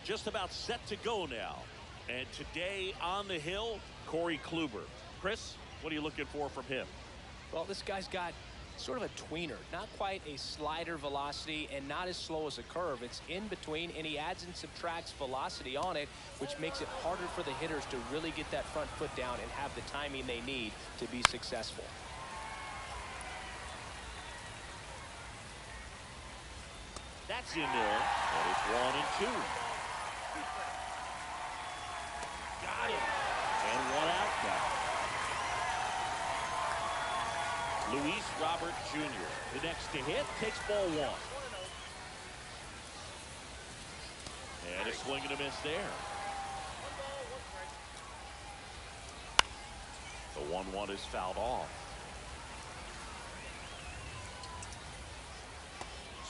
just about set to go now. And today on the hill, Corey Kluber. Chris, what are you looking for from him? Well, this guy's got sort of a tweener, not quite a slider velocity and not as slow as a curve. It's in between, and he adds and subtracts velocity on it, which makes it harder for the hitters to really get that front foot down and have the timing they need to be successful. That's in there, and it's 1-2. Got him, and one out now. Luis Robert Jr., the next to hit, takes ball one. And a swing and a miss there. The 1-1 is fouled off.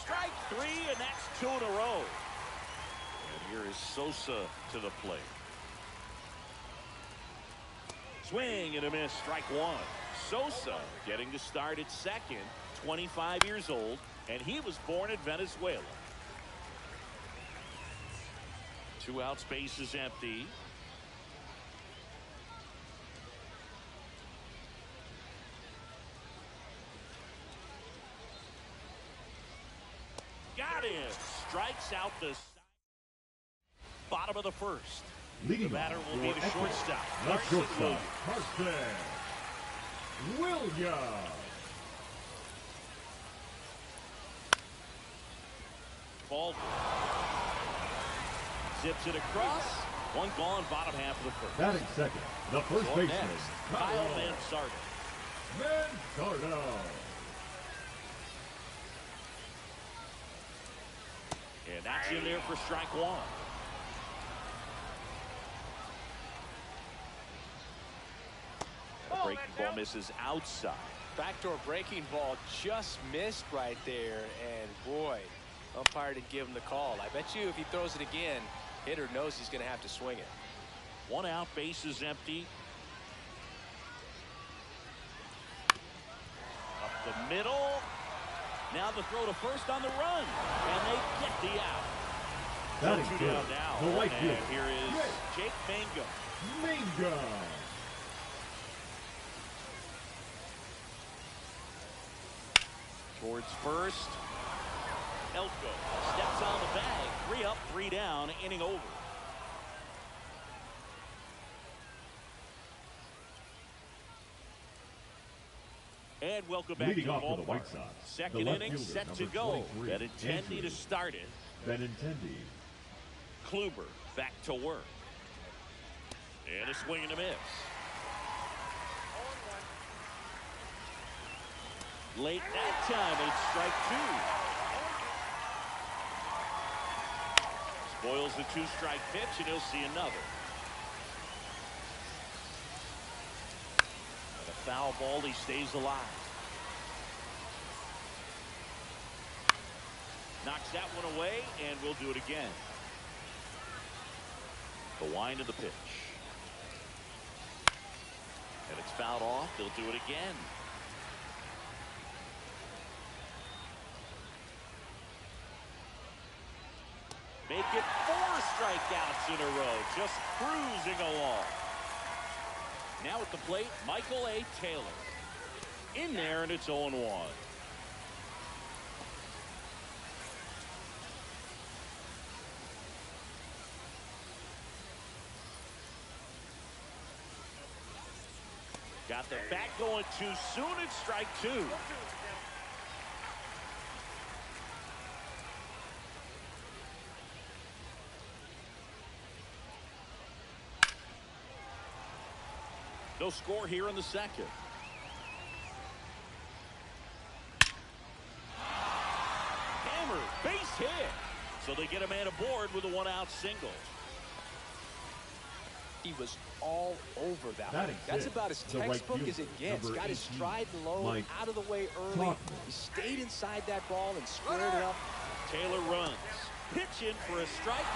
Strike three, and that's 2 in a row. And here is Sosa to the plate. Swing and a miss, strike one. Sosa getting the start at second, 25 years old, and he was born in Venezuela. 2 outs, base is empty. Got him. Strikes out the bottom of the first. Leading the batter will be the shortstop. Carson Williams. Baldwin zips it across. One gone, bottom half of the first. Batting second, the first baseman, Kyle Manzardo. And that's in there for strike one. The breaking ball misses outside. Backdoor breaking ball just missed right there, and boy, umpire didn't give him the call. I bet you if he throws it again, hitter knows he's going to have to swing it. 1 out, base is empty. Up the middle. Now the throw to first on the run, and they get the out. That is 2 down now. The right and field. Here is Jake Mangum. Towards first. Elko steps on the bag. 3 up, 3 down, inning over. And welcome back Leading to the off for the ballpark. White Sox, Second inning set to go. Benintendi to start it. Benintendi. Kluber back to work. And a swing and a miss. Late that time, it's strike 2. Spoils the 2-strike pitch, and he'll see another. And a foul ball, he stays alive. Knocks that one away, and we'll do it again. The wind of the pitch. And it's fouled off. They'll do it again. Make it 4 strikeouts in a row. Just cruising along. Now at the plate, Michael A. Taylor. In there, and it's 0-1. Got the bat going too soon. It's strike 2. No score here in the second. Hammer, base hit. So they get a man aboard with a 1-out single. He was all over that one. That's about as textbook as it gets. Got his stride low, out of the way early. He stayed inside that ball and squared it up. Taylor runs. Pitch in for a strike.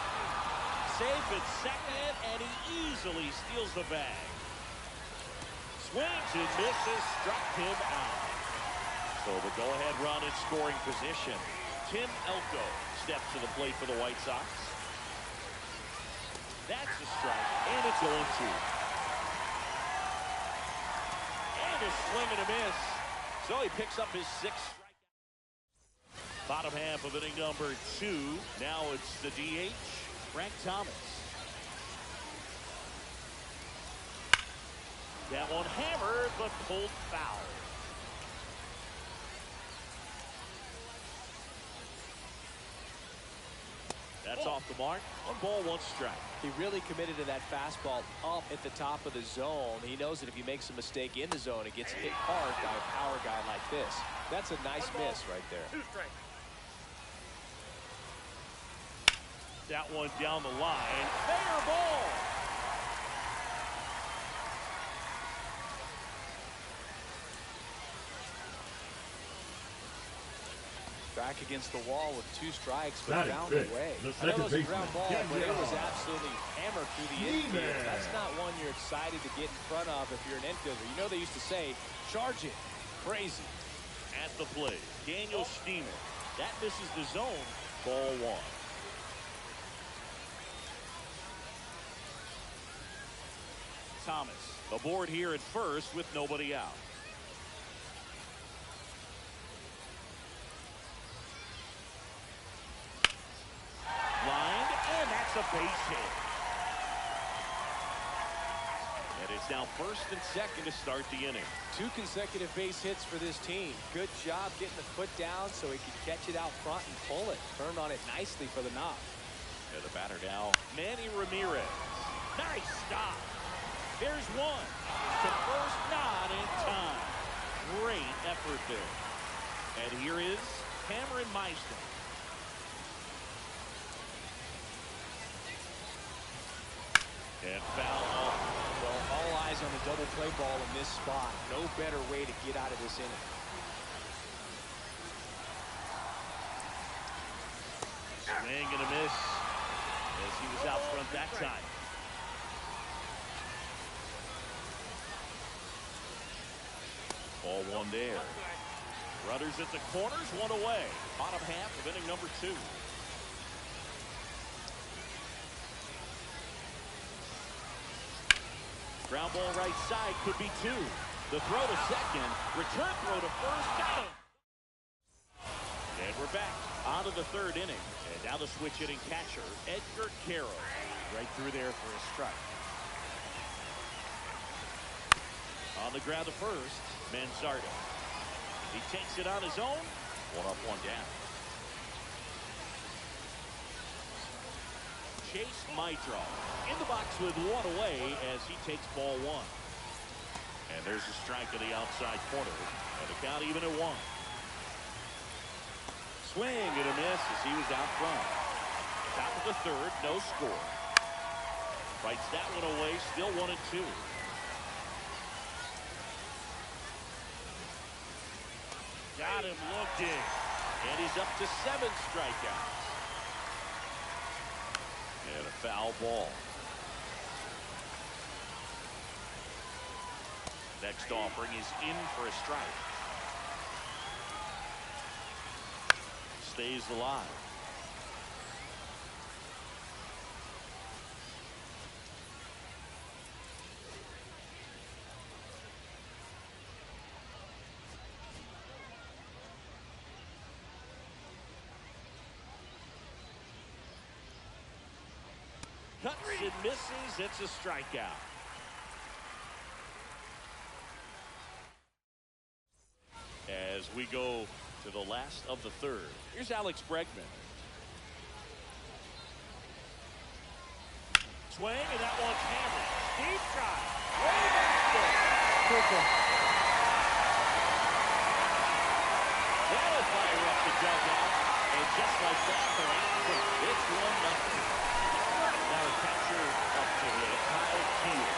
Safe at second, and he easily steals the bag. Swings and misses, struck him out. So the go-ahead run in scoring position. Tim Elko steps to the plate for the White Sox. That's a strike, and it's 0-2. And a swing and a miss. So he picks up his 6th strikeout. Bottom half of inning number 2. Now it's the DH, Frank Thomas. That one hammered, but pulled foul. That's off the mark. 1 ball, 1 strike. He really committed to that fastball up at the top of the zone. He knows that if he makes a mistake in the zone, it gets hit hard by a power guy like this. That's a nice miss right there. 2 strikes. That one down the line. Fair ball. Back against the wall with 2 strikes, but Batting ground fifth, away. the I know it was a second ground ball, baseman, but it was Daniel. absolutely hammered through the infield. That's not one you're excited to get in front of if you're an infielder. You know they used to say, charge it. Crazy. At the plate, Daniel Steamer. That misses the zone. Ball 1. Thomas aboard here at first with nobody out. Lined, and that's a base hit. And it's now 1st and 2nd to start the inning. 2 consecutive base hits for this team. Good job getting the foot down so he could catch it out front and pull it. Turned on it nicely for the knock. And the batter now, Manny Ramirez. Nice stop. There's 1. To first, not in time. Great effort there. And here is Cameron Meister. And foul off. Well, all eyes on the double play ball in this spot. No better way to get out of this inning. Swing and a miss as he was out front that time. Ball 1 there. Runners at the corners, 1 away. Bottom half of inning number 2. Ground ball right side, could be 2. The throw to second, return throw to first, got him. And we're back out of the 3rd inning. And now the switch hitting catcher, Edgar Carroll. Right through there for a strike. On the ground to first, Manzardo. He takes it on his own. 1 up, 1 down. Chase Maitro in the box with 1 away as he takes ball 1. And there's a strike to the outside corner. And the count even at 1. Swing and a miss as he was out front. Top of the 3rd, no score. Fights that one away, still 1 and 2. Got him looking. And he's up to 7 strikeouts. And a foul ball. Next offering is in for a strike. Stays alive. Cuts and misses. It's a strikeout. As we go to the last of the 3rd. Here's Alex Bregman. Swing, and that one's hammered. Deep shot. Way back there. That'll fire up the dugout. And just like that, they're out. It's 1-0. Now a catcher up to hit. Kyle Keel.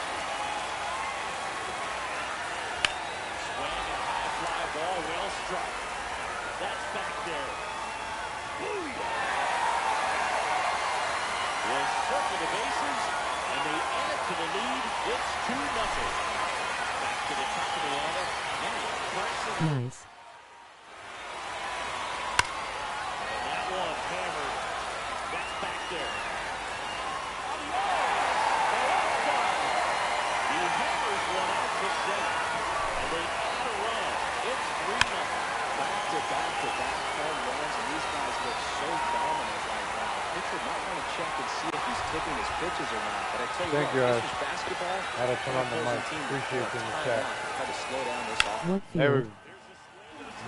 Swing and high fly ball, well struck. That's back there. Will circle the bases, and they add to the lead. It's 2-0. Back to the top of the order. Nice. And that one hammered. That's back there. On the catcher might want to check and see if he's tipping his pitches or not. But I tell you Thank what, you, this Ash. is basketball. I had to turn on the mic. Appreciate you in the chat. Try to slow down this offense. What There we field? go.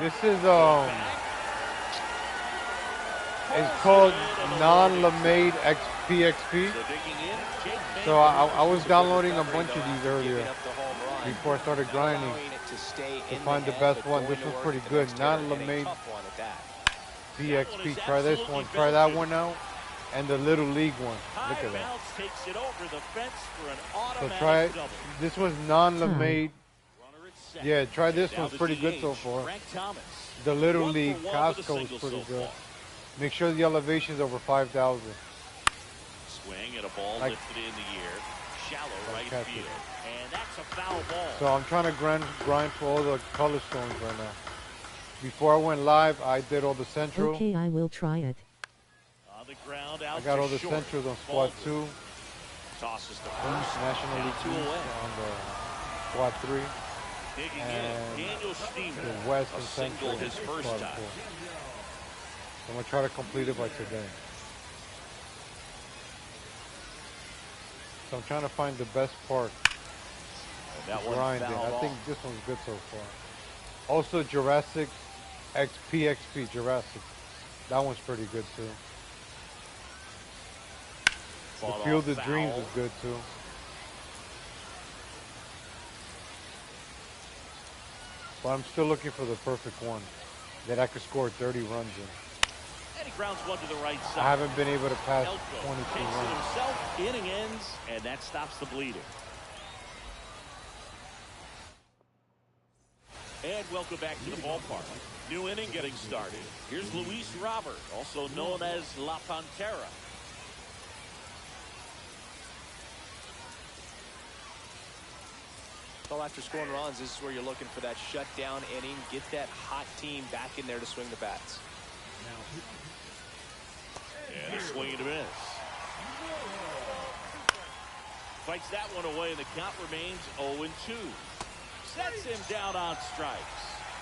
This is it's called non-LeMade XPXP. So I was downloading a bunch of these earlier before I started grinding to find the best one. This was pretty good. Non-LeMade PXP. Try this one. Try that one out. And the Little League one. Look at that. So try it. This was non-LeMade. Yeah, try this one. It's pretty good so far. The Little League Costco is pretty good. Make sure the elevation's over 5,000. Swing and a ball lifted in the air. Shallow right field. And that's a foul ball. So I'm trying to grind for all the color stones right now. Before I went live, I did all the central. Okay, I will try it. On the ground, out I got all the short. centrals on squad 2. Tosses the East, first. National Down League 2 East away. on the squad 3. Digging And in. Daniel Steamer. the West A and single Central his first squad time. 4. So I'm going to try to complete it by today. So I'm trying to find the best part. And that one Grinding. fouled I think off. this one's good so far. Also Jurassic XPXP Jurassic. That one's pretty good too. The Fought Field off of Dreams foul. is good too. But I'm still looking for the perfect one that I could score 30 runs in. And he grounds one to the right side. I haven't been able to pass Elko 22 takes it runs. himself. Inning ends, and that stops the bleeding. And welcome back to the ballpark. New inning getting started. Here's Luis Robert, also known as La Pantera. Well, after scoring runs, this is where you're looking for that shutdown inning. Get that hot team back in there to swing the bats. And a swing and a miss. Fights that one away, and the count remains 0-2. Sets him down on strikes.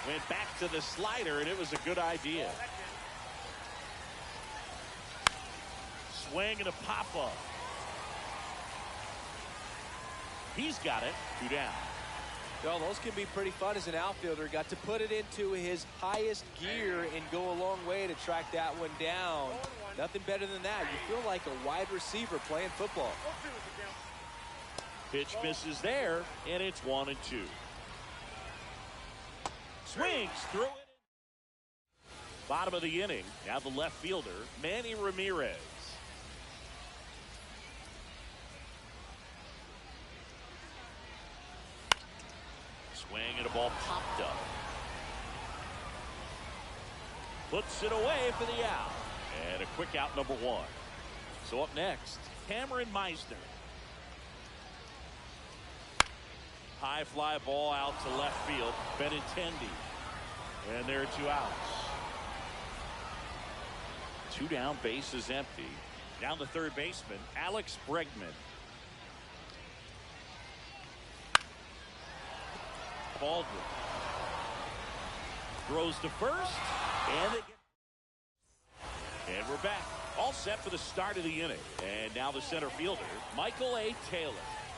Went back to the slider, and it was a good idea. Swing and a pop-up. He's got it. 2 down. Well, those can be pretty fun as an outfielder. Got to put it into his highest gear and go a long way to track that one down. Nothing better than that. You feel like a wide receiver playing football. Pitch misses there, and it's 1-2. Swings through it. Bottom of the inning. Now the left fielder, Manny Ramirez. Swing and a ball popped up. Puts it away for the out. And a quick out, number 1. So up next, Cameron Meisner. High fly ball out to left field. Benintendi. And there are 2 outs. 2 down, base is empty. Down the third baseman, Alex Bregman. Baldwin throws to first, and we're back. All set for the start of the inning. And now the center fielder, Michael A. Taylor.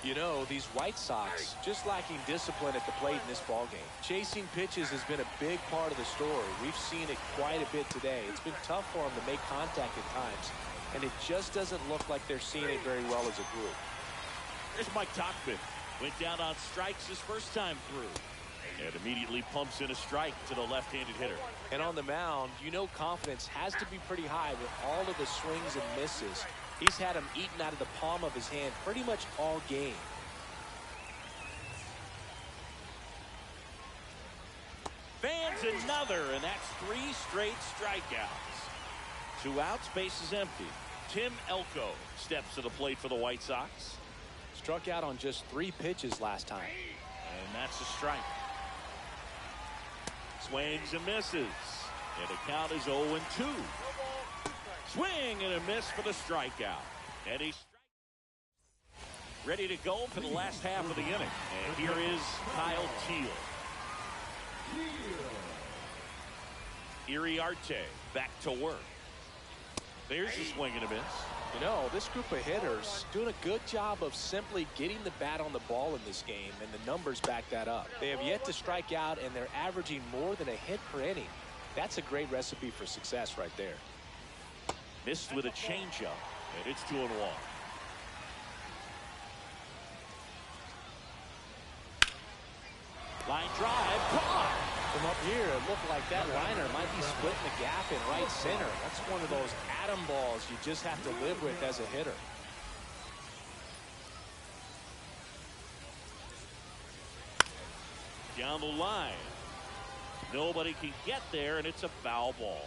You know, these White Sox just lacking discipline at the plate in this ballgame. Chasing pitches has been a big part of the story. We've seen it quite a bit today. It's been tough for them to make contact at times, and it just doesn't look like they're seeing it very well as a group. Here's Mike Tauchman. Went down on strikes his first time through. And immediately pumps in a strike to the left-handed hitter. And on the mound, you know confidence has to be pretty high with all of the swings and misses. He's had them eaten out of the palm of his hand pretty much all game. Fans another, and that's 3 straight strikeouts. 2 outs, base is empty. Tim Elko steps to the plate for the White Sox. Struck out on just 3 pitches last time. And that's a strike. Swings and misses. And the count is 0-2. Swing and a miss for the strikeout. And he's ready to go for the last half of the inning. And here is Kyle Teal. Iriarte back to work. There's a swing and a miss. You know, this group of hitters doing a good job of simply getting the bat on the ball in this game, and the numbers back that up. They have yet to strike out, and they're averaging more than a hit per inning. That's a great recipe for success right there. Missed with a changeup, and it's 2-1. Line drive, caught. From up here, it looked like that liner might be splitting the gap in right center. That's one of those atom balls you just have to live with as a hitter. Down the line. Nobody can get there, and it's a foul ball.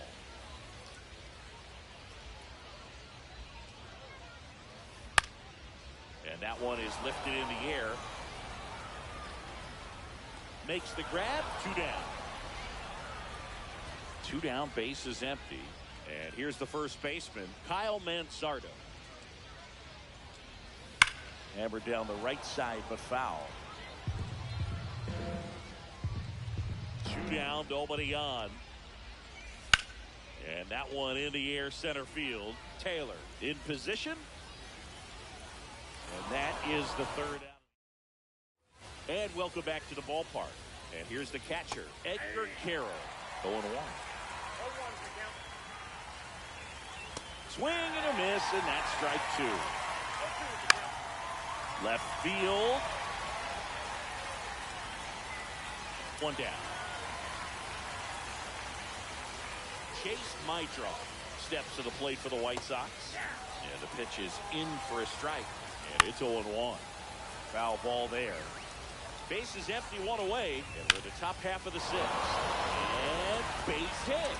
And that one is lifted in the air. Makes the grab. 2 down. 2 down, base is empty. And here's the first baseman, Kyle Mansardo. Hammered down the right side, but foul. 2 down, nobody on. And that one in the air, center field. Taylor in position. And that is the 3rd out. And welcome back to the ballpark. And here's the catcher, Edgar Carroll. 0-1. Swing and a miss, and that's strike 2. Left field. 1 down. Chase Mydroff steps to the plate for the White Sox. And the pitch is in for a strike. And it's 0-1. Foul ball there. Base is empty, 1 away, and we're in the top half of the 6th. And base hit.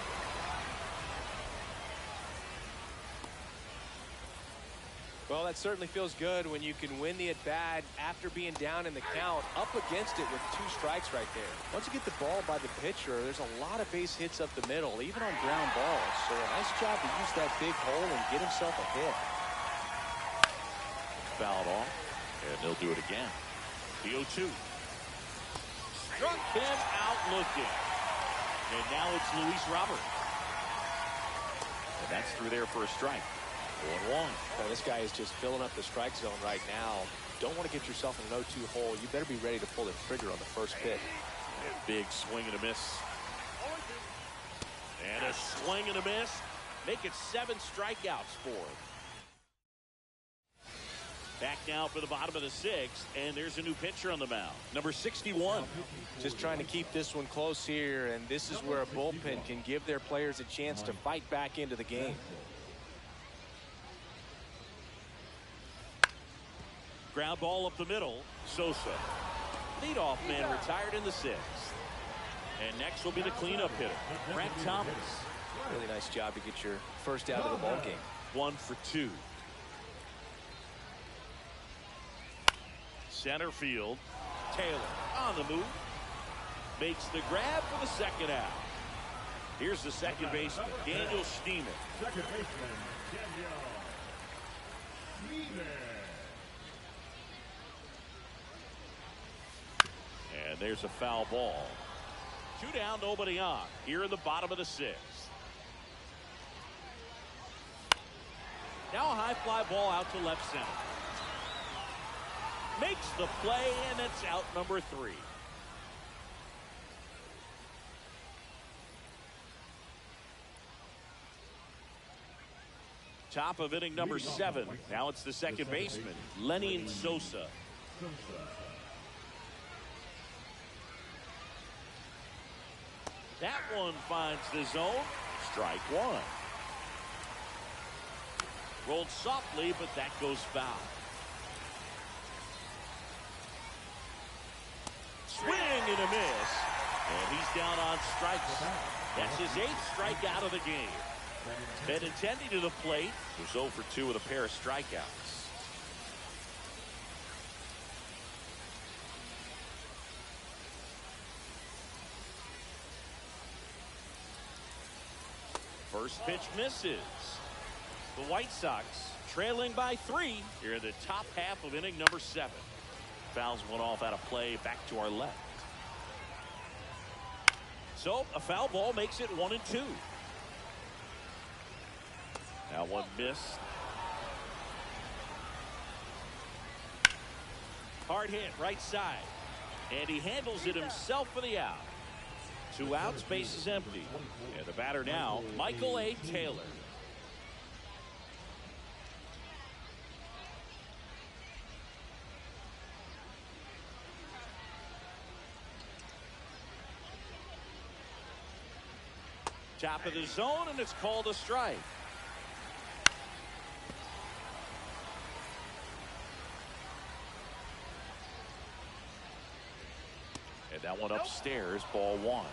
Well, that certainly feels good when you can win the at-bat after being down in the count, up against it with 2 strikes right there. Once you get the ball by the pitcher, there's a lot of base hits up the middle, even on ground balls. So a nice job to use that big hole and get himself a hit. Fouled off, and they'll do it again. The 0-2. Struck him out looking. And now it's Luis Robert. And that's through there for a strike. 1-1. Well, this guy is just filling up the strike zone right now. Don't want to get yourself in an 0-2 hole. You better be ready to pull the trigger on the first pitch. Big swing and a miss. And a swing and a miss. Make it 7 strikeouts for him. Back now for the bottom of the 6th, and there's a new pitcher on the mound, number 61. Just trying to keep this one close here, and this is where a bullpen can give their players a chance to fight back into the game. Ground ball up the middle, Sosa. Leadoff man retired in the 6th. And next will be the cleanup hitter, Frank Thomas. Really nice job to get your first out of the ball game. 1 for 2. Center field, Taylor on the move. Makes the grab for the 2nd out. Here's the second baseman, Daniel Steeman. Second baseman, Daniel Steeman. And there's a foul ball. 2 down, nobody on. Here in the bottom of the 6th. Now a high fly ball out to left center. Makes the play, and it's out number 3. Top of inning number 7. Now it's the second baseman, Lenny Sosa. That one finds the zone. Strike 1. Rolled softly, but that goes foul. Swing and a miss. And he's down on strikes. That's his 8th strikeout of the game. Benintendi to the plate. Was 0 for 2 with a pair of strikeouts. First pitch misses. The White Sox trailing by 3 here in the top half of inning number 7. Fouls one off out of play back to our left. So a foul ball makes it 1-2. That one missed. Hard hit right side. And he handles it himself for the out. 2 outs, base is empty. And the batter now, Michael A. Taylor. Top of the zone, and it's called a strike. And that one upstairs, ball 1.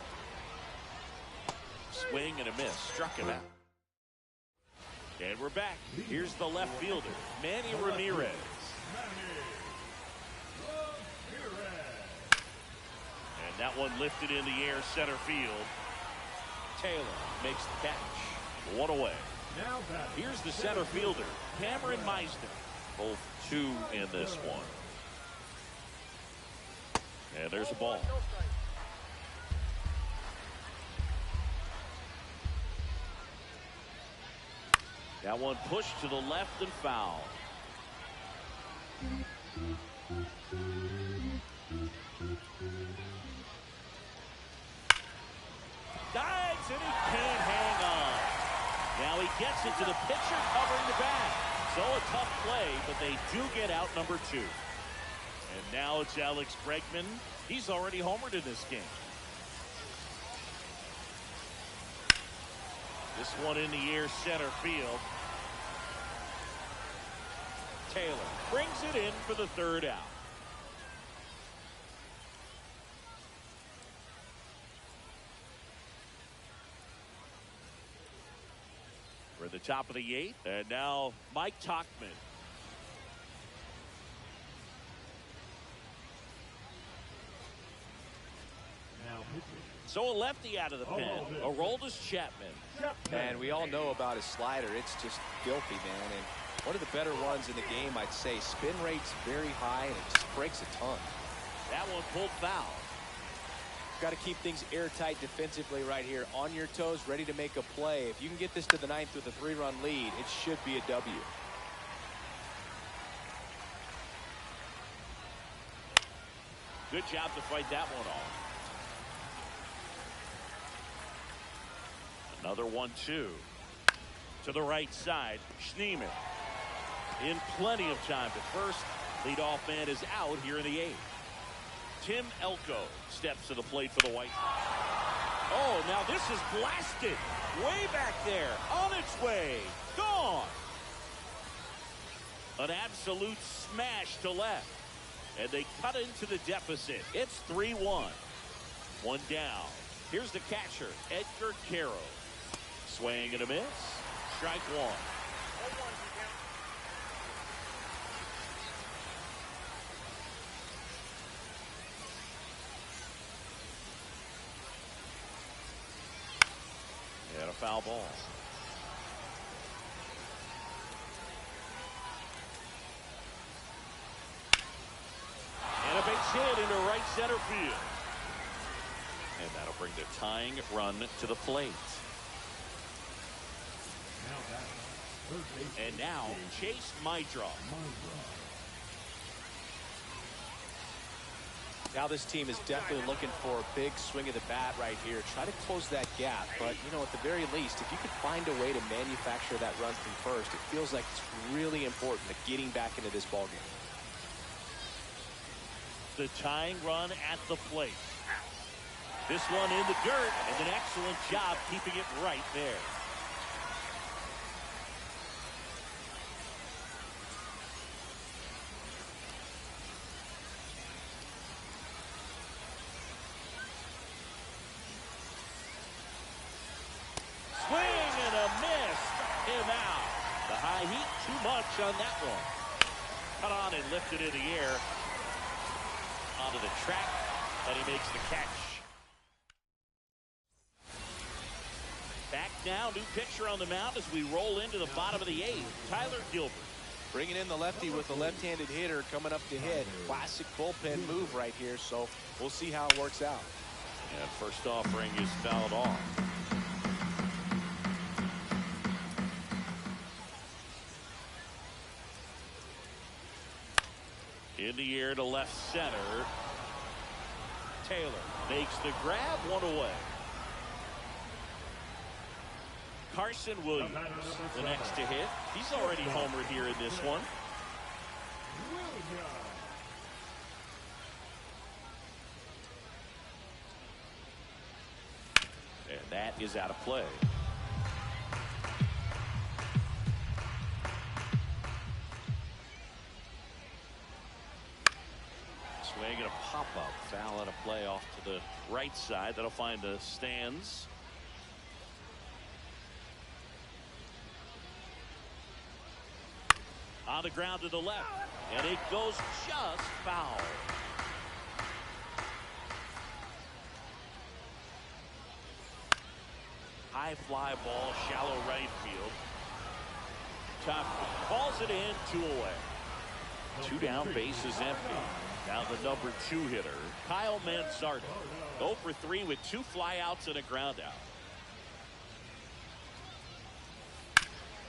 Swing and a miss, struck him out. And we're back. Here's the left fielder, Manny Ramirez. And that one lifted in the air, center field. Taylor makes the catch. 1 away. Here's the center fielder, Cameron Meisner. Both 2 in this one. And there's a ball. That one pushed to the left and foul. Dives and he can't hang on. Now he gets it to the pitcher covering the bag. So a tough play, but they do get out number 2. And now it's Alex Bregman. He's already homered in this game. This one in the air, center field. Taylor brings it in for the 3rd out. We're at the top of the 8th, and now Mike Tauchman. So a lefty out of the pen, Aroldis Chapman. And we all know about his slider. It's just filthy, man. And one of the better ones in the game, I'd say. Spin rate's very high, and it just breaks a ton. That one pulled foul. Got to keep things airtight defensively right here. On your toes, ready to make a play. If you can get this to the 9th with a 3-run lead, it should be a W. Good job to fight that one off. Another 1-2 to the right side. Schneemann in plenty of time to first. Leadoff man is out here in the 8th. Tim Elko steps to the plate for the White Sox. Oh, now this is blasted way back there, on its way, gone. An absolute smash to left, and they cut into the deficit. It's 3-1. 1 down. Here's the catcher, Edgar Caro. Swing and a miss. Strike 1. And a foul ball. And a base hit into right center field. And that'll bring the tying run to the plate. And now Chase Meidroff. Now this team is definitely looking for a big swing of the bat right here. Try to close that gap. But, you know, at the very least, if you could find a way to manufacture that run from first, it feels like it's really important to getting back into this ballgame. The tying run at the plate. This one in the dirt, and an excellent job keeping it right there. Too much on that one. Cut on and lifted in the air onto the track, and he makes the catch. Back now, new pitcher on the mound as we roll into the bottom of the 8th. Tyler Gilbert. Bringing in the lefty with the left-handed hitter coming up to hit. Classic bullpen move right here, so we'll see how it works out. And first offering is fouled off. In the air to left center. Taylor makes the grab, one away. Carson Williams, the next to hit. He's already homered here in this one. And that is out of play. Swing and a pop-up. Foul out of play off to the right side. That'll find the stands. On the ground to the left. And it goes just foul. High fly ball, shallow right field. Tough. Calls it in, 2 away. 2 down, bases empty. Now the number 2 hitter, Kyle Manzardo. 0 for 3 with 2 flyouts and a ground out.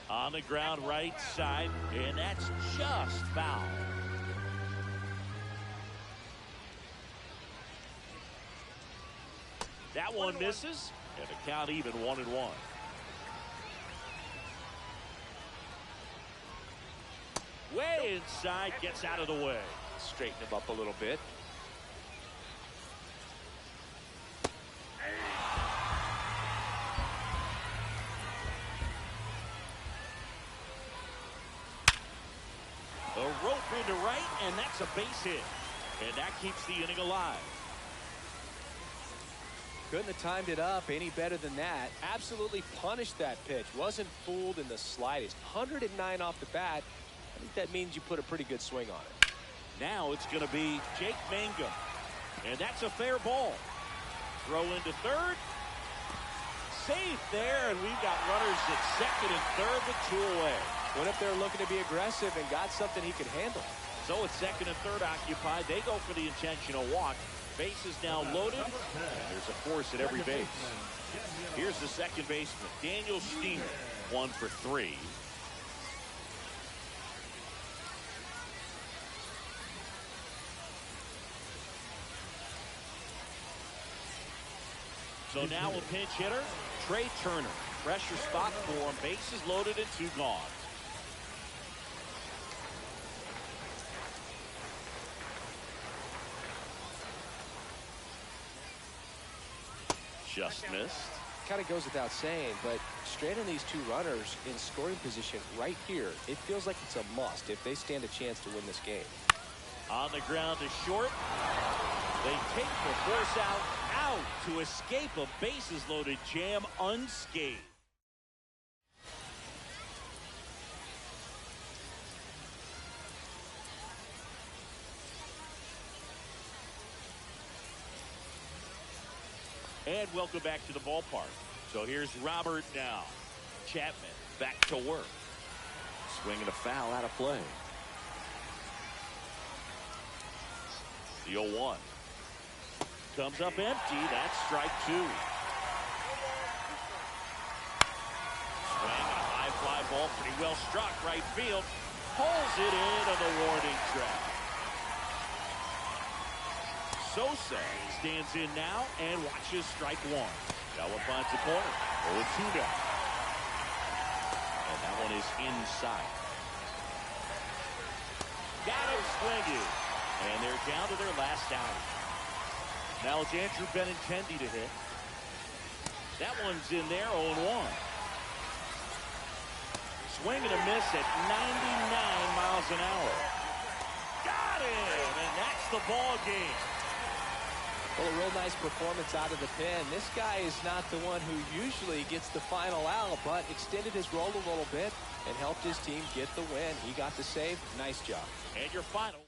On the ground right side, and that's just foul. That one misses, and the count even 1-1. Way inside, gets out of the way. Straighten him up a little bit. A rope into right, and that's a base hit. And that keeps the inning alive. Couldn't have timed it up any better than that. Absolutely punished that pitch. Wasn't fooled in the slightest. 109 off the bat. I think that means you put a pretty good swing on it. Now it's going to be Jake Mangum. And that's a fair ball. Throw into third. Safe there, and we've got runners at second and third with 2 away. Went up there looking to be aggressive and got something he could handle. So it's second and third occupied. They go for the intentional walk. Base is now loaded, and there's a force at every base. Here's the second baseman, Daniel Steiner, 1 for 3. So now a pinch hitter, Trey Turner. Pressure spot for him. Bases loaded and 2 gone. Just missed. Kind of goes without saying, but straight on these 2 runners in scoring position right here, it feels like it's a must if they stand a chance to win this game. On the ground to short. They take the force out to escape a bases loaded jam unscathed. And welcome back to the ballpark. So here's Robert now. Chapman back to work. Swinging a foul out of play. The 0-1. Comes up empty. That's strike 2. Swing a high fly ball. Pretty well struck. Right field. Pulls it in on the warning track. Sosa stands in now and watches strike 1. That one finds the corner. 0-2 down. And that one is inside. Got him swinging. And they're down to their last out. Now it's Andrew Benintendi to hit. That one's in there, 0-1. Swing and a miss at 99 miles an hour. Got him, and that's the ball game. Well, a real nice performance out of the pen. This guy is not the one who usually gets the final out, but extended his role a little bit and helped his team get the win. He got the save. Nice job. And your final.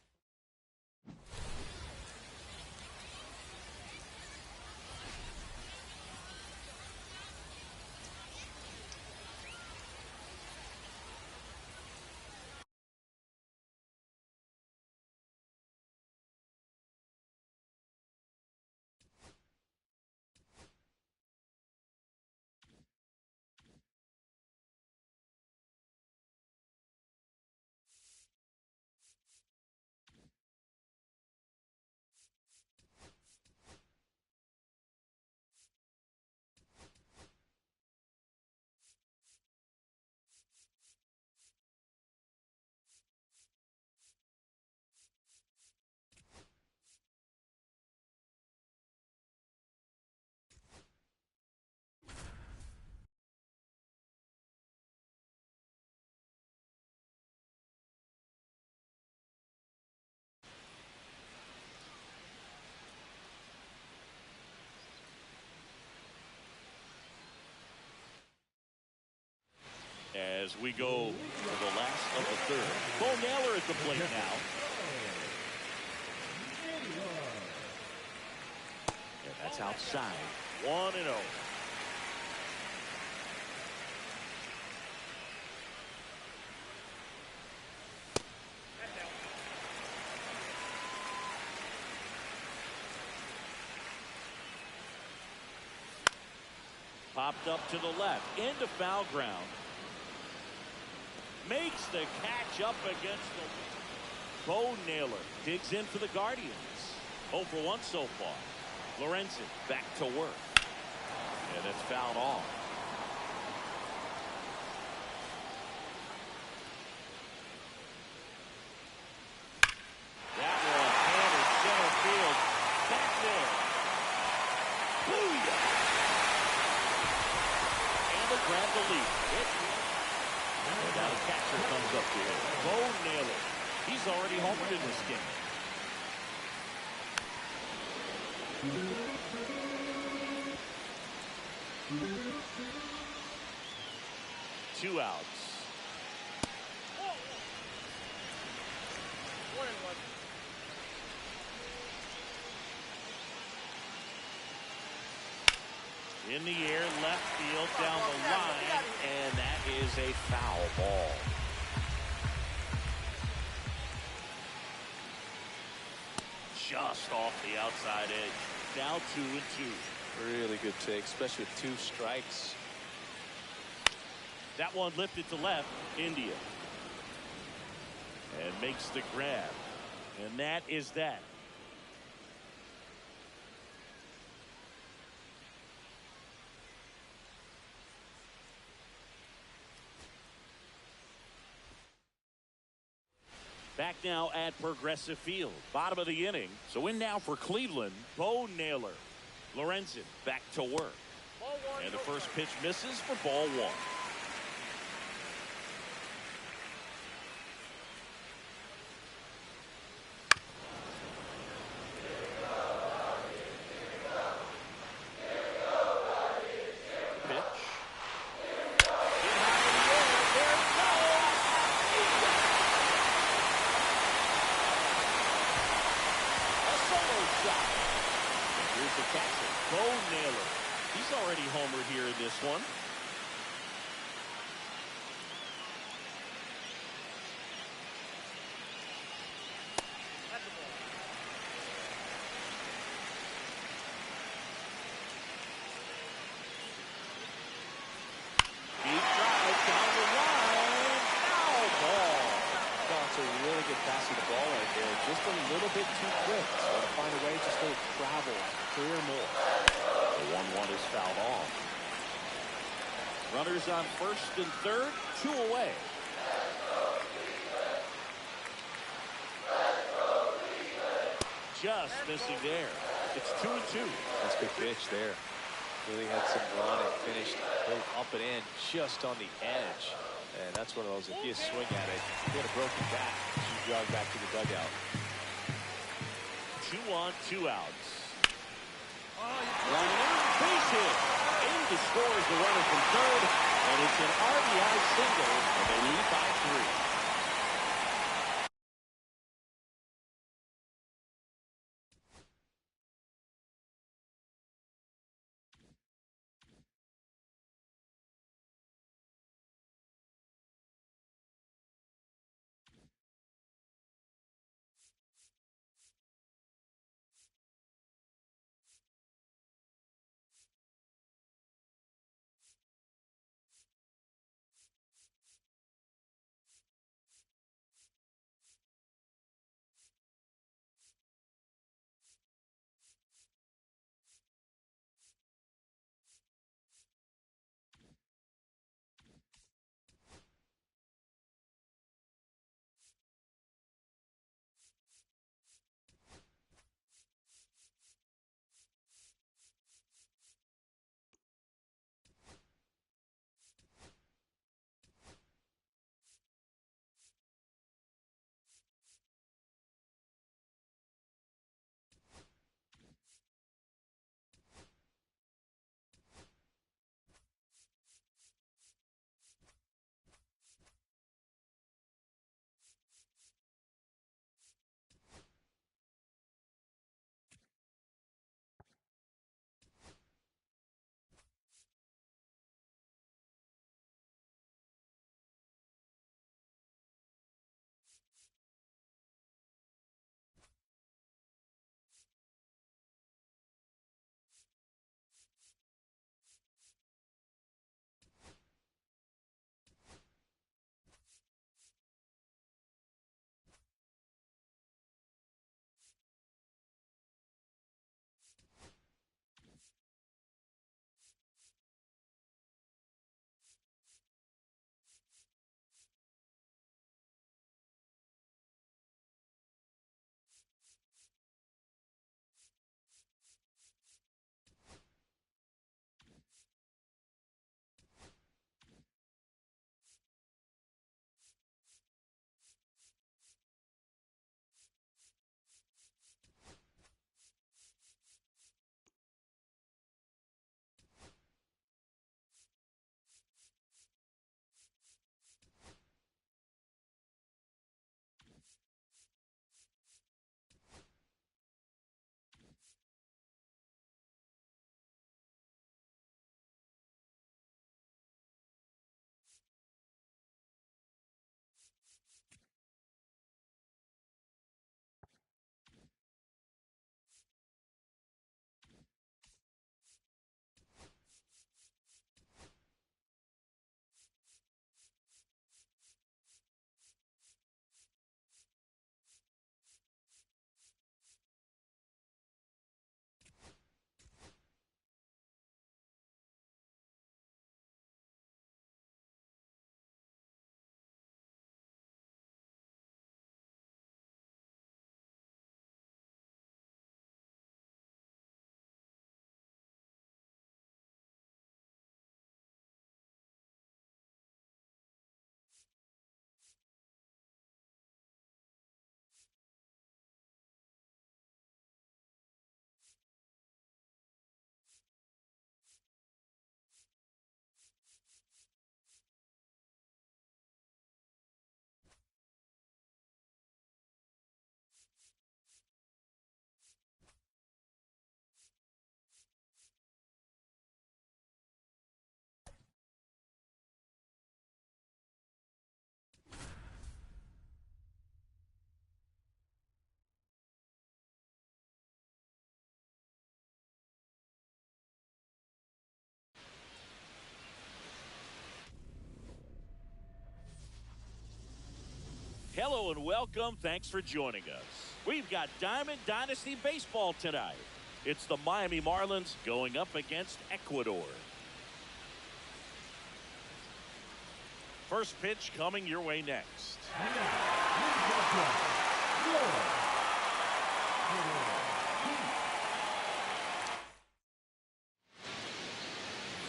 we go to the last of the third. Bo Naylor at the plate now. And that's outside. 1-0. Popped up to the left, into foul ground. Makes the catch up against the... Bo Naylor digs in for the Guardians. 0 for 1 so far. Lorenzen back to work. And it's fouled off. That one hammered center field. Back there. Booyah! Grab the lead. And now the catcher comes up here. Bo Naylor. He's already homered in this game. Two outs. In the air, left field, down the line, and that is a foul ball. Just off the outside edge. Now 2-2. Really good take, especially with 2 strikes. That one lifted to left. India. And makes the grab. And that is that. Back now at Progressive Field, bottom of the inning. So in now for Cleveland, Bo Naylor. Lorenzen back to work. And the first pitch misses for ball 1. Bo Naylor. He's already homered here in this one. Deep drive down the line. Foul ball. That's a really good pass of the ball right there. Just a little bit too quick. So to find a way just to travel, clear more. The 1-1 is fouled off. Runners on first and third, 2 away. Just missing there. It's 2-2. That's a good pitch there. Really had some run and finished up and in just on the edge. And that's one of those, if you swing at it, you get a broken back, you jog back to the dugout. 2 on, 2 outs. Runner, base hit. In to score is the runner from third, and it's an RBI single, and they lead by 3. Hello and welcome. Thanks for joining us. We've got Diamond Dynasty Baseball tonight. It's the Miami Marlins going up against Ecuador. First pitch coming your way next.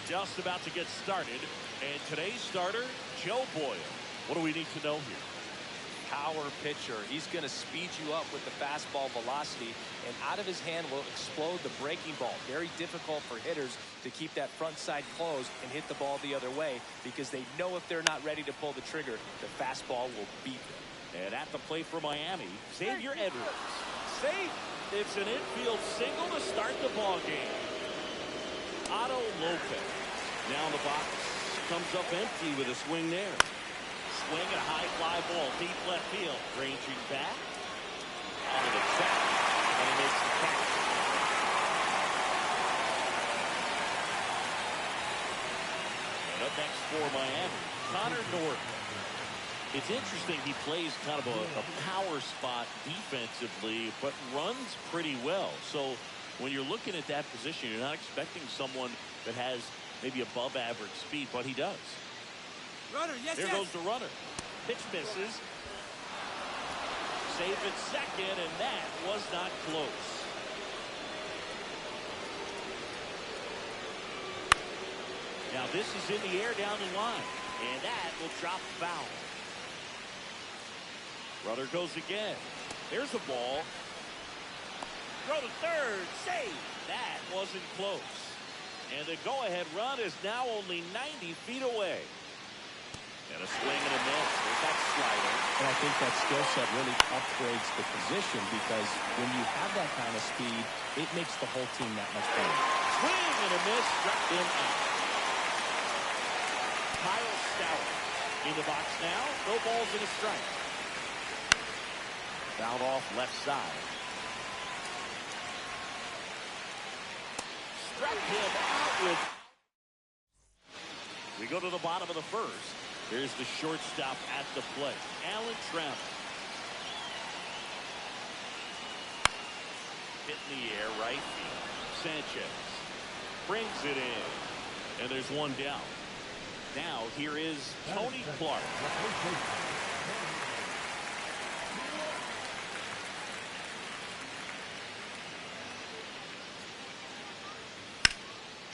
Just about to get started. And today's starter, Joe Boyle. What do we need to know here? Power pitcher. He's going to speed you up with the fastball velocity, and out of his hand will explode the breaking ball. Very difficult for hitters to keep that front side closed and hit the ball the other way, because they know if they're not ready to pull the trigger, the fastball will beat them. And at the plate for Miami, Xavier Edwards. Safe. It's an infield single to start the ball game. Otto Lopez now in the box, comes up empty with a swing there. Swing and a high fly ball deep left field, ranging back out of the track, and he makes the catch. And up next for Miami, Connor Norton. It's interesting, he plays kind of a power spot defensively, but runs pretty well. So when you're looking at that position, you're not expecting someone that has maybe above average speed, but he does. Runner, yes, There goes the runner. Pitch misses. Safe at second, and that was not close. Now this is in the air down the line, and that will drop foul. Runner goes again. There's a ball. Throw to third. Save. That wasn't close. And the go-ahead run is now only 90 feet away. And a swing and a miss. There's that slider. And I think that skill set really upgrades the position, because when you have that kind of speed, it makes the whole team that much better. Swing and a miss. Struck him out. Kyle Stowers in the box now. No balls and a strike. Fouled off left side. Struck him out with. We go to the bottom of the first. There's the shortstop at the plate, Alan Trammell. Hit in the air, right field. Sanchez brings it in, and there's one down. Now here is Tony Clark.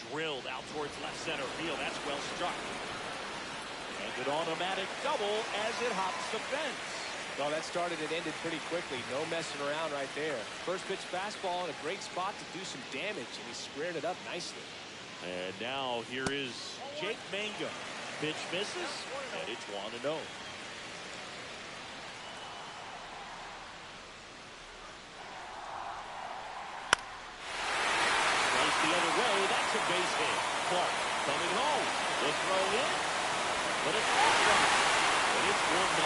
Drilled out towards left center field. That's well struck. And an automatic double as it hops the fence. Well, that started and ended pretty quickly. No messing around right there. First pitch fastball in a great spot to do some damage, and he squared it up nicely. And now here is Jake Mangum. Pitch misses, and it's 1-0. The other way, that's a base hit. Clark coming home. The throw in, but it's off right. And it's 1-0.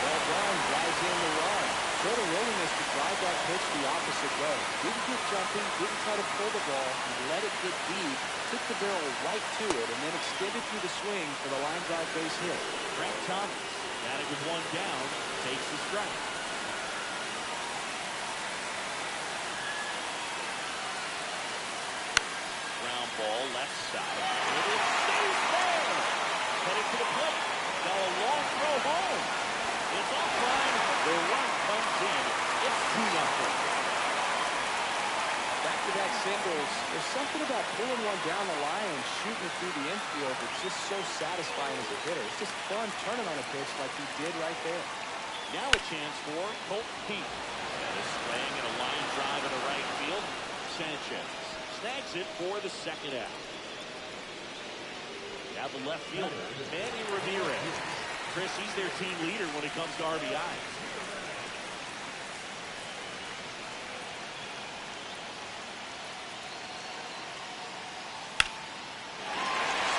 Well done, drives in the run. Showed a willingness to drive that pitch the opposite way. Didn't get jumping, didn't try to pull the ball. He let it get deep, took the barrel right to it, and then extended through the swing for the line drive base hit. Frank Thomas, batting with one down, takes the strike. Ball left side. And it stays there. Headed to the plate. Now a long throw home. It's offline. The run comes in. It's 2-0. Back-to-back singles. There's something about pulling one down the line and shooting it through the infield that's just so satisfying as a hitter. It's just fun turning on a pitch like he did right there. Now a chance for Colton Pete. And a swing and a line drive in the right field. Sanchez snags it for the second out. Now the left fielder, Manny Ramirez. Chris, he's their team leader when it comes to RBIs.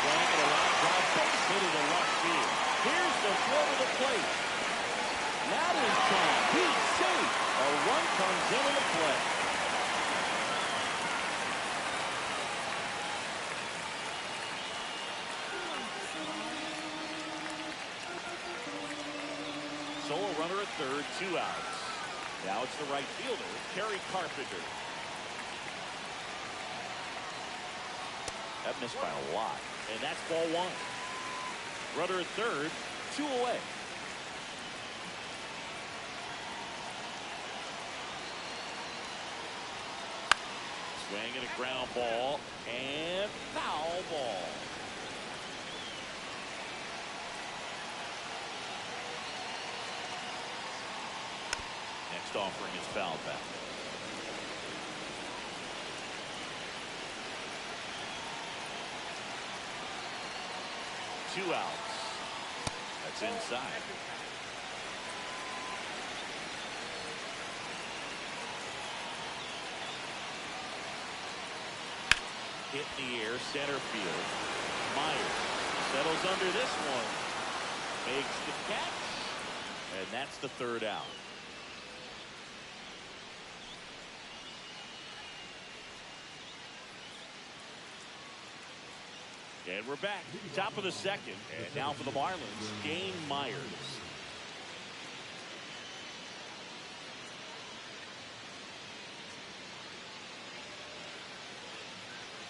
Swing and a line drive, base hit into left field. Here's the throw to the plate. That is time. He's safe. A run comes into the play. Solo runner at third, 2 outs. Now it's the right fielder, Kerry Carpenter. That missed by a lot, and that's ball 1. Runner at third, 2 away. Swing and a ground ball, and foul ball. Next offering is foul back. Two outs. That's inside. Hit in the air, center field. Myers settles under this one. Makes the catch. And that's the 3rd out. And we're back. Top of the 2nd. And now for the Marlins, Dane Myers.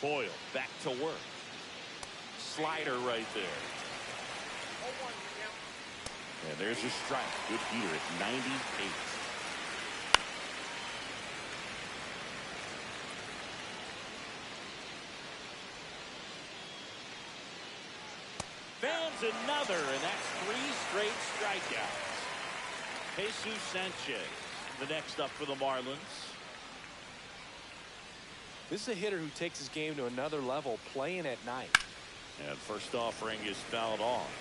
Boyle back to work. Slider right there. And there's a strike. Good heater at 98. Fans another, and that's 3 straight strikeouts. Jesus Sanchez, the next up for the Marlins. This is a hitter who takes his game to another level, playing at night. And first offering is fouled off.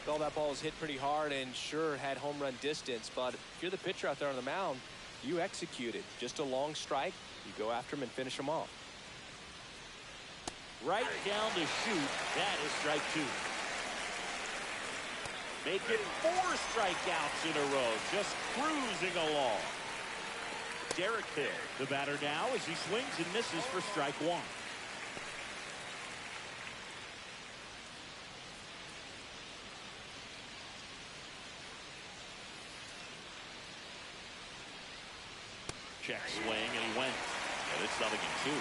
Well, that ball was hit pretty hard and sure had home run distance, but if you're the pitcher out there on the mound, you execute it. Just a long strike, you go after him and finish him off. Right down to shoot. That is strike 2. Make it 4 strikeouts in a row. Just cruising along. Derek Hill, the batter now, as he swings and misses for strike 1. Check swing, and he went. And it's 0-2.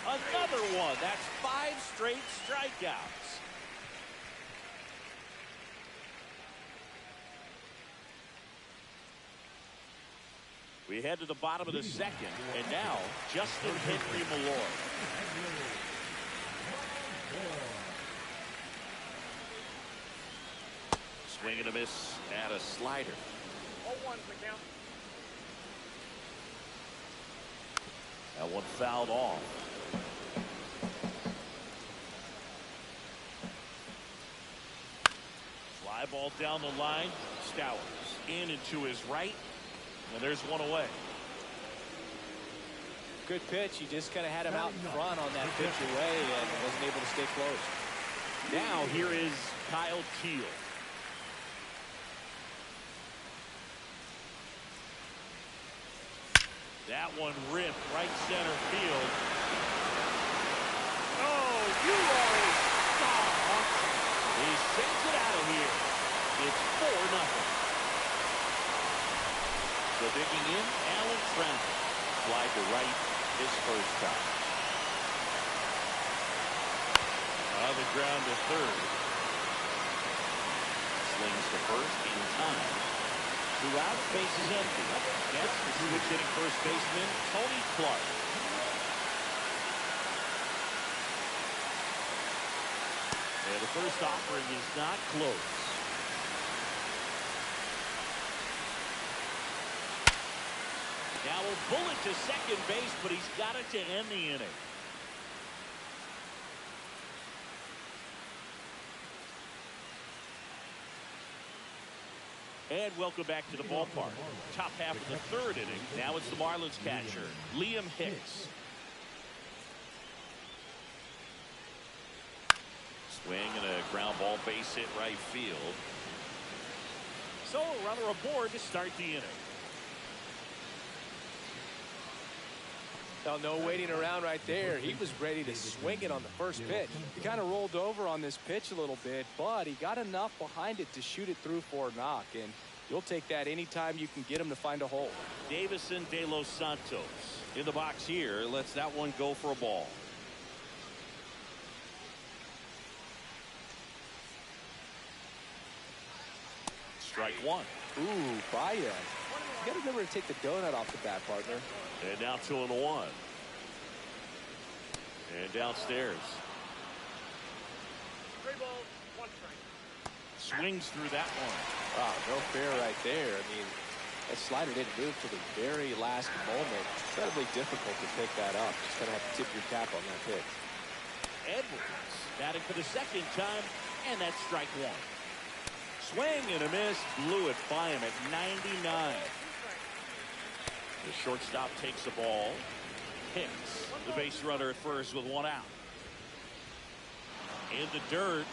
Another one. That's 5 straight strikeouts. We head to the bottom of the 2nd, and now Justin Henry Malloy. Swing and a miss at a slider. 0-1 the count. That one fouled off. Fly ball down the line. Stowers in and to his right. And there's one away. Good pitch. He just kind of had him out in front on that pitch away and wasn't able to stay close. Now here is Kyle Teel. That one ripped right center field. Oh, you are a star. He sends it out of here. It's 4-0. So digging in, Alan Trent. Slide to right his first time. On the ground to third. Slings to first in time. 2 out, bases empty. Next, the switch hitting first baseman, Tony Clark. And the first offering is not close. Now a bullet to second base, but he's got it to end the inning. And welcome back to the ballpark. Top half of the 3rd inning. Now it's the Marlins catcher, Liam Hicks. Swing and a ground ball, base hit right field. So a runner aboard to start the inning. Well, no waiting around right there. He was ready to swing it on the first pitch. He kind of rolled over on this pitch a little bit, but he got enough behind it to shoot it through for a knock, and you'll take that anytime you can get him to find a hole. Davison De Los Santos in the box here. Lets that one go for a ball. Strike one. Ooh, Baez. You got to remember to take the donut off the bat, partner. And now 2-1. And downstairs. 3 balls, 1 strike. Swings through that one. Wow, no fair right there. I mean, that slider didn't move to the very last moment. Incredibly difficult to pick that up. Just going to have to tip your cap on that pitch. Edwards batting for the second time, and that's strike one. Swing and a miss. Blew it by him at 99. The shortstop takes the ball. Hicks, the base runner at first with 1 out. In the dirt.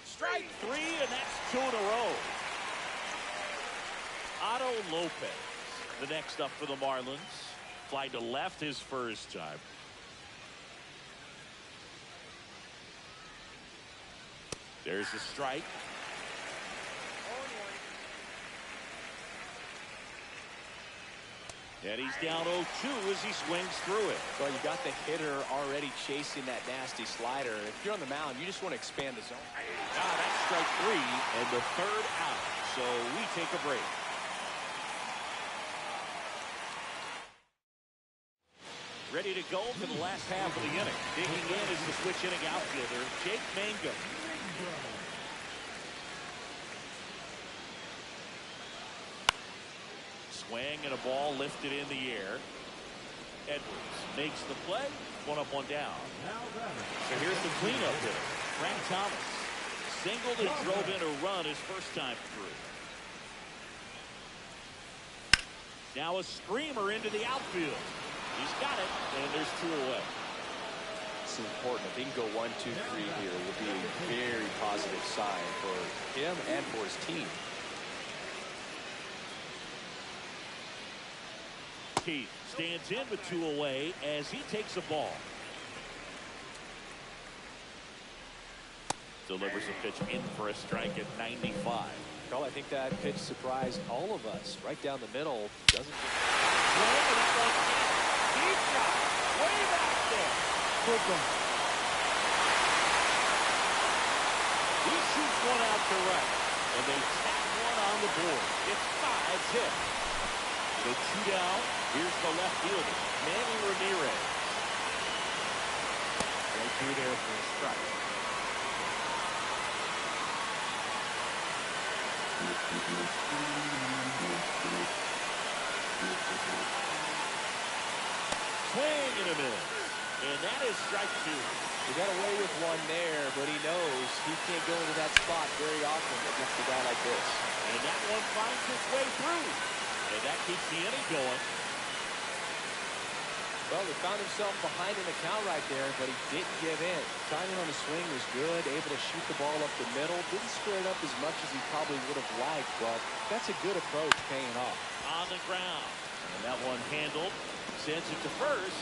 Strike 3, and that's 2 in a row. Otto Lopez, the next up for the Marlins. Fly to left his first time. There's the strike. And he's down 0-2 as he swings through it. Well, you got the hitter already chasing that nasty slider. If you're on the mound, you just want to expand the zone. That's strike 3 and the 3rd out. So we take a break. Ready to go for the last half of the inning. Digging in is the switch inning outfielder, Jake Mangum. Swing and a ball lifted in the air. Edwards makes the play. 1 up, 1 down. So here's the cleanup hitter, Frank Thomas. Singled and drove in a run his first time through. Now a screamer into the outfield. He's got it, and there's 2 away. It's important. If he can go 1, 2, 3 here, it would be a very positive sign for him and for his team. Keith stands in with 2 away as he takes a ball. Delivers a pitch in for a strike at 95. Carl, I think that pitch surprised all of us. Right down the middle. Doesn't. Deep shot. Way back there. Brooklyn. He shoots one out to right. And they tap one on the board. It's 5 hit. So 2 down. Here's the left fielder, Manny Ramirez. Right through there for a strike. Swing and a miss. And that is strike 2. He got away with one there, but he knows he can't go into that spot very often against a guy like this. And that one finds its way through. And that keeps the inning going. Well, he found himself behind in the count right there, but he didn't give in. Timing on the swing was good, able to shoot the ball up the middle. Didn't square it up as much as he probably would have liked, but that's a good approach paying off. On the ground. And that one handled. Sends it to first.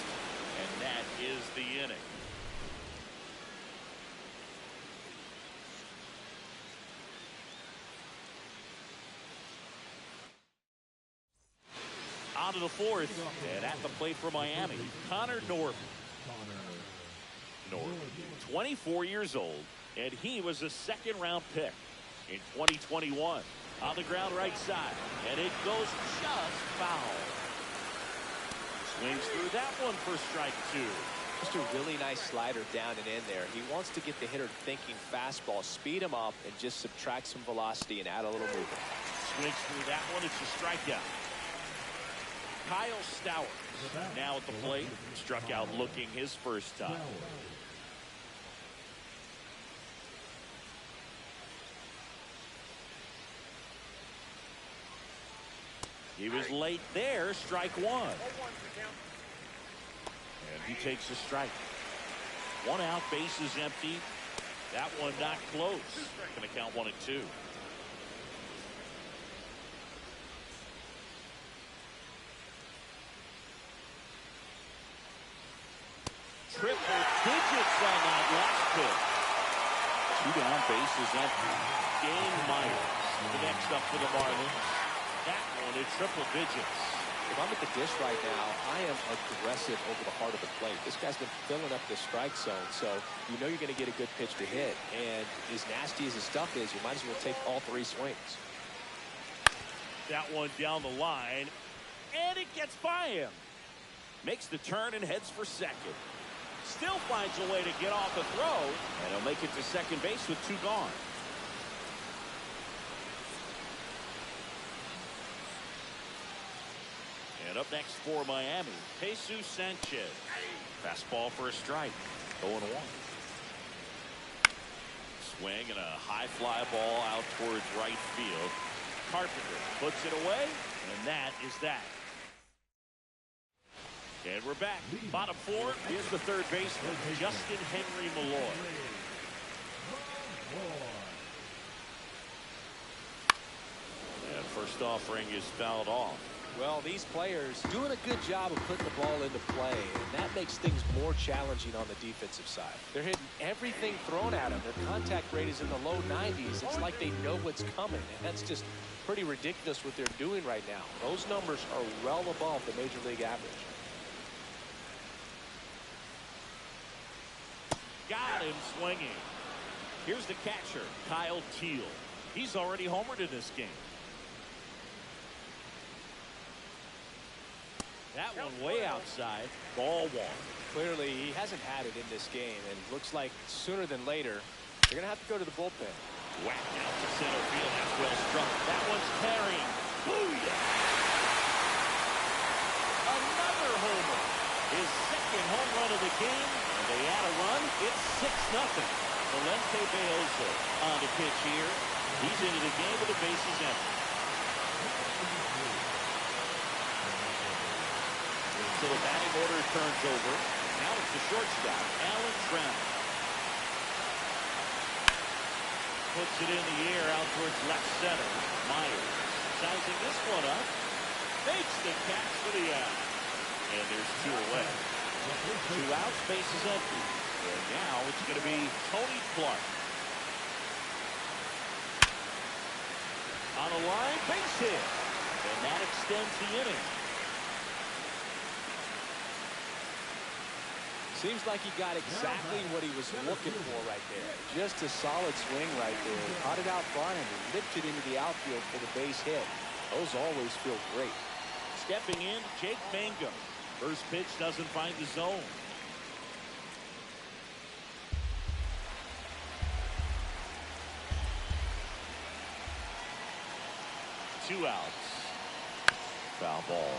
And that is the inning. On to the 4th, and at the plate for Miami, Connor Norton. 24 years old, and he was a 2nd-round pick in 2021. On the ground right side, and it goes just foul. Swings through that one for strike 2. Just a really nice slider down and in there. He wants to get the hitter thinking fastball, speed him up, and just subtract some velocity and add a little movement. Swings through that one. It's a strikeout. Kyle Stowers now at the plate. Struck out looking his first time. He was late there. Strike 1. 0-1 the count. And he takes a strike. 1 out, bases empty. That one not close. Going to count 1 and 2. triple digits on that last pitch. 2 down, bases empty. Game Myers, the next up for the Marlins. That one in triple digits. If I'm at the dish right now, I am aggressive over the heart of the plate. This guy's been filling up the strike zone, so you know you're going to get a good pitch to hit. And as nasty as his stuff is, you might as well take all 3 swings. That one down the line, and it gets by him. Makes the turn and heads for second. Still finds a way to get off a throw, and he'll make it to second base with 2 gone. And up next for Miami, Jesus Sanchez. Fastball for a strike. 0-1. Swing and a high fly ball out towards right field. Carpenter puts it away, and that is that. And we're back. Bottom 4. Here's the third baseman, Justin Henry Malloy. And first offering is fouled off. Well, these players doing a good job of putting the ball into play, and that makes things more challenging on the defensive side. They're hitting everything thrown at them. Their contact rate is in the low 90s. It's like they know what's coming, and that's just pretty ridiculous what they're doing right now. Those numbers are well above the major league average. Got him swinging. Here's the catcher, Kyle Teal. He's already homered in this game. That one way outside. Ball 1. Clearly, he hasn't had it in this game, and looks like sooner than later, they're going to have to go to the bullpen. Whacked out to center field. That's well struck. That one's carrying. Booyah! Another homer. His second home run of the game. And they add a run. It's 6-0. Valente Beoso on the pitch here. He's into the game with the bases empty. So the batting order turns over. Now it's the shortstop, Alan Trout. Puts it in the air out towards left center. Myers sizing this one up. Makes the catch for the out. And there's 2 away. 2 outs, bases empty. And now it's going to be Tony Clark. On a line, base hit. And that extends the inning. Seems like he got exactly what he was looking for right there. Just a solid swing right there. Caught it out front and lifted into the outfield for the base hit. Those always feel great. Stepping in, Jake Mangum. First pitch doesn't find the zone. Two outs. Foul ball.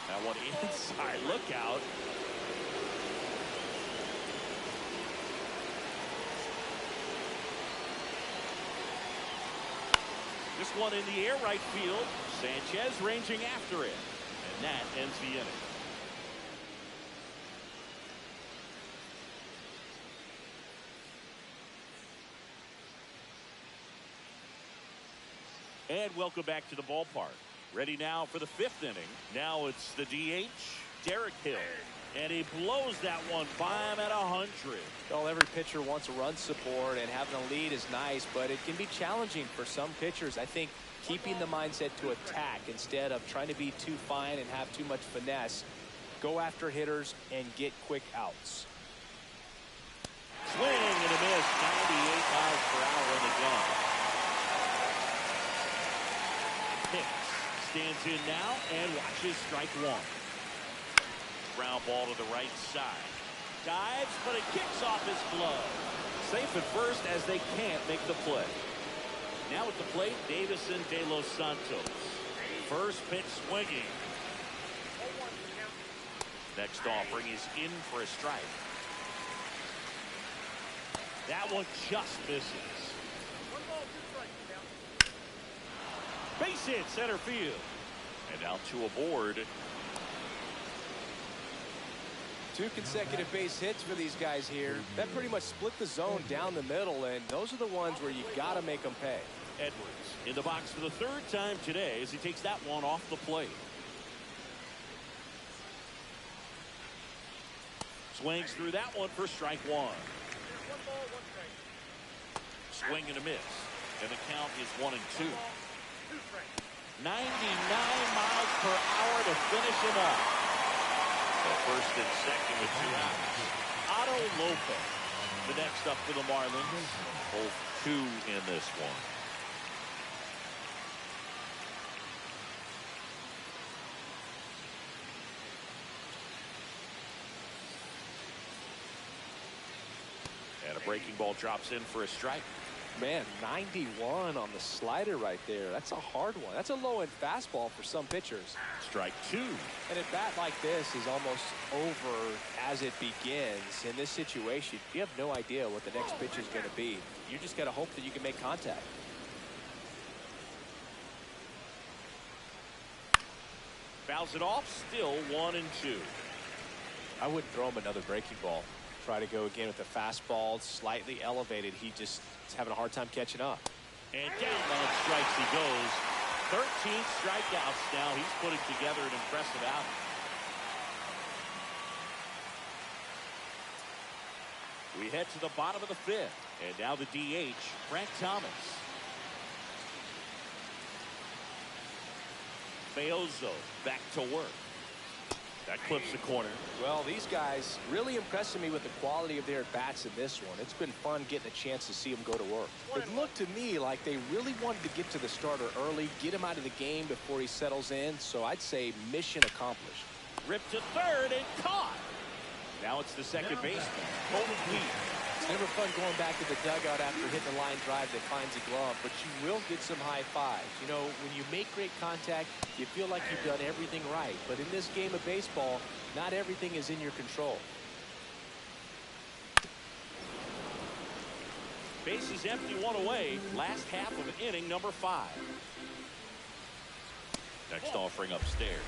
That one inside, look out. This one in the air right field. Sanchez ranging after it. And that ends the inning. And welcome back to the ballpark. Ready now for the 5th inning. Now it's the DH, Derek Hill. And he blows that one by him at 100. Well, every pitcher wants a run support, and having a lead is nice, but it can be challenging for some pitchers. I think keeping the mindset to attack instead of trying to be too fine and have too much finesse. Go after hitters and get quick outs. Swing and a miss. 98 miles per hour in the gun. Hicks stands in now and watches strike 1. Ground ball to the right side. Dives, but it kicks off his glove. Safe at first as they can't make the play. Now at the plate, Davison De Los Santos. First pitch swinging. Next offering is in for a strike. That one just misses. Base hit center field. And now 2 aboard. 2 consecutive base hits for these guys here. That pretty much split the zone down the middle, and those are the ones where you got to make them pay. Edwards in the box for the 3rd time today as he takes that one off the plate. Swings through that one for strike 1. 1 ball, 1 strike. Swing and a miss. And the count is 1 and 2. 2 strikes. 99 miles per hour to finish him off. The 1st and 2nd with 2 outs. Otto Lopez, the next up for the Marlins. Both 2 in this one. And a breaking ball drops in for a strike. Man, 91 on the slider right there. That's a hard one. That's a low-end fastball for some pitchers. Strike 2. And a bat like this is almost over as it begins. In this situation, you have no idea what the next pitch is going to be. You just got to hope that you can make contact. Fouls it off, still 1 and 2. I wouldn't throw him another breaking ball. Try to go again with the fastball, slightly elevated. He just is having a hard time catching up. And down on strikes he goes. 13 strikeouts now. He's putting together an impressive outing. We head to the bottom of the 5th. And now the DH, Frank Thomas. Feozo back to work. That clips the corner. Well, these guys really impressing me with the quality of their bats in this one. It's been fun getting a chance to see them go to work. It looked to me like they really wanted to get to the starter early, get him out of the game before he settles in. So I'd say mission accomplished. Ripped to 3rd and caught. Now it's the second baseman, Colton Wheat. It's never fun going back to the dugout after hitting a line drive that finds a glove, but you will get some high fives. You know, when you make great contact, you feel like you've done everything right. But in this game of baseball, not everything is in your control. Bases empty, 1 away. Last half of inning number 5. Next offering upstairs.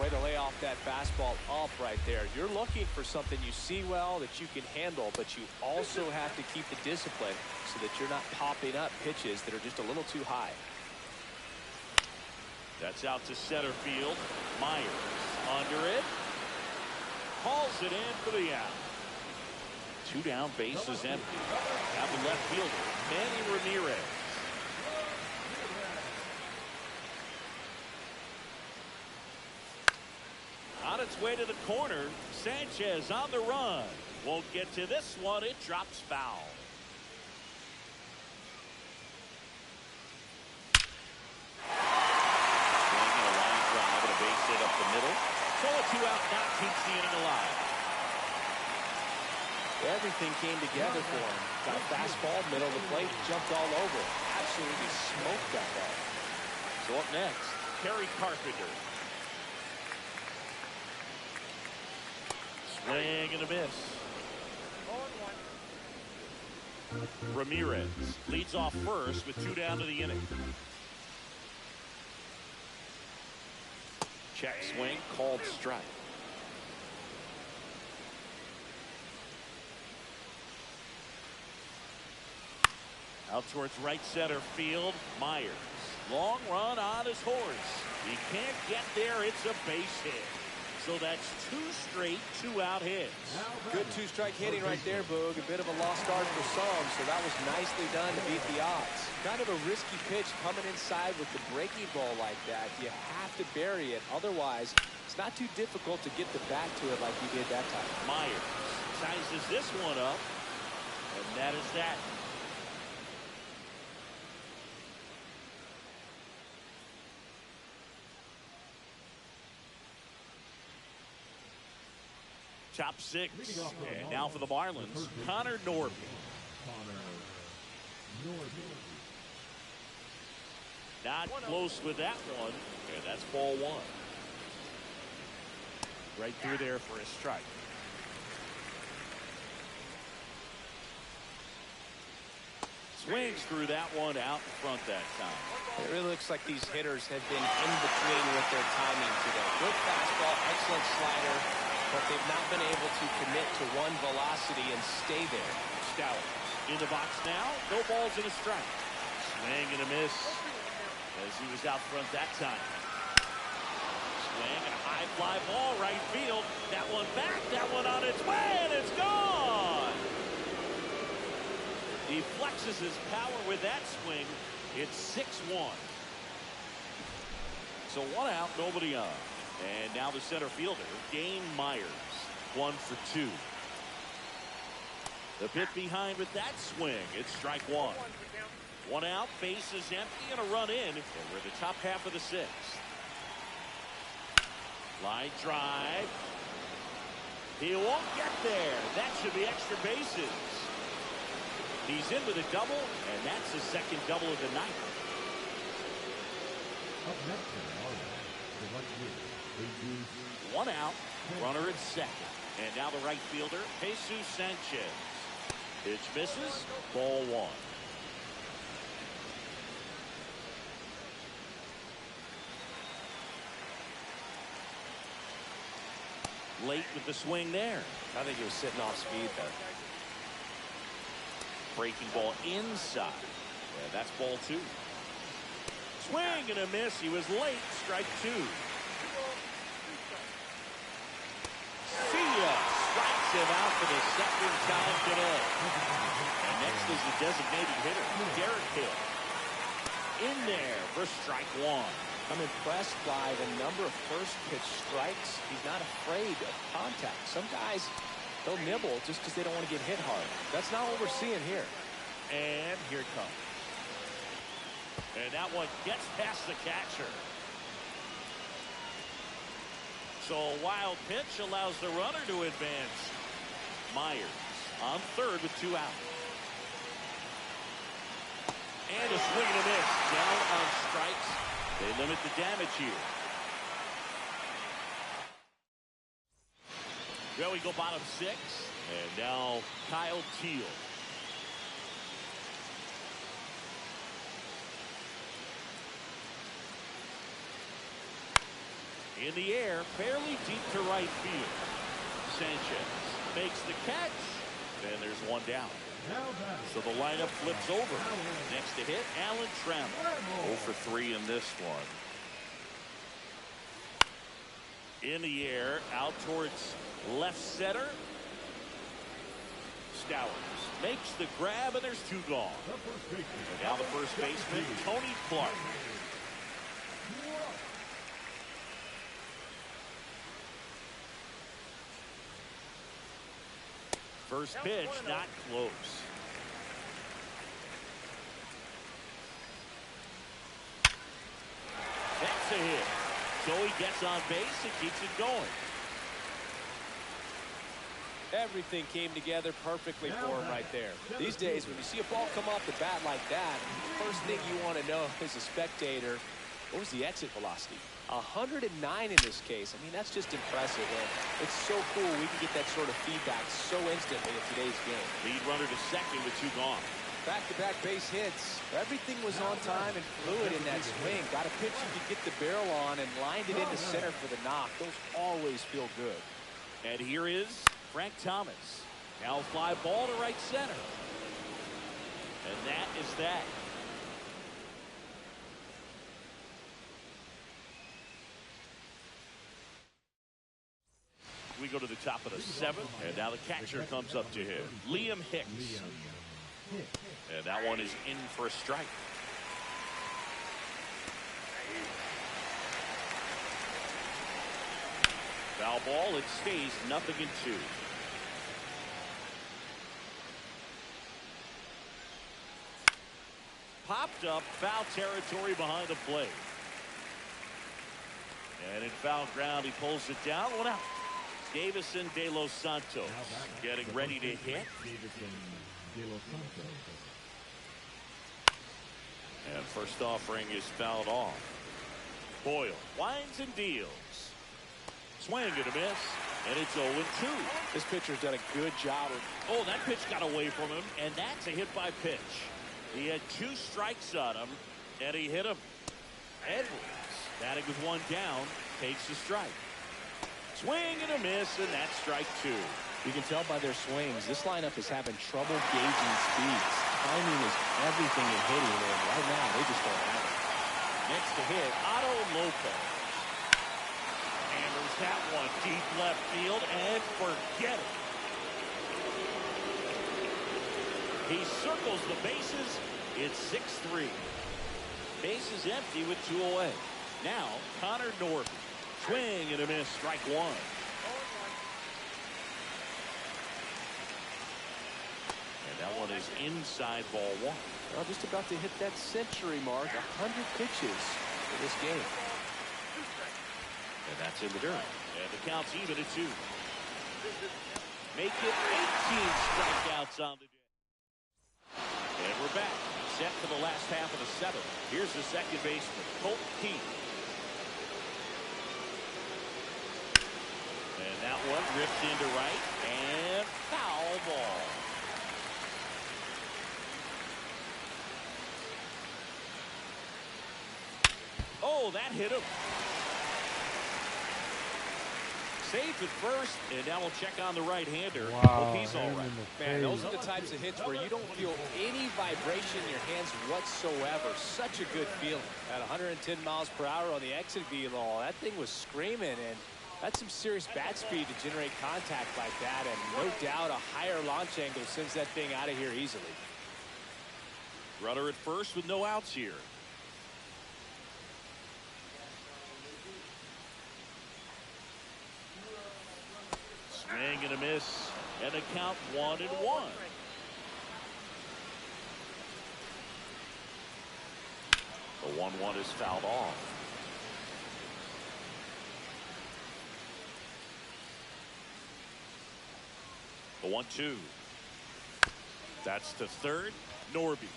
Way to lay off that fastball up right there. You're looking for something you see well that you can handle, but you also have to keep the discipline so that you're not popping up pitches that are just a little too high. That's out to center field. Myers under it. Hauls it in for the out. 2 down, bases empty. Now the left fielder, Manny Ramirez. On its way to the corner, Sanchez on the run. Won't get to this one. It drops foul. Swing and a line drive and a base hit up the middle. So a 2-out knock keeps the inning alive. Everything came together for him. Got a fastball, middle of the plate, jumped all over it. Absolutely smoked that ball. So up next, Kerry Carpenter. Swing and a miss. 0-1. Ramirez leads off first with 2 down to the inning. Check swing, called strike. Out towards right center field, Myers. Long run on his horse. He can't get there. It's a base hit. So that's 2 straight 2-out hits. Good 2-strike hitting right there, Boog. A bit of a lost start for some, so that was nicely done to beat the odds. Kind of a risky pitch coming inside with the breaking ball like that. You have to bury it. Otherwise, it's not too difficult to get the bat to it like he did that time. Myers sizes this one up, and that is that. Top 6. And now for the Marlins, Connor Norby. Not close with that one. And that's ball 1. Right through there for a strike. Swings through that one out in front that time. It really looks like these hitters have been in between with their timing today. Good fastball, excellent slider. but they've not been able to commit to one velocity and stay there. Stout in the box now. No balls and a strike. Swing and a miss as he was out front that time. Swing and a high fly ball right field. That one back. That one on its way, and it's gone. He flexes his power with that swing. It's 6-1. So 1 out, nobody on. And now the center fielder, Dane Myers, 1 for 2. The pit behind with that swing. It's strike 1. 1 out, bases empty, and a run in. And we're in the top half of the 6th. Line drive. He won't get there. That should be extra bases. He's in with a double, and that's his second double of the night. Up next, the right 1 out, runner at second. And now the right fielder, Jesus Sanchez. Pitch misses, ball 1. Late with the swing there. I think he was sitting off speed there. Breaking ball inside. Yeah, that's ball 2. Swing and a miss. He was late. Strike 2. See ya. Strikes him out for the second time today. And next is the designated hitter, Derek Hill. In there for strike 1. I'm impressed by the number of first pitch strikes. He's not afraid of contact. Some guys, they'll nibble just because they don't want to get hit hard. That's not what we're seeing here. And here it comes. And that one gets past the catcher. So a wild pitch allows the runner to advance. Myers on third with 2 out. And a swing and a miss. Down on strikes. They limit the damage here. There we go, bottom 6. And now Kyle Teal. In the air, fairly deep to right field. Sanchez makes the catch. And there's 1 down. So the lineup flips over. Next to hit, Alan Trammell. 0 for 3 in this one. In the air, out towards left center. Stowers makes the grab, and there's 2 gone. And now the first baseman, Tony Clark. First pitch, not close. That's a hit. So he gets on base and keeps it going. Everything came together perfectly for him right there. These days, when you see a ball come off the bat like that, first thing you want to know as a spectator, what was the exit velocity? 109 in this case. I mean, that's just impressive. And it's so cool we can get that sort of feedback so instantly in today's game. Lead runner to second with 2 gone. Back-to-back base hits. Everything was on time and fluid in that swing. Got a pitch you could get the barrel on and lined it into center for the knock. Those always feel good. And here is Frank Thomas. Now fly ball to right center. And that is that. We go to the top of the 7th, and now the catcher comes up to him, Liam Hicks. And that one is in for a strike. Foul ball, it stays 0-2. Popped up, foul territory behind the plate. And in foul ground, he pulls it down. 1 out. Davison De Los Santos getting ready to hit. And first offering is fouled off. Boyle winds and deals. Swing and a miss. And it's 0-2. This pitcher's done a good job of... Oh, that pitch got away from him. And that's a hit by pitch. He had 2 strikes on him. And he hit him. Edwards, batting with 1 down, takes the strike. Swing and a miss, and that's strike 2. You can tell by their swings, this lineup is having trouble gauging speeds. Timing is everything in hitting, and right now they just don't have it. Next to hit, Otto Lopez. Hammers that one deep left field, and forget it. He circles the bases. It's 6-3. Bases empty with 2 away. Now, Connor Norby. Swing and a miss, strike 1. And that one is inside ball 1. Well, just about to hit that century mark. 100 pitches for this game. And that's in the dirt. And the count's even at 2. Make it 18 strikeouts on the day. And we're back. Set for the last half of the 7th. Here's the second baseman, Colt Keith. And that one ripped into right. And foul ball. Oh, that hit him. Safe at first, and now we'll check on the right-hander. Wow, Hope he's all right. Man, those are the types of hits where you don't feel any vibration in your hands whatsoever. Such a good feeling. At 110 miles per hour on the exit velo, that thing was screaming, and that's some serious bat speed to generate contact like that, and no doubt a higher launch angle sends that thing out of here easily. Runner at first with no outs here. Swing and a miss, and a count 1-1. The 1-1 is fouled off. The 1-2. That's to third. Norby.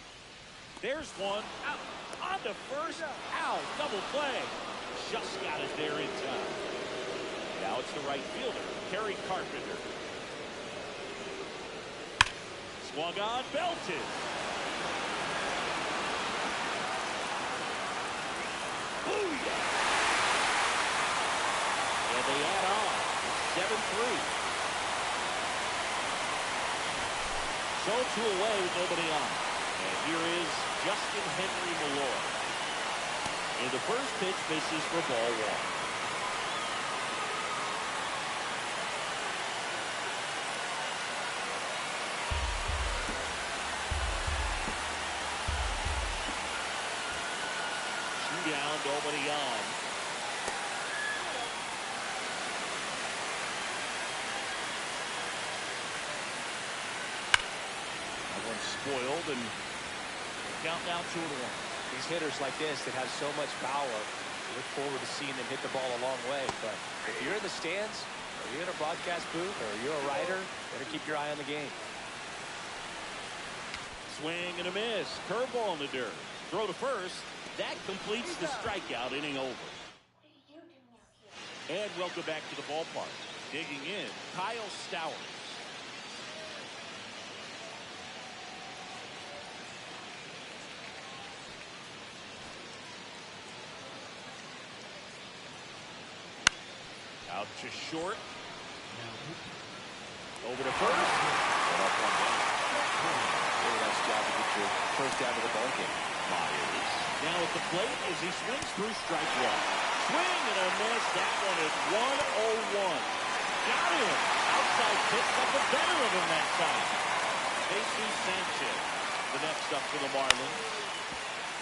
There's one. Out. On to first. Out. Double play. Just got it there in time. Now it's the right fielder, Kerry Carpenter. Swung on, belted. Booyah! And they add on. 7-3. So 2 away with nobody on. And here is Justin Henry Malloy. And the first pitch misses for ball 1. Down, nobody on. That one's spoiled, and count now 2-1. These hitters like this that have so much power, look forward to seeing them hit the ball a long way. But if you're in the stands, or you're in a broadcast booth, or you're a writer, better keep your eye on the game. Swing and a miss. Curveball in the dirt. Throw to first. That completes the strikeout, inning over. And welcome back to the ballpark. Digging in, Kyle Stowers. Out to short. Over to first. And up 1 down. Really nice job to get your first down to the ball game. Myers. Now at the plate as he swings through strike 1. Swing and a miss. That one is 1-0-1. Got him. Outside pitch, but the better of him that time. Jesus Sanchez. The next up for the Marlins.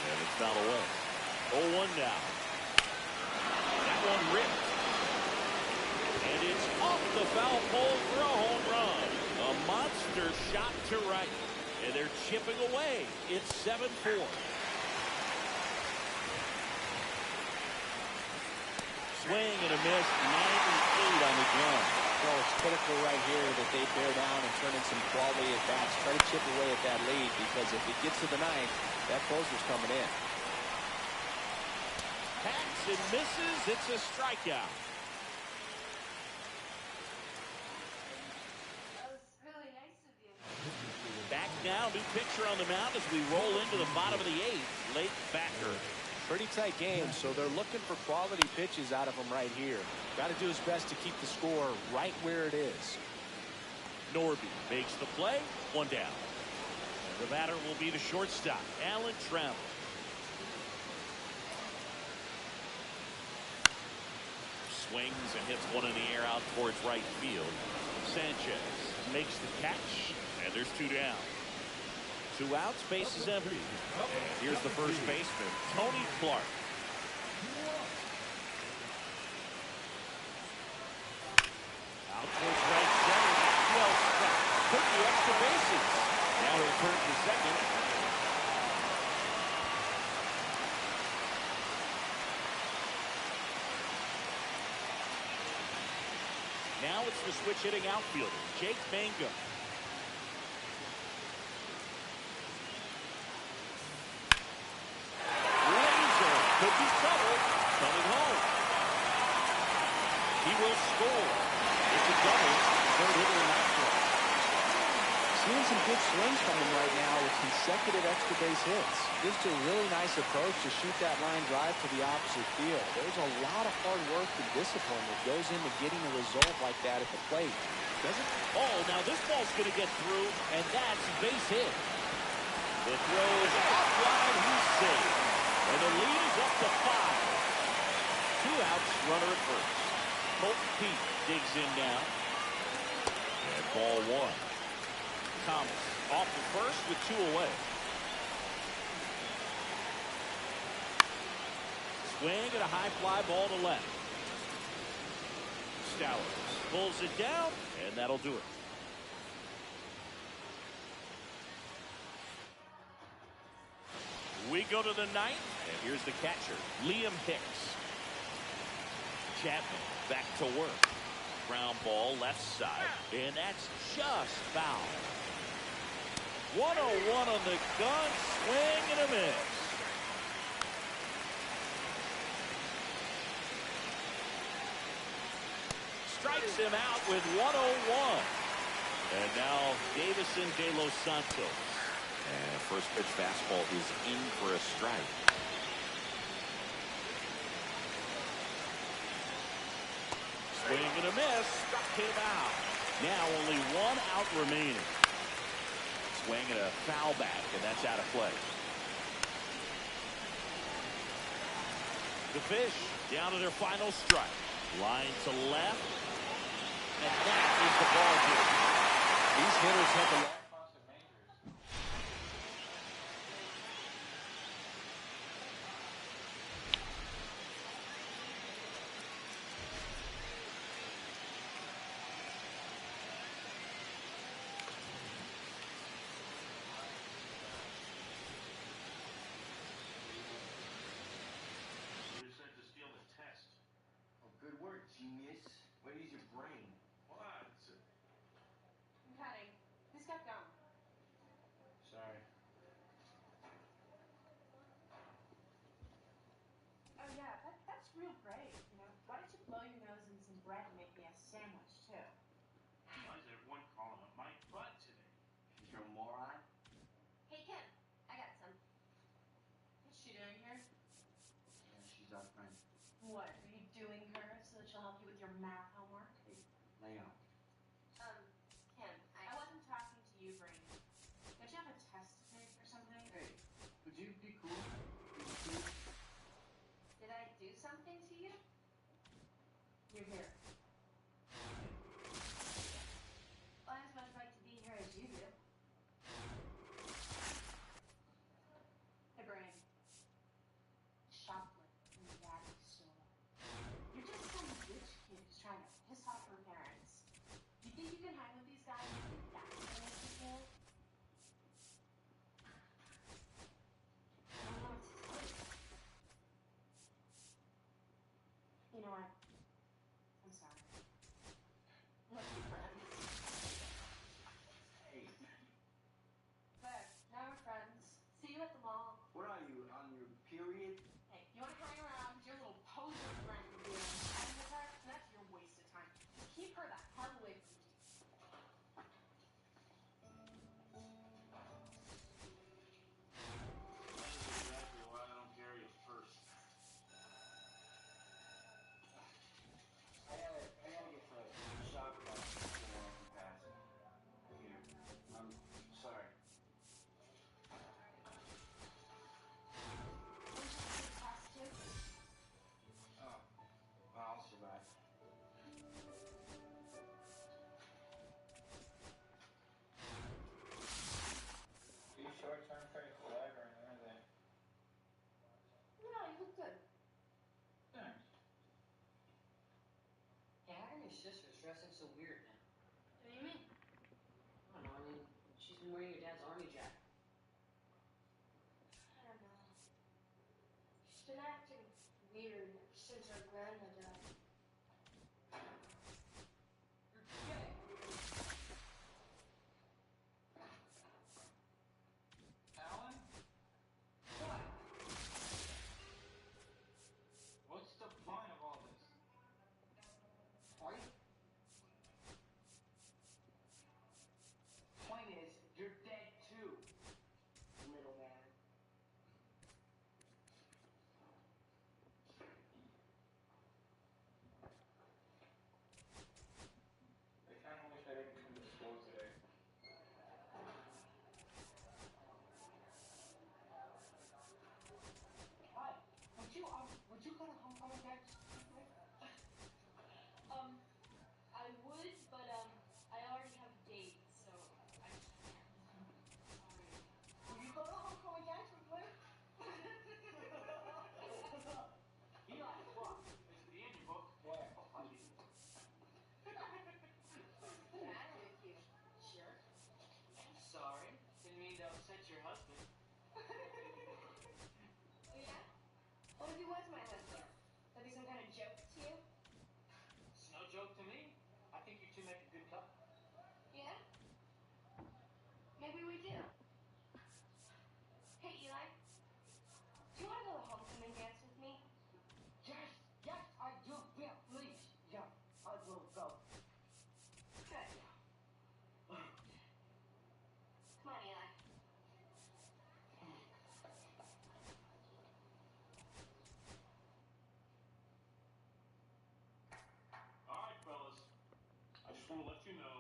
And it's fouled away. 0-1 now. That one ripped. And it's off the foul pole for a home run. A monster shot to right. And they're chipping away. It's 7-4. Swing and a miss, 98 on the gun. Well, it's critical right here that they bear down and turn in some quality at bats. Try to chip away at that lead, because if it gets to the 9th, that closer's coming in. Hacks and misses. It's a strikeout. Back now, new pitcher on the mound as we roll into the bottom of the 8th. Lake Backer. Pretty tight game, so they're looking for quality pitches out of him right here. Got to do his best to keep the score right where it is. Norby makes the play. One down. And the batter will be the shortstop, Alan Trammell. Swings and hits one in the air out towards right field. Sanchez makes the catch, and there's 2 down. 2 outs, base is empty. And here's the first baseman, Tony Clark. Out towards right center. Well struck. Took the extra bases. Now he'll turn to second. Now it's the switch hitting outfielder, Jake Mangum. Laser could be trouble. Coming home. He will score. It's a double. Third hitter in that one. Seeing some good swings from him right now with consecutive extra base hits. Just a really nice approach to shoot that line drive to the opposite field. There's a lot of hard work and discipline that goes into getting a result like that at the plate. Does it? Oh, now this ball's going to get through, and that's base hit. The throw is out wide. He's safe. And the lead is up to 5. 2 outs, runner at first. Colton Pete digs in now. And ball 1. Thomas off the first with 2 away. Swing and a high fly ball to left. Stowers pulls it down, and that'll do it. We go to the 9th, and here's the catcher, Liam Hicks. Chapman back to work. Ground ball left side, and that's just foul. 101 on the gun, swing and a miss. Strikes him out with 101. And now Davison De Los Santos. And first pitch fastball is in for a strike. Swing and a miss. Struck him out. Now only 1 out remaining. Swing and a foul back, and that's out of play. The Fish down to their final strike. Line to left. And that is the ball game. These hitters have the Good work, genius. Way to use your brain. What? I'm cutting. Who's got gum? Sorry. Oh yeah, that's real great. You know, why don't you blow your nose in some bread and make me a sandwich too? Why is everyone calling up my butt today? You're a moron. Hey Kim, I got some. What's she doing here? Yeah, she's our friend. What are you doing her so that she'll help you with your math homework? Hey, lay on. Kim, I wasn't talking to you, Brain. Don't you have a test to take or something? Hey, would you be cool? Did I do something to you? You're here. Well, I have as much right to be here as you do. Hey, Brain. Shoplift in the daddy's store. You're just some rich kid who's trying to piss off her parents. You think you can hang with these guys? You think that's gonna make you feel? I don't know what to tell you. You know, I was dressing so weird now? What do you mean? I don't know. I mean, she's been wearing your dad's army jacket. I don't know. She's been acting weird since her grandma died. You're gay. Alan? What? What's the point of all this? Point? Point is, you're dead too, little man. I kind of wish I didn't come to school today. Hi, would you go to homecoming next? I would, but I already have a date, so I just can't. Sorry. Will you go to homecoming dance with me? Eli, what? It's the end book. Where? What's the matter with you? Jerk. Sorry, didn't mean to upset your husband. Oh yeah? What if he was my husband? That'd be some kind of joke to you? It's no joke to me. I think you two make a good couple. Yeah? Maybe we do. Hey, Eli. Do you want to go to homecoming dance with me? Yes, I do. Yeah, please. Yeah, I will go. Good. Come on, Eli. All right, fellas. I just want to let you know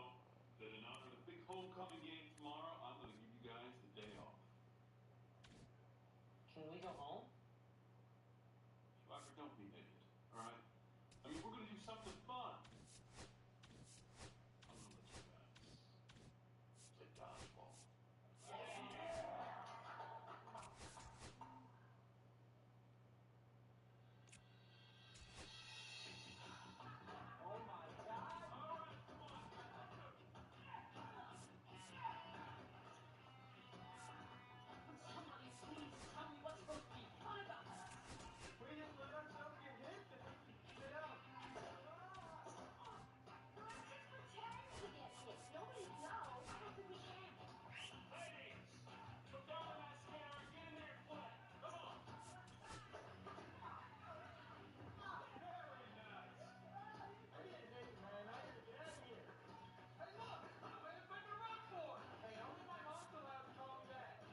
that in honor of the big homecoming game tomorrow, I'm going to give you guys the day off. Can we go home? Shocker, don't be naked, all right? I mean, we're going to do something fun. I'm going to let you guys play dodgeball. Oh my God! Somebody please tell me what's supposed to be fun about this. Will you let us help you hit? Sit down. Let's just pretend to get hit. Nobody knows. I don't think we can. Ladies, put down the mascara, get in there and play. Come on. Very nice. I didn't hit you, man. I had to get out of here. Hey, look! Where the fucking rock for? Hey, only my mom's allowed to call me back.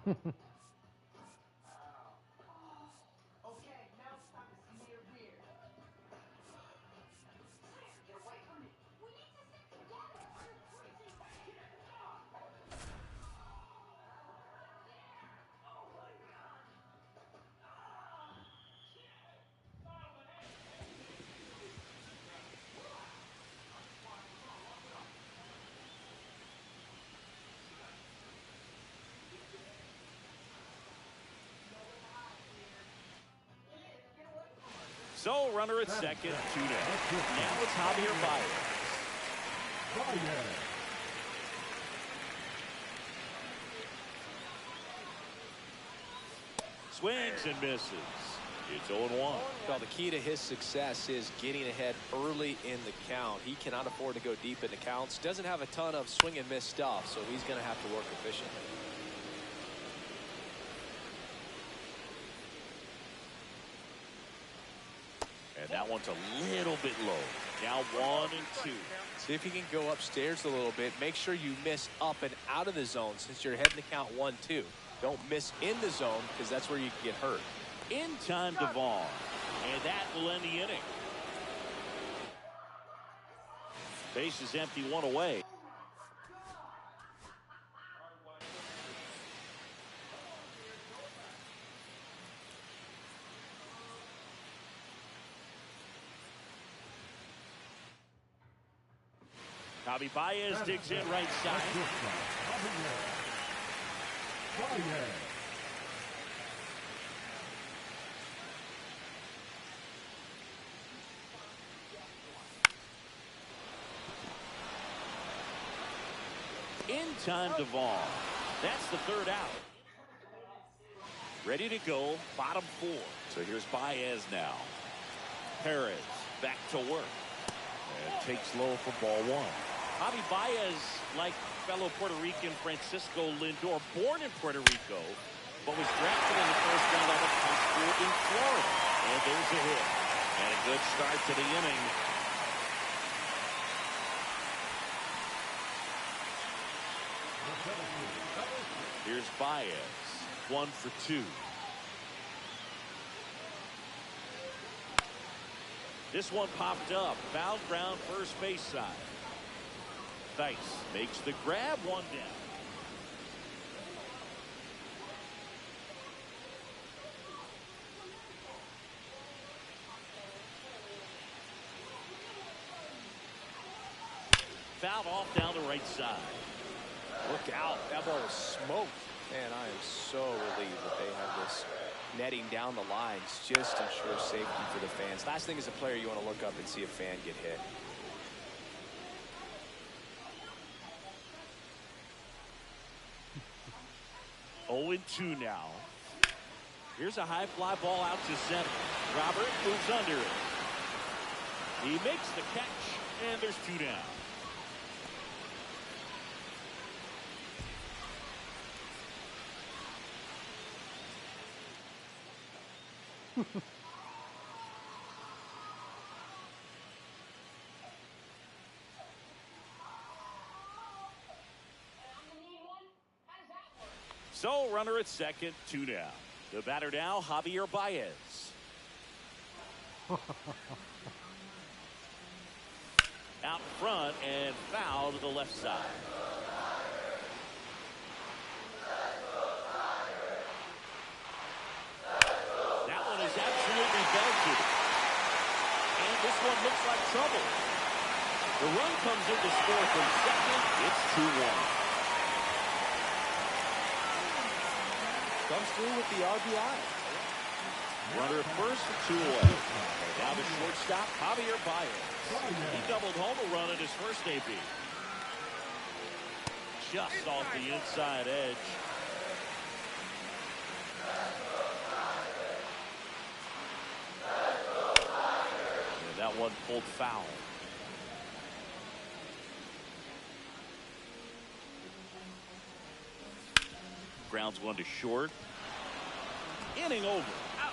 Okay, now it's time to see your rear. Get away from me. We need to stick together. You're crazy. So, runner at second, 2 down. Now it's Javier Baez. Swings and misses. It's 0-1. Well, the key to his success is getting ahead early in the count. He cannot afford to go deep in the counts. Doesn't have a ton of swing and miss stuff, so he's going to have to work efficiently. And that one's a little bit low. Now 1-2. See if you can go upstairs a little bit. Make sure you miss up and out of the zone since you're heading to count 1-2. Don't miss in the zone because that's where you can get hurt. In time to Vaughn. And that will end the inning. Base is empty, 1 away. Javi Baez digs in right side. Baez. In time to Vaughn. That's the third out. Ready to go, bottom 4. So here's Baez now. Perez back to work. And takes low for ball 1. Javi Baez, like fellow Puerto Rican Francisco Lindor, born in Puerto Rico, but was drafted in the first round out of high school in Florida. And there's a hit. And a good start to the inning. Here's Baez, 1 for 2. This one popped up, foul ground first base side. Dice makes the grab, 1 down. Fouled off down the right side. Look out. That ball was smoked. Man, I am so relieved that they have this netting down the lines just to ensure safety for the fans. Last thing as a player, you want to look up and see a fan get hit. Oh, 2 now. Here's a high fly ball out to center. Robert moves under it. He makes the catch, and there's 2 down. So, runner at second, 2 down. The batter now, Javier Baez. Out front and foul to the left side. That one is absolutely belted. And this one looks like trouble. The run comes in to score from second. It's 2-1. Comes through with the RBI. Runner at first, 2 away. And now the shortstop, Javier Baez. He doubled home a run at his first AB. Just off the inside edge. And that one pulled foul. Grounds 1 to short. Inning over. Out.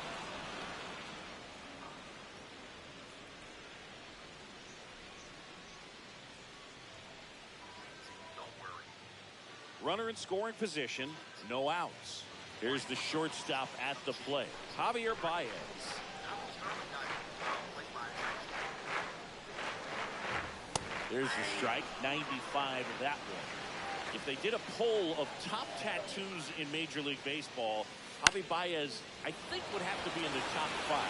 Runner in scoring position. No outs. Here's the shortstop at the plate. Javier Baez. There's the strike. 95 of that one. If they did a poll of top tattoos in Major League Baseball, Javi Baez, I think, would have to be in the top 5.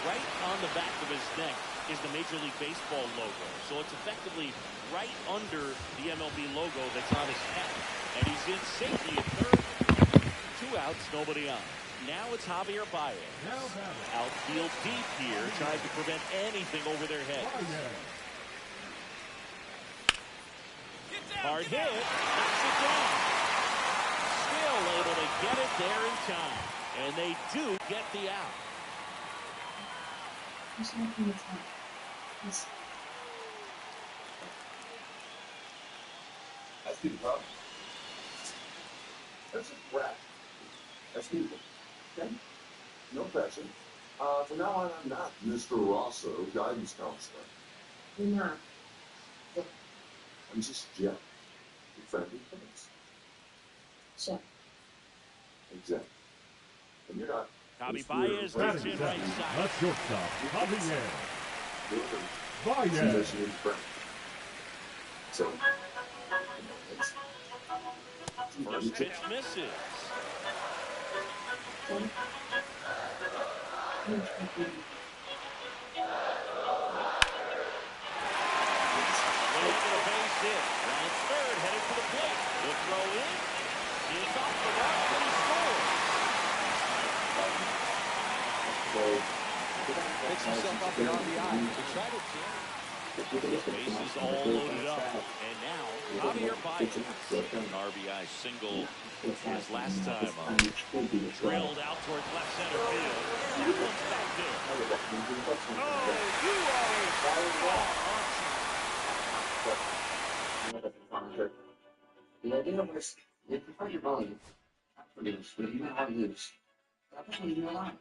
Right on the back of his neck is the Major League Baseball logo. So it's effectively right under the MLB logo that's on his head. And he's in safety at third. 2 outs, nobody on. Now it's Javier Baez. Outfield deep here, trying to prevent anything over their heads. Hard hit, knocks it down. Still able to get it there in time. And they do get the out. That's the problem. That's a rat. That's people. Okay? No pressure. From now on, I'm not Mr. Rosso, guidance counselor. You're not. I'm just Jeff. Your friendly friends. Sure. Exactly. And you're not. Javi Baez gets in right side. That's shortstop. Javier Baez. Baez. So, First pitch misses. Making a base hit. Rounds third, headed to the plate. The throw in. It's off the mark. Picks himself up an RBI to try to jam. Bases all loaded up. And now, Javier Baez, an RBI single his last time up. Drilled out towards left center field. That one's back there. Oh, you are a star, aren't you? The idea was, if you find your volume, produce, but you know how to use. That's what you know on.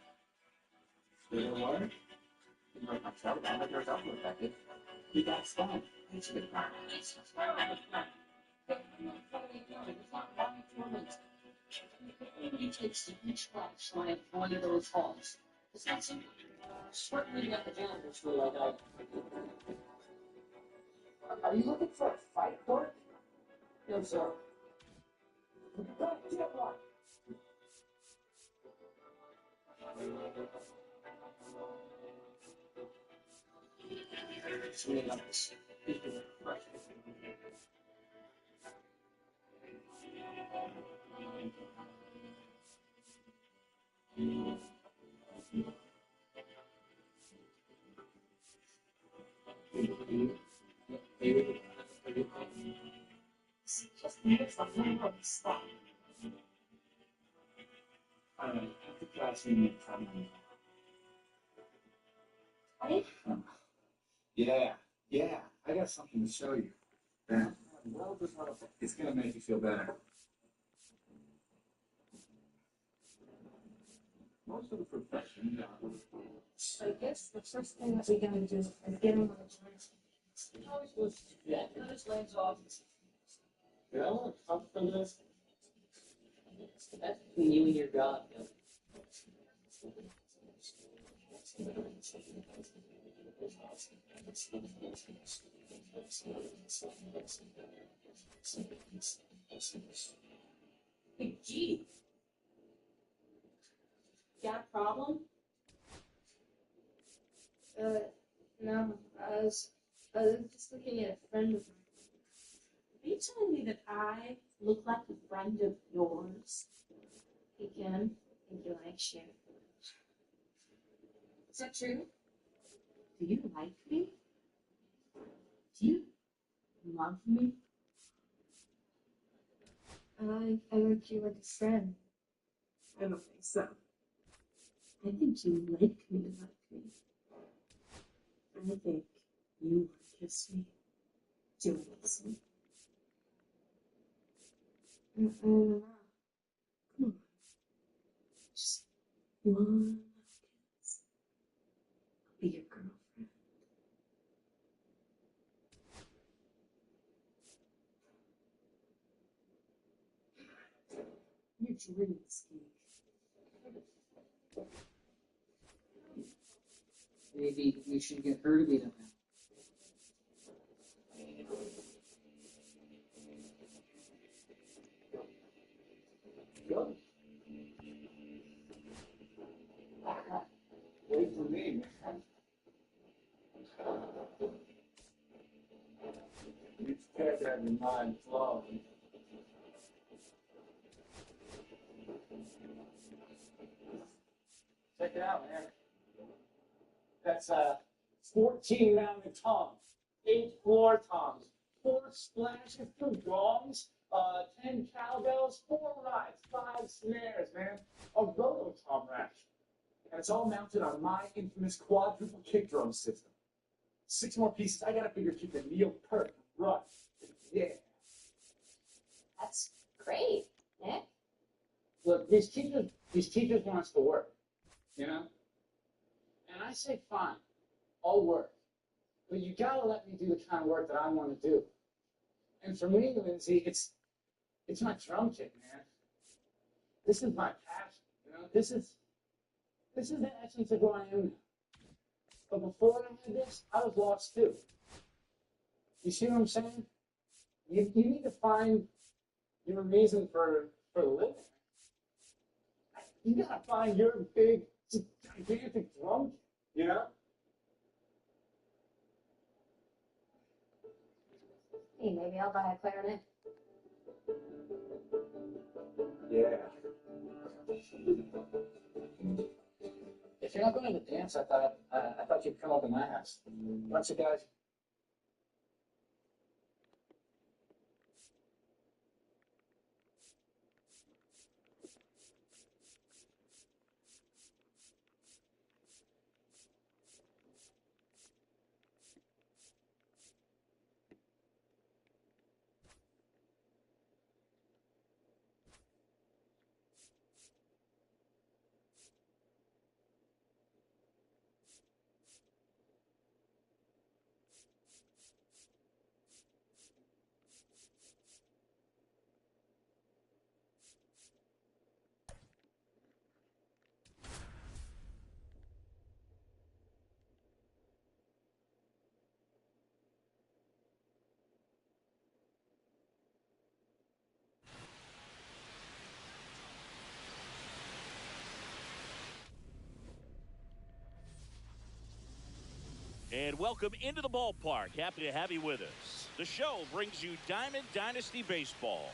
So you know what? You know, I'm sorry, I'm not your double effective. You got spun. It's good. You take each flash like one of those halls. It's not simple. Certainly not the janitors were like, are you looking for a fight, Dork? No, sir. Just makes the thing of stop. I don't know. I think last week Yeah. I got something to show you. Well, it's gonna make you feel better. Most of the profession. So I guess the first thing that we gotta do is get him on the joints. He always goes to cut his legs off. You know, come from this. That's between you and your God, yo. Hey, G. Got a problem? No. I was just looking at a friend of mine. Are you telling me that I look like a friend of yours? Hey, Kim. I think you like Sharon. Is that true? Do you like me? Do you love me? I like you like a friend. I don't think so. I think you like me. I think you want to kiss me. Do you want to kiss me? I don't know. Come on. Just one kiss. I'll be your girlfriend. Your dreams, Geek. Maybe we should get her to beat him. Good. Wait for me, man. You can't have your mind flowing. Check it out, man. That's 14 rounded toms, 8 floor toms, 4 splashes, 2 gongs, 10 cowbells, 4 rides, 5 snares, man. A roto tom rack. And it's all mounted on my infamous quadruple kick drum system. 6 more pieces. I gotta figure keep the Neo perfect run. Yeah. That's great, Nick. Look, these teachers want us to work, you know? And I say, fine, I'll work. But you gotta let me do the kind of work that I want to do. And for me, Lindsay, it's my drum kit, man. This is my passion, you know? This is the essence of who I am now. But before I had this, I was lost too. You see what I'm saying? You need to find your reason for living. You gotta find your big, gigantic drum kit, you know? Hey, maybe I'll buy a clarinet. Yeah. If if you're not going to the dance, I thought you'd come up to my house. Bunch of guys. And welcome into the ballpark. Happy to have you with us. The show brings you Diamond Dynasty Baseball.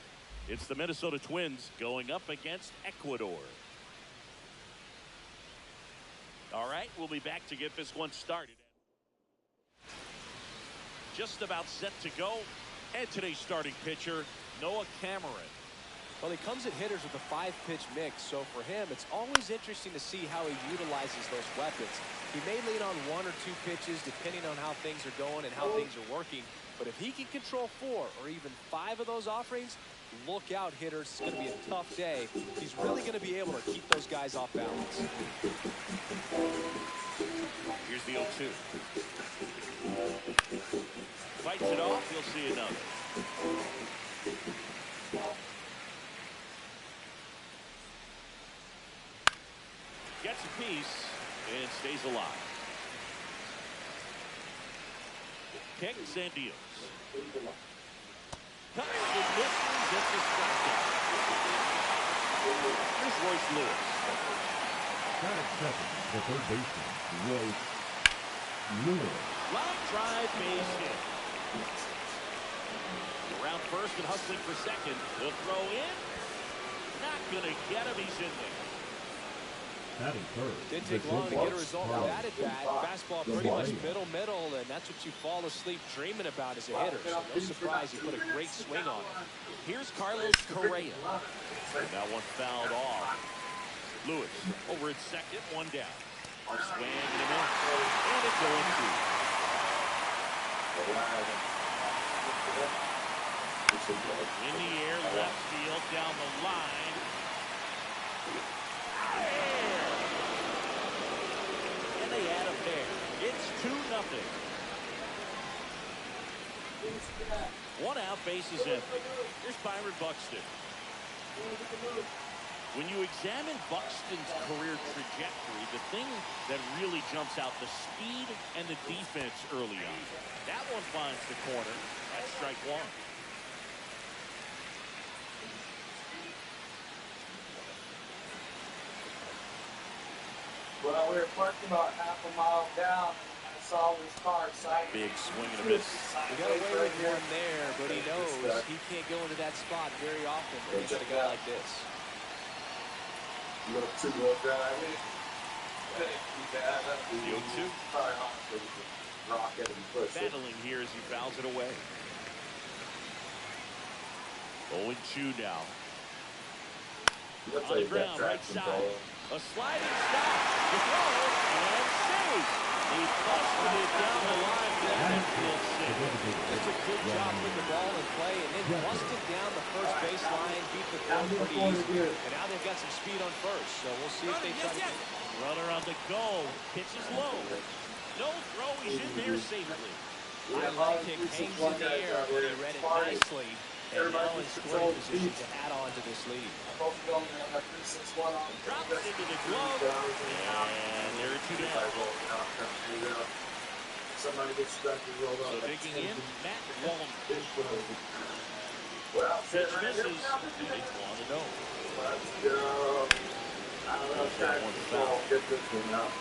It's the Minnesota Twins going up against Ecuador. All right, we'll be back to get this one started. Just about set to go. And today's starting pitcher, Noah Cameron. Well, he comes at hitters with a 5-pitch mix, so for him, it's always interesting to see how he utilizes those weapons. He may lean on 1 or 2 pitches, depending on how things are going and how things are working. But if he can control 4 or even 5 of those offerings, look out, hitters. It's going to be a tough day. He's really going to be able to keep those guys off balance. Here's the 0-2. Fights it off. You'll see another. Gets a piece and stays alive. Kicks and deals. Cuts and misses. Gets a strikeout. Here's Royce Lewis. Got it second. The third baseman, Royce Lewis. Line drive, base hit. Around first and hustling for second. The throw in. Not going to get him. He's in there. Didn't take long to get a result with that at bat. Fastball pretty much middle, and that's what you fall asleep dreaming about as a hitter. So no surprise, he put a great swing on it. Here's Carlos Correa. That one fouled off. Lewis over at second, 1 down. Swing and a miss. And it's 0-2. In the air, left field, down the line. And they add a pair. It's 2-0. 1 out, bases empty. Here's Byron Buxton. When you examine Buxton's career trajectory, the thing that really jumps out, the speed and the defense early on. That one finds the corner. That's strike 1. Well, we were parking about half a mile down. I saw his car side. Big swing and a miss. He got away with one there, but he knows he can't go into that spot very often against a guy like this. Little 2-0 drive. The 0-2. Battling here as he fouls it away. 0-2 now. On the ground, right side. A sliding stop. The throw and saves. He busted it down the line. That's a good job with the ball in play, and then busted down the first baseline, beat the throw pretty easy. And now they've got some speed on first, so we'll see if they try to. Runner on the go. Pitches low. No throw. He's in there safely. High kick hangs in the air, but he read it nicely. And now in scoring position to add on to this lead. Drops into the glove. And there are 2 down. Somebody gets stuck and rolled So digging in, Matt Wallner. Well, Pitch misses. And it's 1-0. Let's go. I don't know if that one get this one out.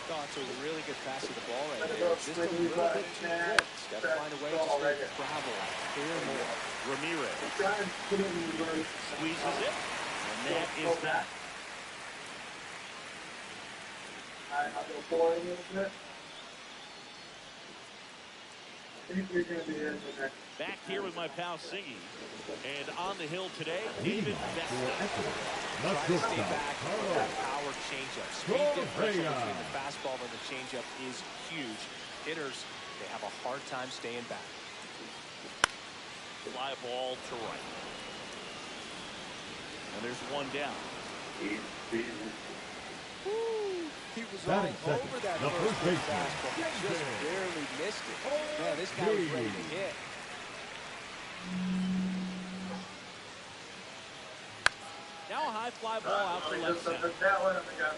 Oh, it's a really good pass to the ball right there. Just a little bit too quick. Got to find a way to stay travel. Clear more. Ramirez squeezes it, and that is that. I'll go forward a little bit. I think we're going to be in the next. Back here with my pal Siggy. And on the hill today, David Vesta. Try to stay back with that power changeup. Speed differential between the fastball and the changeup is huge. Hitters, they have a hard time staying back. Fly ball to right. And there's one down. He was all over that first pitch fastball. He just barely missed it. Man, this guy was ready to hit. Now a high fly ball out to left center.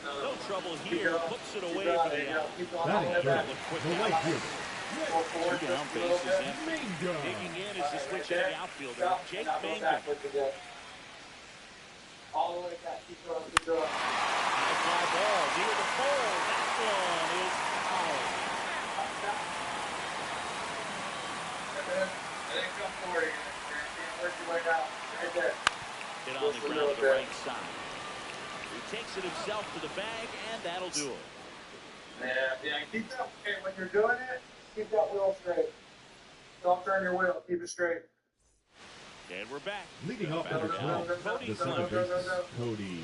No trouble here. Puts it away for the out. Two down, base is empty. Digging in is the switch-hitting outfielder, Jake Mangan. All the way back. Keep going, keep going. High fly ball near the pole. That one is foul. And then come forward again. Work your way down. Right there. Hit on the ground to the right side. He takes it himself to the bag, and that'll do it. Yeah, keep that. Okay, when you're doing it, keep that wheel straight. Don't turn your wheel. Keep it straight. And we're back. Leading off at the top, the center bases, Cody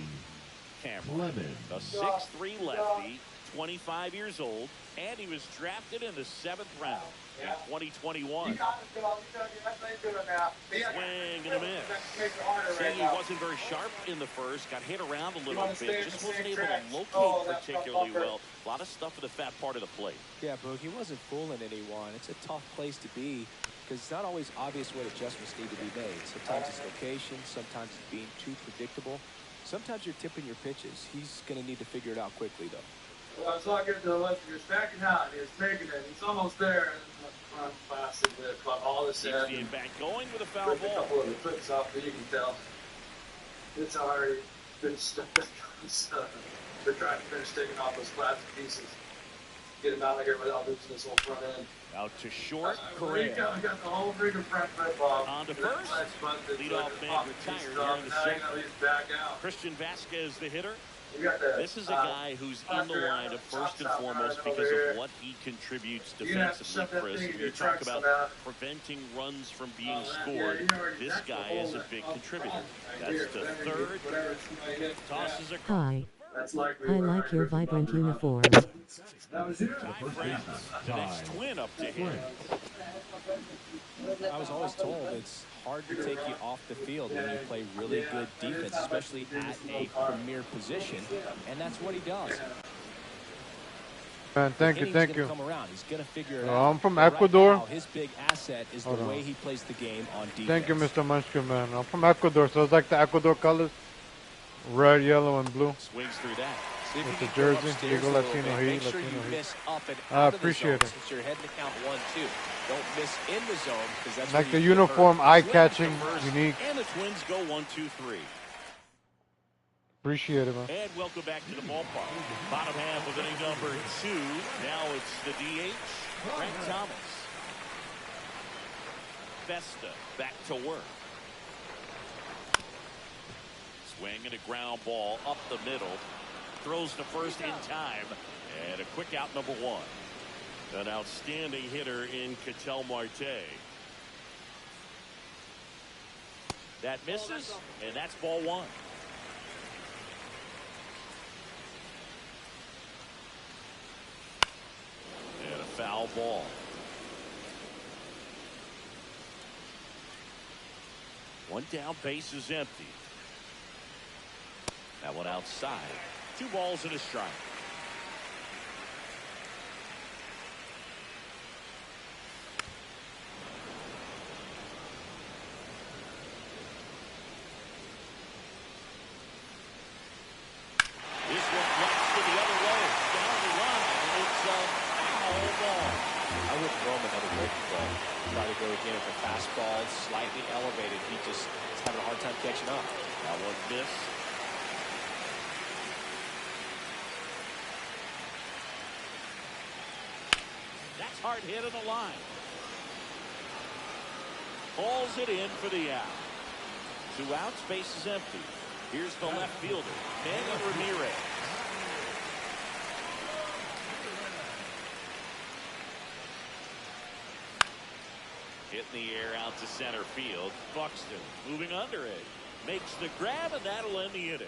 Clemens. A 6'3" lefty, 25 years old, and he was drafted in the 7th round in 2021. You got it, Bill. That's what you're doing now. Swing and a miss. Saying he wasn't very sharp in the first, got hit around a little bit, just wasn't able to locate particularly well. A lot of stuff at the fat part of the plate. Yeah, Boog, he wasn't fooling anyone. It's a tough place to be because it's not always obvious what adjustments need to be made. Sometimes it's location, sometimes it's being too predictable. Sometimes you're tipping your pitches. He's going to need to figure it out quickly, though. Well, it's not good to look. You're stacking out. He's making it. He's almost there. And the front pass is it. But all this is back going with a foul ball. A couple of the clicks off, but you can tell it's already been stuck. They're trying to finish taking off those plastic pieces. Get him out of here without losing this whole front end. Out to short. We got the whole freaking front foot ball. On to first. Leadoff man retired here in the 6th. Christian Vasquez, the hitter. This is a guy who's in the line of first and foremost because of what he contributes defensively, Chris. You talk about preventing runs from being scored. This guy is a big contributor. That's the third. Tosses a Hi. I like your vibrant uniform. The next twin up to him. I was always told it's hard to take you off the field when you play really good defense, especially at a premier position, and that's what he does. Man, thank you. Come around. He's gonna figure it out. I'm from Ecuador. Right now, his big asset is the way he plays the game on defense. Thank you, Mr. Munchkin, man. I'm from Ecuador, so it's like the Ecuador colors. Red, yellow, and blue. Swings through that. With the jersey, Legal Latino Heat, Make sure Latino you Heat. miss up and I out appreciate of the it. zone since you're heading to count 1-2. Don't miss in the zone because that's Like where the you get uniform, hurt. eye-catching, unique. And the Twins go 1-2-3. Appreciate it, man. And welcome back to the ballpark. Bottom half of inning number 2. Now it's the DH, Frank Thomas. Vesta back to work. Swing and a ground ball up the middle. Throws to first in time. And a quick out, number 1. An outstanding hitter in Ketel Marte. That misses, and that's ball 1. And a foul ball. One down, base is empty. That one outside. 2 balls and a strike. This one flips to the other way. Down the line. It's a foul ball. I wouldn't throw him another breaking ball. Try to go again at the fastball, slightly elevated. He just is having a hard time catching up. That one missed. That's hard hit on the line. Calls it in for the out. 2 outs, base is empty. Here's the left fielder, Manny Ramirez. Hit in the air out to center field. Buxton moving under it. Makes the grab, and that'll end the inning.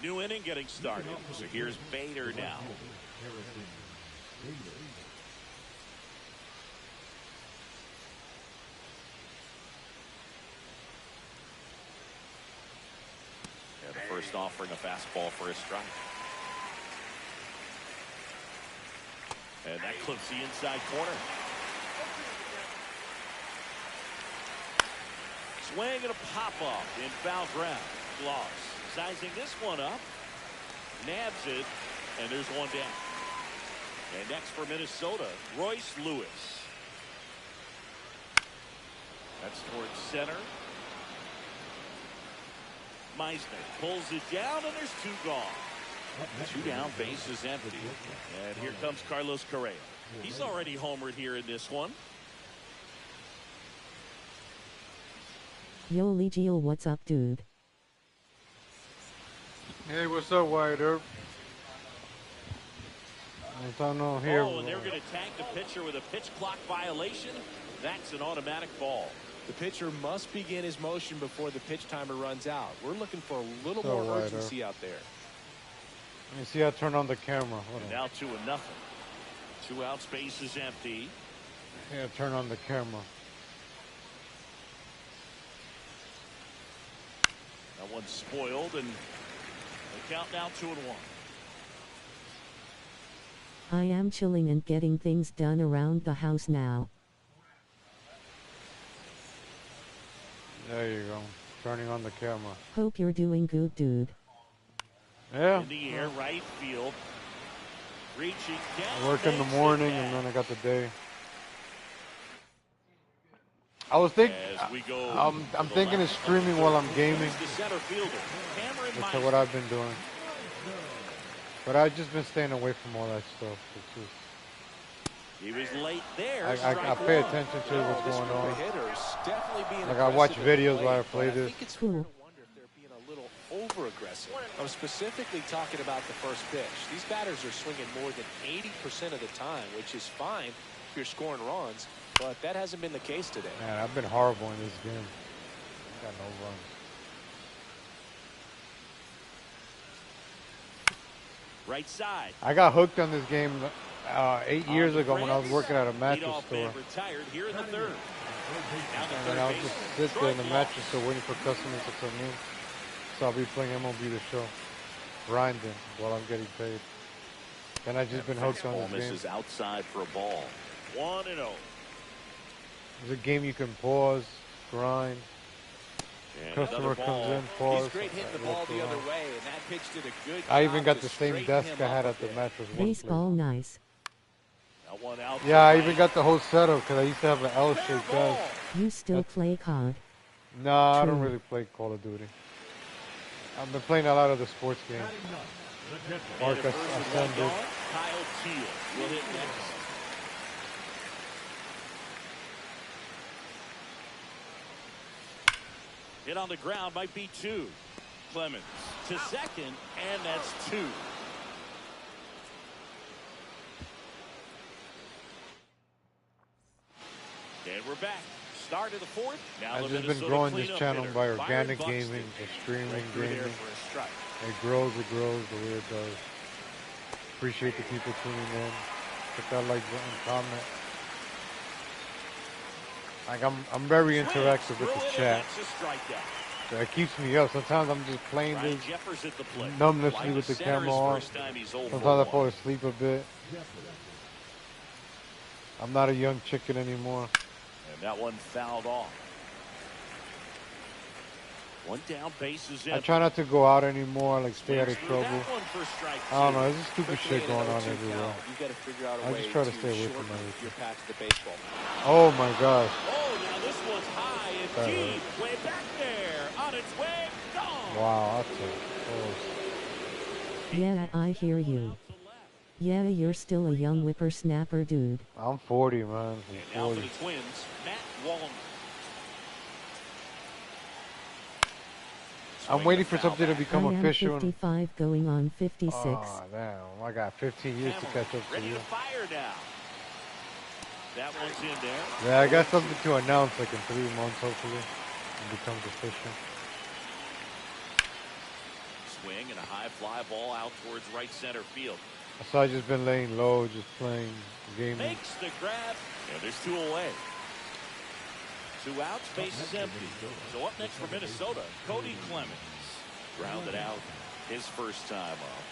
New inning getting started. So here's Bader now. And the first offering a fastball for a strike. And that clips the inside corner. Swing and a pop-up in foul ground. Gloss sizing this one up. Nabs it, and there's one down. And next for Minnesota, Royce Lewis. That's towards center. Meisner pulls it down, and there's two gone. Two down, base is empty. And here comes Carlos Correa. He's already homered here in this one. Yo, Legio, what's up, dude? Hey, what's up, White Earp? Oh, and they're going to tag the pitcher with a pitch clock violation. That's an automatic ball. The pitcher must begin his motion before the pitch timer runs out. We're looking for a little more urgency out there. Let me see. I turn on the camera. Now 2-0. 2 outs, base is empty. Yeah, turn on the camera. That one's spoiled, and the count now 2-1. I am chilling and getting things done around the house now. There you go. Turning on the camera. Hope you're doing good, dude. Yeah. In the air, right field. Reaching down. I work in the morning, and then I got the day. I was thinking, I'm thinking of streaming while I'm gaming. That's what I've been doing. But I've just been staying away from all that stuff. It's just, he was late there. I pay attention to what's going on. Like I watch videos while I play this. Cool. Over-aggressive. I'm specifically talking about the first pitch. These batters are swinging more than 80% of the time, which is fine if you're scoring runs, but that hasn't been the case today. Man, I've been horrible in this game. I got no runs. Right side. I got hooked on this game 8 years ago when I was working at a mattress store. Retired here in the third. And then I would just sit there in the mattress store waiting for customers to come in. So I'll be playing MLB The Show, grinding while I'm getting paid. And I've just been hooked on this game. Misses outside for a ball. 1-0. It's a game you can pause, grind. Customer comes in, pause. He's great hitting the ball the other way, and that pitch did a good job. I even got the same desk I had at the mattress. Baseball, nice. Yeah, I even got the whole setup because I used to have an L-shaped desk. You still play COD? No, I don't really play Call of Duty. I've been playing a lot of the sports games. Mark Ascended. Kyle Teal will hit next. Hit on the ground might be 2. Clemens to second, and that's 2. And we're back. Start of the fourth. Now I've just been growing this channel by organic gaming, to streaming gaming. It grows the way it does. Appreciate the people tuning in. Hit that like button, comment. Like I'm very interactive with the chat. So it keeps me up. Sometimes I'm just playing this numbnessly with the camera on. Sometimes I fall asleep a bit. I'm not a young chicken anymore. And that one fouled off. One down, bases in. I try not to go out anymore, like stay out of trouble. I don't know, there's just stupid shit going on everywhere. I just try to stay away from everything. Oh my gosh. Oh, now this one's high and deep, way back there, on its way, gone. Wow, that's close. Yeah, I hear you. Yeah, you're still a young whippersnapper, dude. I'm 40, man. And now for the Twins, Matt Wallner. I'm waiting for something to become I am official. 55 going on 56. Oh, damn. I got 15 years to catch up to Ready you. to fire now. That one's in there. Yeah, I got something to announce like in 3 months, hopefully. It becomes official. Swing and a high fly ball out towards right center field. So I just been laying low, just playing gaming. Makes the grab. Yeah, there's 2 away. 2 outs, base is empty. So up next for Minnesota, Cody Clemens. Grounded out his first time up.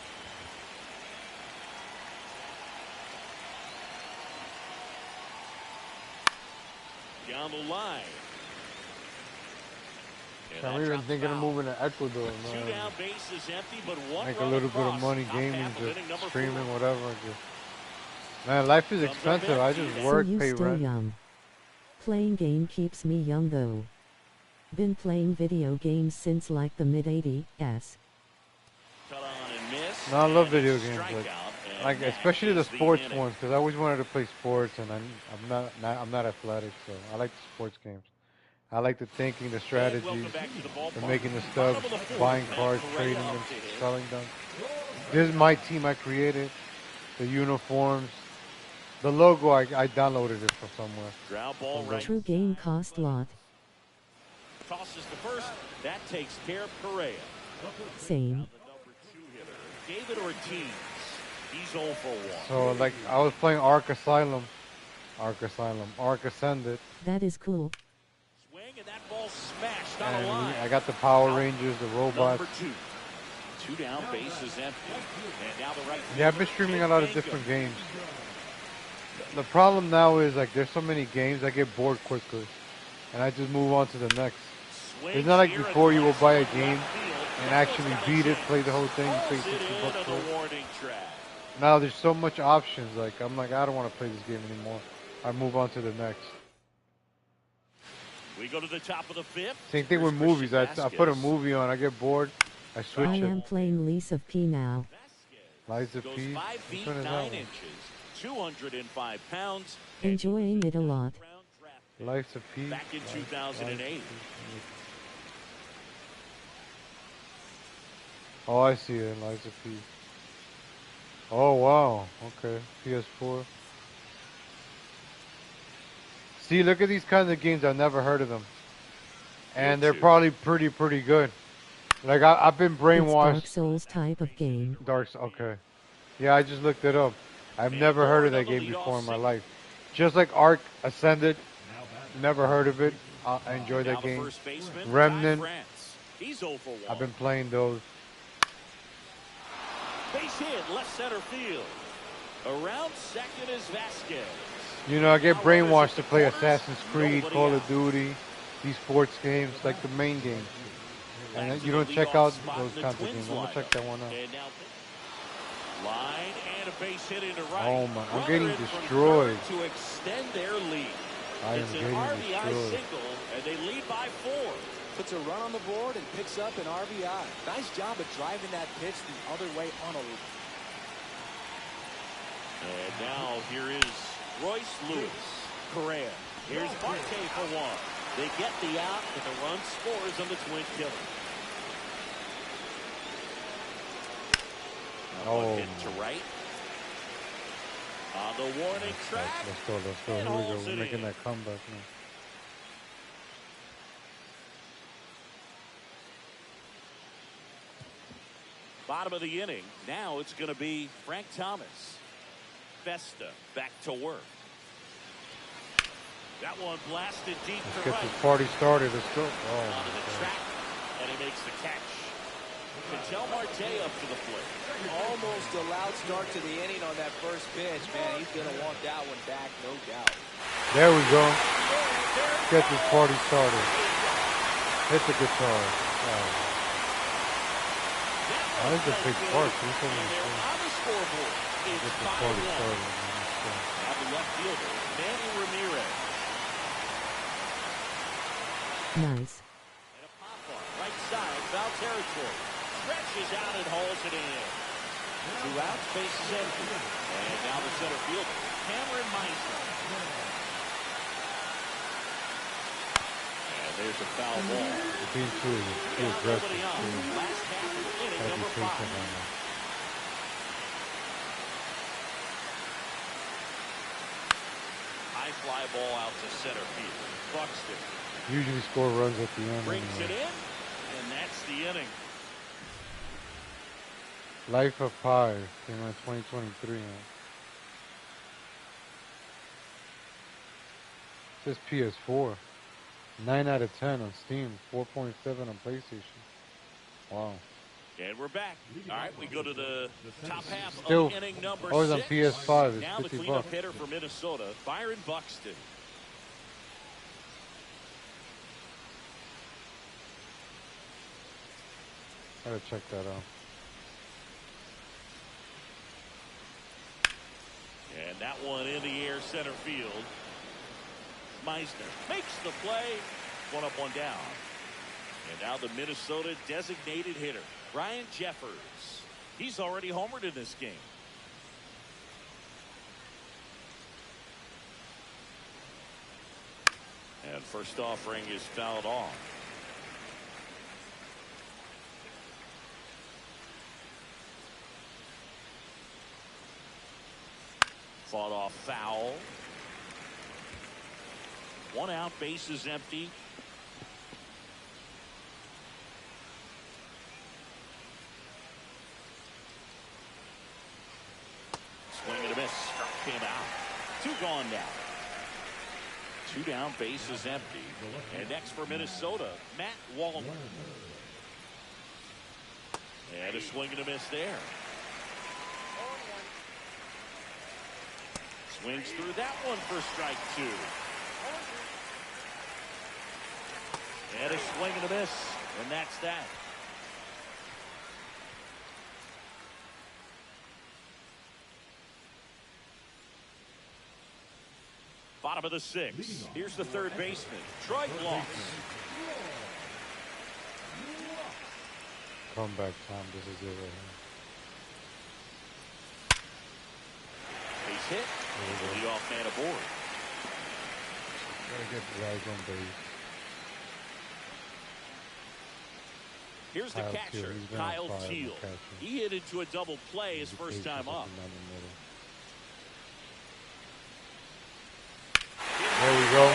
Down the line. I'm even thinking of moving to Ecuador, man. 2 down, base is empty, but 1 Make a run little bit of across. money Top gaming, half of just inning number streaming, 4. whatever. Man, life is expensive. I just work, So you pay still rent. young. Playing game keeps me young though. Been playing video games since like the mid-80s. Cut on and miss. No, I love And video it's a games, strikeout, like and that especially the is sports inning. ones, because I always wanted to play sports, and I'm not athletic, so I like the sports games. I like the thinking, the strategies, the making the stuff, buying cards, trading them, selling them. This is my team. I created the uniforms, the logo. I downloaded it from somewhere. Ground ball right. True game cost lot. Tosses the first. That takes care of Correa. Same. Number 2 hitter, David Ortiz. He's 0 for 1. So like I was playing Ark Asylum, Ark Ascended. That is cool. Swing and that ball smashed on a line. I got the Power Rangers, the robots. Number 2. 2 down, base is empty. And now the right. Yeah, I've been streaming a lot of different games. The problem now is like there's so many games, I get bored quickly, and I just move on to the next. It's not like before you will buy a game and actually beat it, play the whole thing, pay $60 for it. Now there's so much options. Like I'm like I don't want to play this game anymore. I move on to the next. We go to the top of the 5th. Same thing with movies. I put a movie on, I get bored, I switch I it. am playing Lies of P now. Lies of Goes P. 5 feet, Which one is that 9 one? inches, 205 pounds. Enjoying it a lot. Lies of P. Back in 2008. Oh, I see it. Lies of P. Oh, wow. Okay. PS4. See, look at these kinds of games. I've never heard of them. And they're probably pretty good. Like, I've been brainwashed. It's Dark Souls type of game. Okay. Yeah, I just looked it up. I've never heard of that game before in my life. Just like Ark Ascended. Never heard of it. I enjoy that game. Remnant. He's 0 for 1. I've been playing those. Base hit, left center field. Around second is Vasquez. You know, I get brainwashed to play Assassin's Creed, Call of Duty, these sports games, like the main game. And you don't check out those kinds of games. I'm gonna check that one out. Line and a base hit into right. Oh my, I'm getting destroyed. To extend their lead. I am It's an getting RBI destroyed. single, and they lead by 4. Puts a run on the board and picks up an RBI. Nice job of driving that pitch the other way on a. And now here is Royce Lewis. Correa. Here's Marte for 1. They get the out, and the run scores on the twin killer. Oh, Hit to right. On the warning track. let's go. Here we go. We're making that comeback now. Bottom of the inning. Now it's going to be Frank Thomas. Vesta back to work. That one blasted deep Let's to get right. this party started. Let's go. Oh, Onto the track, and he makes the catch. Ketel Marte up to the plate. Almost a loud start to the inning on that first pitch. Man, he's going to want that one back, no doubt. there we go. Let's get this party started. Hit the guitar. Oh. That is a big part. There's so many things. On the scoreboard, Get it's this party 5-1. started. Now the left fielder, Manny Ramirez. Nice. And a pop-up, right side, foul territory. Stretches out and hauls it in. 2 outs, base is empty. And now the center fielder, Cameron Meiser. And There's a foul ball. Being too aggressive. Nobody on. Last half of inning number 5. High fly ball out to center field. Buxton Usually score runs at the end. brings it in, and that's the inning. Life of Pi came out 2023. It says PS4. 9 out of 10 on Steam. 4.7 on PlayStation. Wow. And we're back. All right, we go to the top half Still, of inning number 6. always on PS5. It's now the $50. cleanup hitter for Minnesota, Byron Buxton. Gotta check that out. And that one in the air, center field. Meisner makes the play. One up, one down. And now the Minnesota designated hitter, Ryan Jeffers. He's already homered in this game. And first offering is fouled off. Fought off foul. 1 out, base is empty. Swing and a miss. Came out. 2 gone now. 2 down, base is empty. And next for Minnesota, Matt Wallner. And a swing and a miss there. Swings through that one for strike 2. And a swing and a miss. And that's that. Bottom of the 6th. Here's the third baseman, Troy Gloss. Comeback time. This is it right here. Base hit. The leadoff man aboard. Gotta get guys on base. Here's the catcher, Kyle Teal. He hit into a double play his first time up. There we go.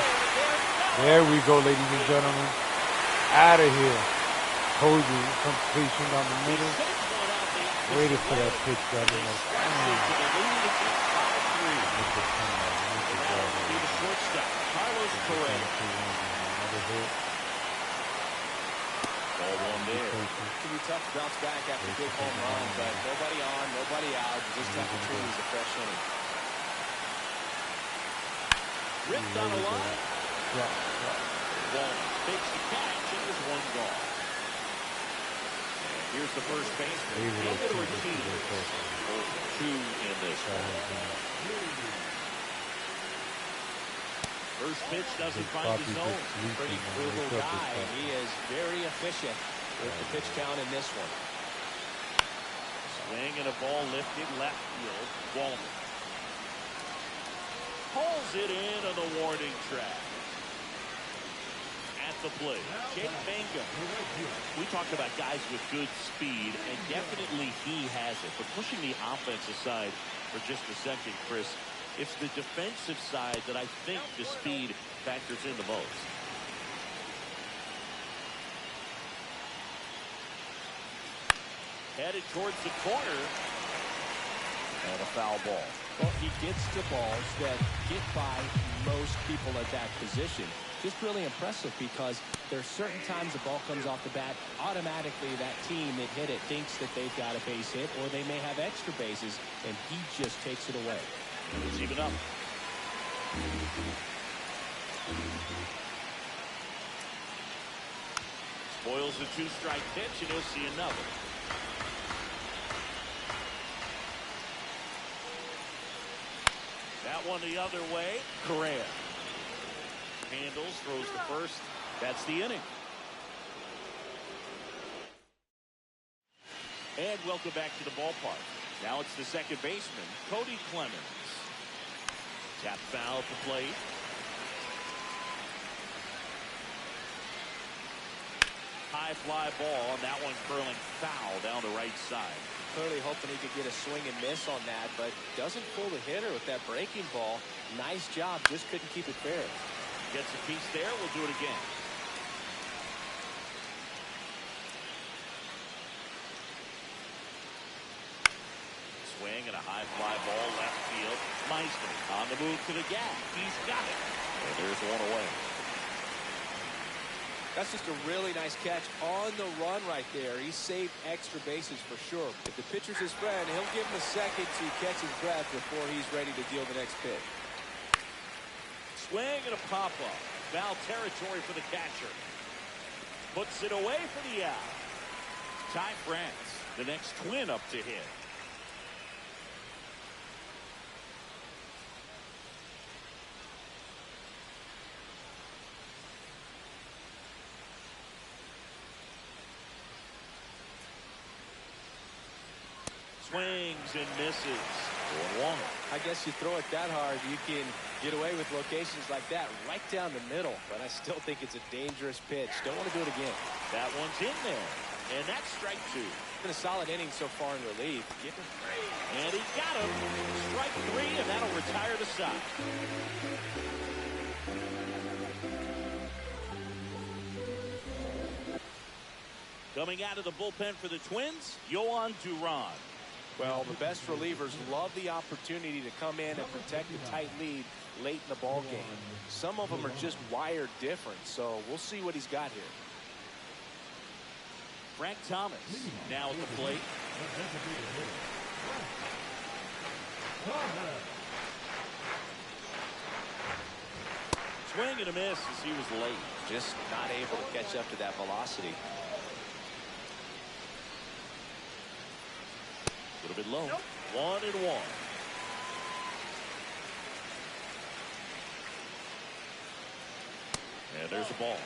There we go, ladies and gentlemen. Out of here. Told you, completion down the middle. Waited for that pitch down the middle. Carlos Correa. Ball one there. It can be tough to bounce back after a big home run, but nobody on, nobody out. You just have to treat it as a fresh inning. Ripped on a line. Wall takes the catch, and there's 1 gone. And here's the first baseman, David Ortiz. 2 in this one. First pitch doesn't find the zone. Pretty frugal guy. He is very efficient with the pitch count in this one. Swing and a ball lifted left field. Wallner pulls it in on the warning track. At the plate, Jake Mangum. We talked about guys with good speed, and definitely he has it. But pushing the offense aside for just a second, Chris, it's the defensive side that I think the speed factors in the most. Headed towards the corner. And a foul ball. Well, he gets to balls that get by most people at that position. Just really impressive because there's certain times the ball comes off the bat, automatically that team that hit it thinks that they've got a base hit or they may have extra bases, and he just takes it away. It's even up. Spoils the 2-strike pitch, and he'll see another. That one the other way. Correa handles, throws the first. That's the inning. And welcome back to the ballpark. Now it's the second baseman, Cody Clemens. Tap foul at the plate. high fly ball, and that one curling foul down the right side. Clearly hoping he could get a swing and miss on that, but doesn't pull the hitter with that breaking ball. Nice job, just couldn't keep it fair. Gets a piece there, we'll do it again. Swing and a high fly ball left field. Meisner on the move to the gap. He's got it. And there's one away. That's just a really nice catch on the run right there. He saved extra bases for sure. If the pitcher's his friend, he'll give him a second to catch his breath before he's ready to deal the next pitch. Swing and a pop-up. Foul territory for the catcher. Puts it away for the out. Ty France, the next Twin up to hit. Swings and misses. 1-1. I guess you throw it that hard, you can get away with locations like that right down the middle. But I still think it's a dangerous pitch. Don't want to do it again. That one's in there. And that's strike 2. It's been a solid inning so far in relief. And he got him. Strike 3, and that'll retire the side. Coming out of the bullpen for the Twins, Yohan Duran. Well, the best relievers love the opportunity to come in and protect a tight lead late in the ball game. Some of them are just wired different, so we'll see what he's got here. Frank Thomas now at the plate. Swing and a miss as he was late. Just not able to catch up to that velocity. A little bit low. 1-1. And there's a ball.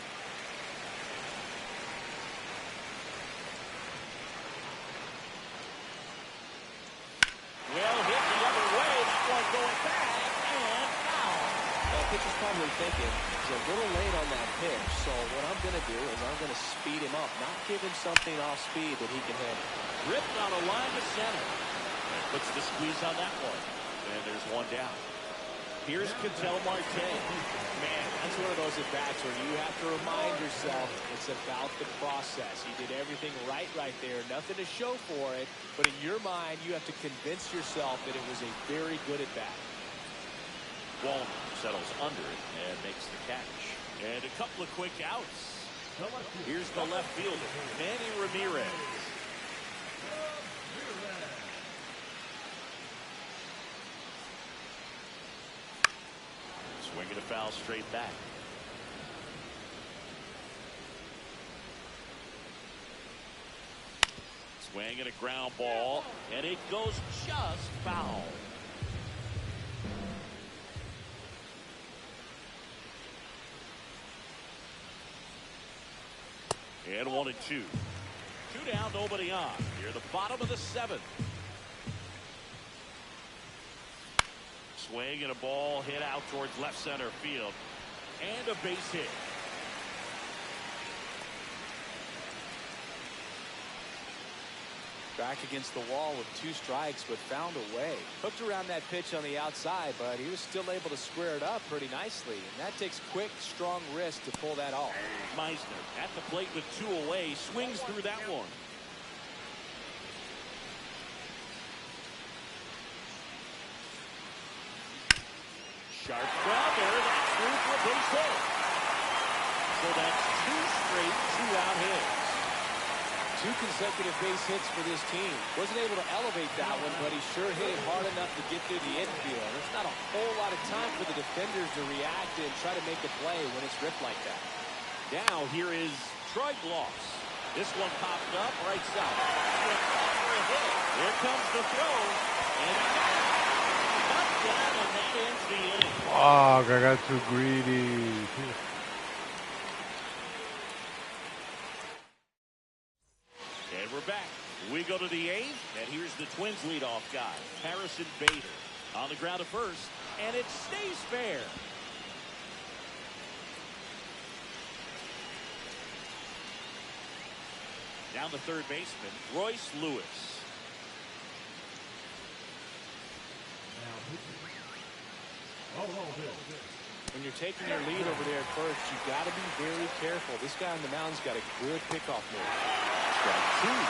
Well hit the other way. That one going back and foul. The pitcher's probably thinking he's a little late on that pitch. So what I'm going to do is I'm going to speed him up, not give him something off speed that he can handle. Ripped on a line to center. And puts the squeeze on that one. And there's one down. Here's Ketel Marte. Man, that's one of those at-bats where you have to remind yourself it's about the process. He did everything right there. Nothing to show for it. But in your mind, you have to convince yourself that it was a very good at-bat. Walner settles under it and makes the catch. And a couple of quick outs. Here's the left fielder, Manny Ramirez. Swinging a foul straight back. Swinging a ground ball, and it goes just foul. And 1-2. 2 down, nobody on. Here, the bottom of the 7th. Swing and a ball hit out towards left center field. And a base hit. Back against the wall with 2 strikes, but found a way. Hooked around that pitch on the outside, but he was still able to square it up pretty nicely. And that takes quick, strong wrist to pull that off. Meisner at the plate with 2 away, swings through that one. Sharp grounder, that's through for a base hit. So that's 2 straight 2-out hits. 2 consecutive base hits for this team. Wasn't able to elevate that one, but he sure hit it hard enough to get through the infield. There's not a whole lot of time for the defenders to react and try to make a play when it's ripped like that. Now here is Troy Gloss. This one popped up right side. For a hit. Here comes the throw. And touchdown, and that ends the inning. Oh, I got too greedy. And we're back. We go to the 8th, and here's the Twins leadoff guy, Harrison Bader. On the ground at first, and it stays fair. Down the third baseman, Royce Lewis. When you're taking your lead over there at first, you got to be very careful. This guy on the mound's got a good pickoff move. Strike two.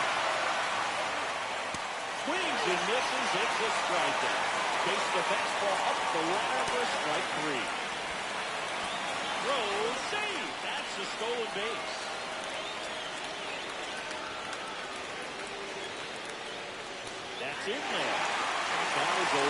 Swings and misses. It's a strikeout. Takes the fastball up the ladder for strike three. Throw, save. That's a stolen base. That's in there. That is 0-2.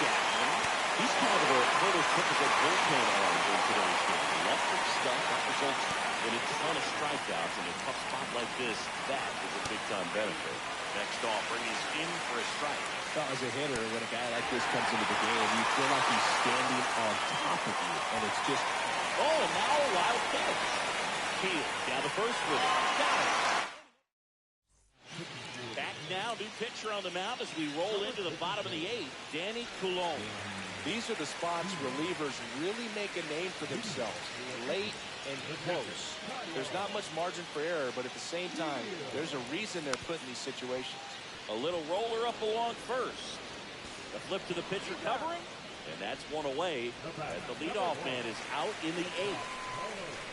Chapman. He's kind of a prototypical bullpen arm in today's game. Electric stuff that results in a ton of strikeouts in a tough spot like this. That is a big-time benefit. Next offering is in for a strike. Well, as a hitter, when a guy like this comes into the game, you feel like he's standing on top of you, and it's just... Oh, and now a wild pitch. Keel down the first with it. Got it. Back now, new pitcher on the mound as we roll into the bottom of the eighth. Danny Coulombe. These are the spots relievers really make a name for themselves. Late and close. There's not much margin for error, but at the same time, there's a reason they're put in these situations. A little roller up along first. The flip to the pitcher covering, and that's one away as the leadoff man is out in the eighth.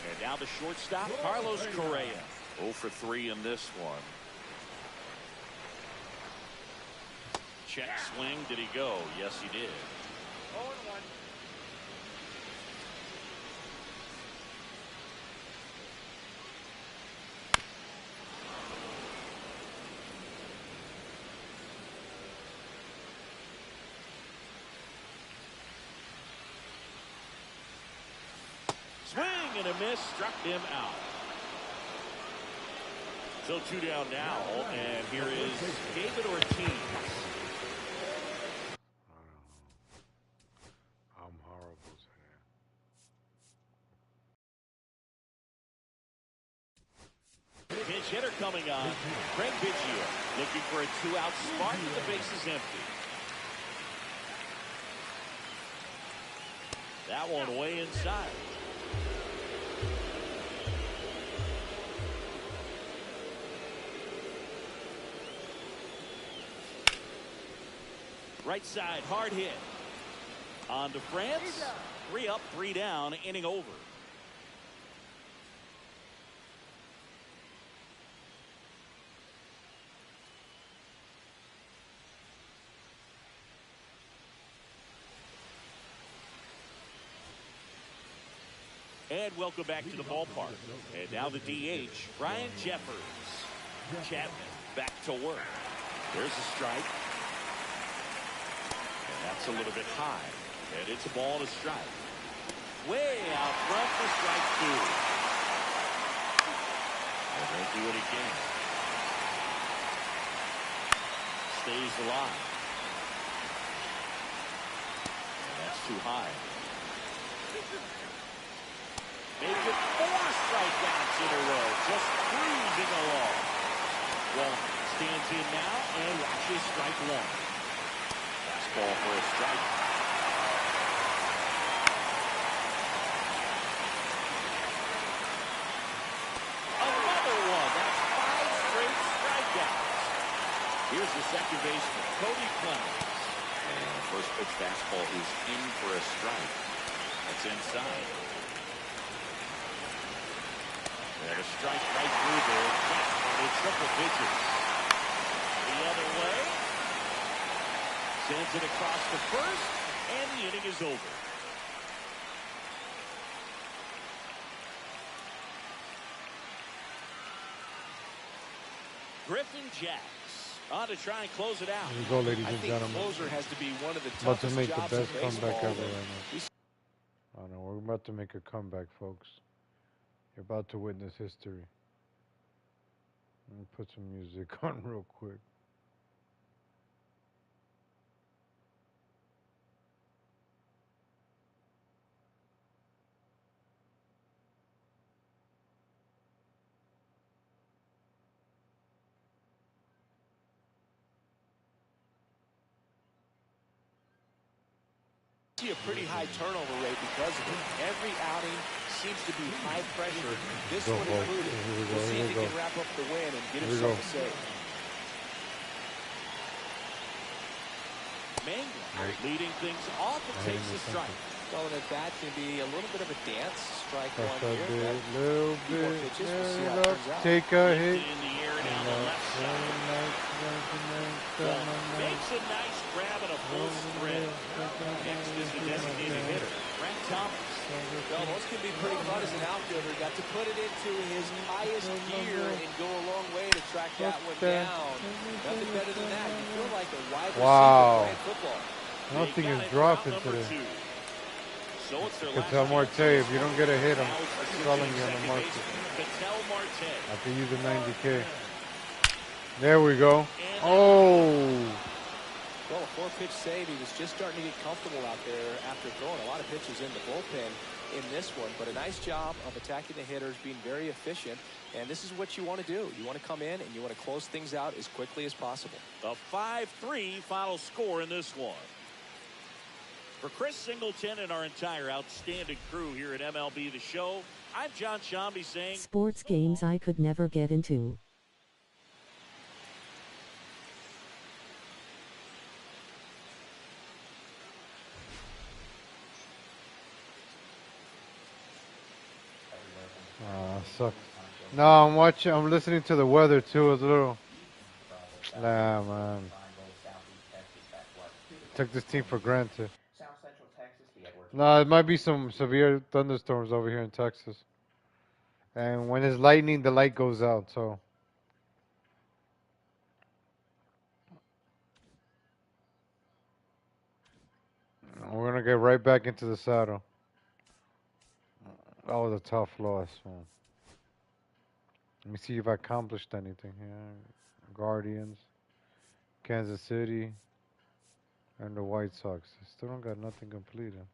And now the shortstop, Carlos Correa. 0 for 3 in this one. Check swing. Did he go? Yes, he did. 0-1. Swing and a miss, struck him out. So 2 down now, and here is David Ortiz. I'm horrible today. Pinch hitter coming on. Craig Biggio looking for a 2-out spark, and the base is empty. That one way inside. Right side, hard hit. On to France. 3 up, 3 down, inning over. And welcome back to the ballpark. And now the DH, Ryan Jeffers. Chapman back to work. There's a strike. And that's a little bit high. And it's a ball and a strike. Way out front for strike 2. And they'll do it again. Stays alive. And that's too high. Make it 4 strikeouts in a row. Just cruising along. Well, stands in now and watches strike 1. Ball for a strike. Another one. That's 5 straight strikeouts. Here's the second baseman, Cody Clemens. And first pitch fastball is in for a strike. That's inside. And a strike right through there. It's triple digits. The other way. Sends it across the first, and the inning is over. Griffin Jacks on to try and close it out. Here we go, ladies and gentlemen. Closer has to be one of the About to toughest make the jobs best in comeback baseball. ever right now. I know, we're about to make a comeback, folks. You're about to witness history. Let me put some music on real quick. See a pretty high turnover rate because of it. Every outing seems to be high pressure. This one included. We'll see if he can wrap up the win and get himself a save. Mangler leading things off and takes the strike. Well, and that can be a little bit of a dance. Strike one here. Little bit. Pitches. We'll see how it turns out. Take a hit. In the air down the left side. Makes a nice grab and a full sprint. Next is the designated hitter, Frank Thomas. Well, those can be pretty fun as an outfielder. Got to put it into his highest gear and go a long way to track that one down. Nothing better than that. You feel like a wide receiver playing football. Nothing is dropping today. So it's their last Marte, if you don't get a hit, I'm selling you on the market. I can use a 90K. There we go. Oh! Well, a 4-pitch save. He was just starting to get comfortable out there after throwing a lot of pitches in the bullpen in this one. But a nice job of attacking the hitters, being very efficient. And this is what you want to do. You want to come in and you want to close things out as quickly as possible. A 5-3 final score in this one. For Chris Singleton and our entire outstanding crew here at MLB The Show, I'm John Shambi saying... Sports games I could never get into. Sucks. No, I'm listening to the weather too. It's a little... Nah, man. Took this team for granted. No, it might be some severe thunderstorms over here in Texas. And when it's lightning, the light goes out, so... We're going to get right back into the saddle. That was a tough loss, man. Let me see if I accomplished anything here. Guardians, Kansas City, and the White Sox. I still don't got nothing completed.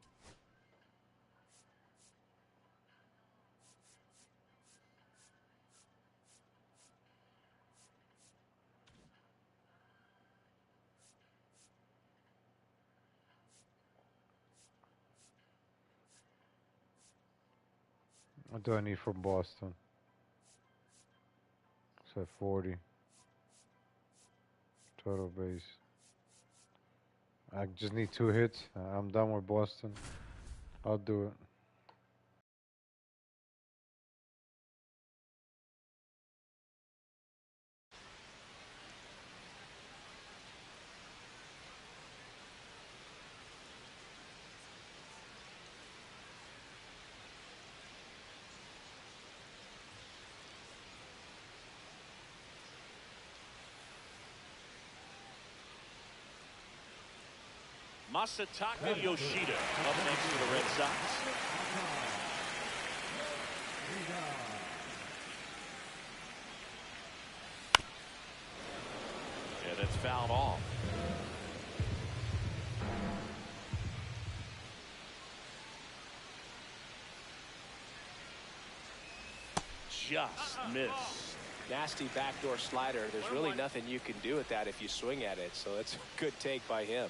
What do I need from Boston? So 40. Total base. I just need 2 hits. I'm done with Boston. I'll do it. Masataka Yoshida up next for the Red Sox. Yeah, that's fouled off. Just missed. Nasty backdoor slider. There's really nothing you can do with that if you swing at it. So it's a good take by him.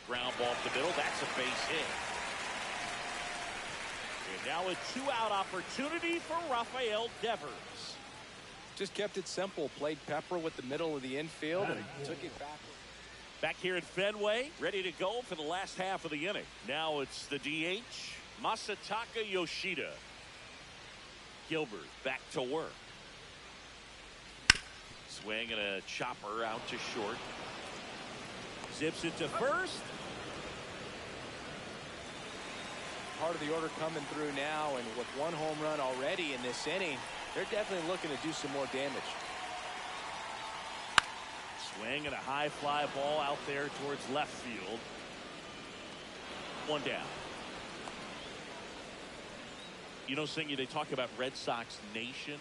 Ground ball up the middle. That's a base hit. And now a 2-out opportunity for Rafael Devers. Just kept it simple. Played pepper with the middle of the infield and took it back. Back here at Fenway, ready to go for the last half of the inning. Now it's the DH, Masataka Yoshida. Gilbert back to work. Swing and a chopper out to short. Zips it to first. Part of the order coming through now, and with 1 home run already in this inning, they're definitely looking to do some more damage. Swing and a high fly ball out there towards left field. 1 down. You know, Singy, they talk about Red Sox Nation.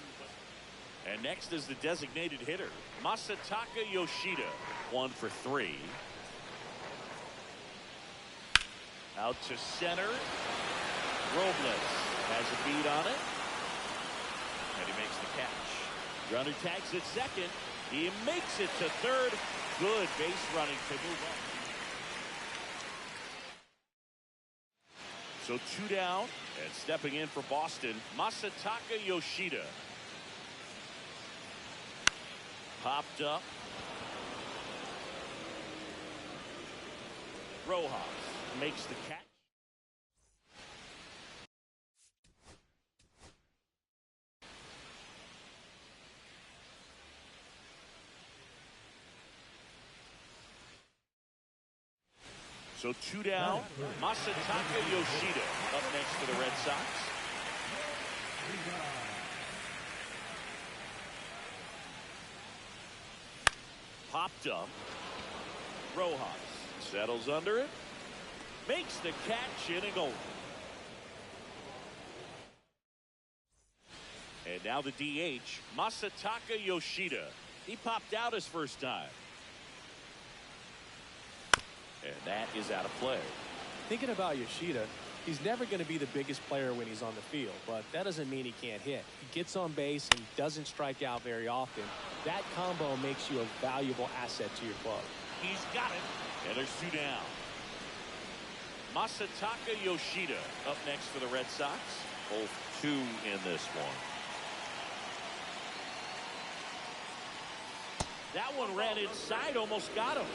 And next is the designated hitter, Masataka Yoshida. 1 for 3. Out to center. Robles has a beat on it. And he makes the catch. Runner tags at second. He makes it to third. Good base running to move on. So 2 down, and stepping in for Boston, Masataka Yoshida. Popped up. Rojas makes the catch. So 2 down, Masataka Yoshida up next for the Red Sox. Popped up. Rojas settles under it. Makes the catch, inning over. And now the DH, Masataka Yoshida. He popped out his first time. And that is out of play. Thinking about Yoshida, he's never going to be the biggest player when he's on the field, but that doesn't mean he can't hit. He gets on base and doesn't strike out very often. That combo makes you a valuable asset to your club. He's got it. And there's 2 down. Masataka Yoshida up next for the Red Sox. Both 2 in this one. That one ran inside, almost got him.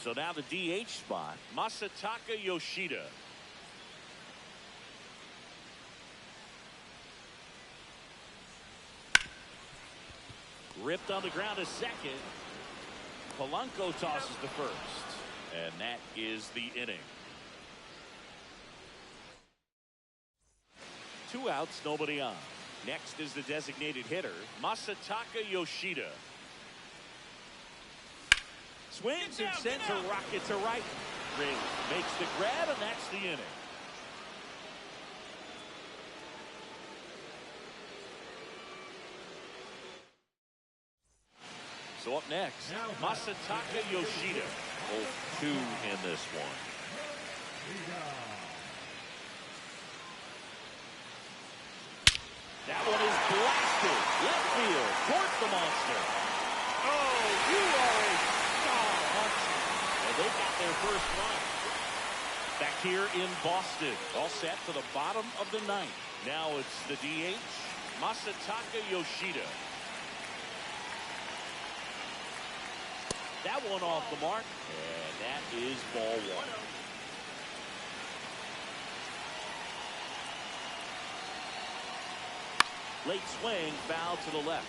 So now the DH spot, Masataka Yoshida. Ripped on the ground a second. Polanco tosses the first. And that is the inning. 2 outs, nobody on. Next is the designated hitter, Masataka Yoshida. Swings and sends a rocket to right. Ring makes the grab, and that's the inning. So up next, Masataka Yoshida. Both 2 in this one. That one is blasted. Left field towards the monster. Oh, you are a star, Hudson. And they got their first run. Back here in Boston. All set for the bottom of the 9th. Now it's the DH, Masataka Yoshida. That one off the mark. And that is ball 1. Late swing, foul to the left.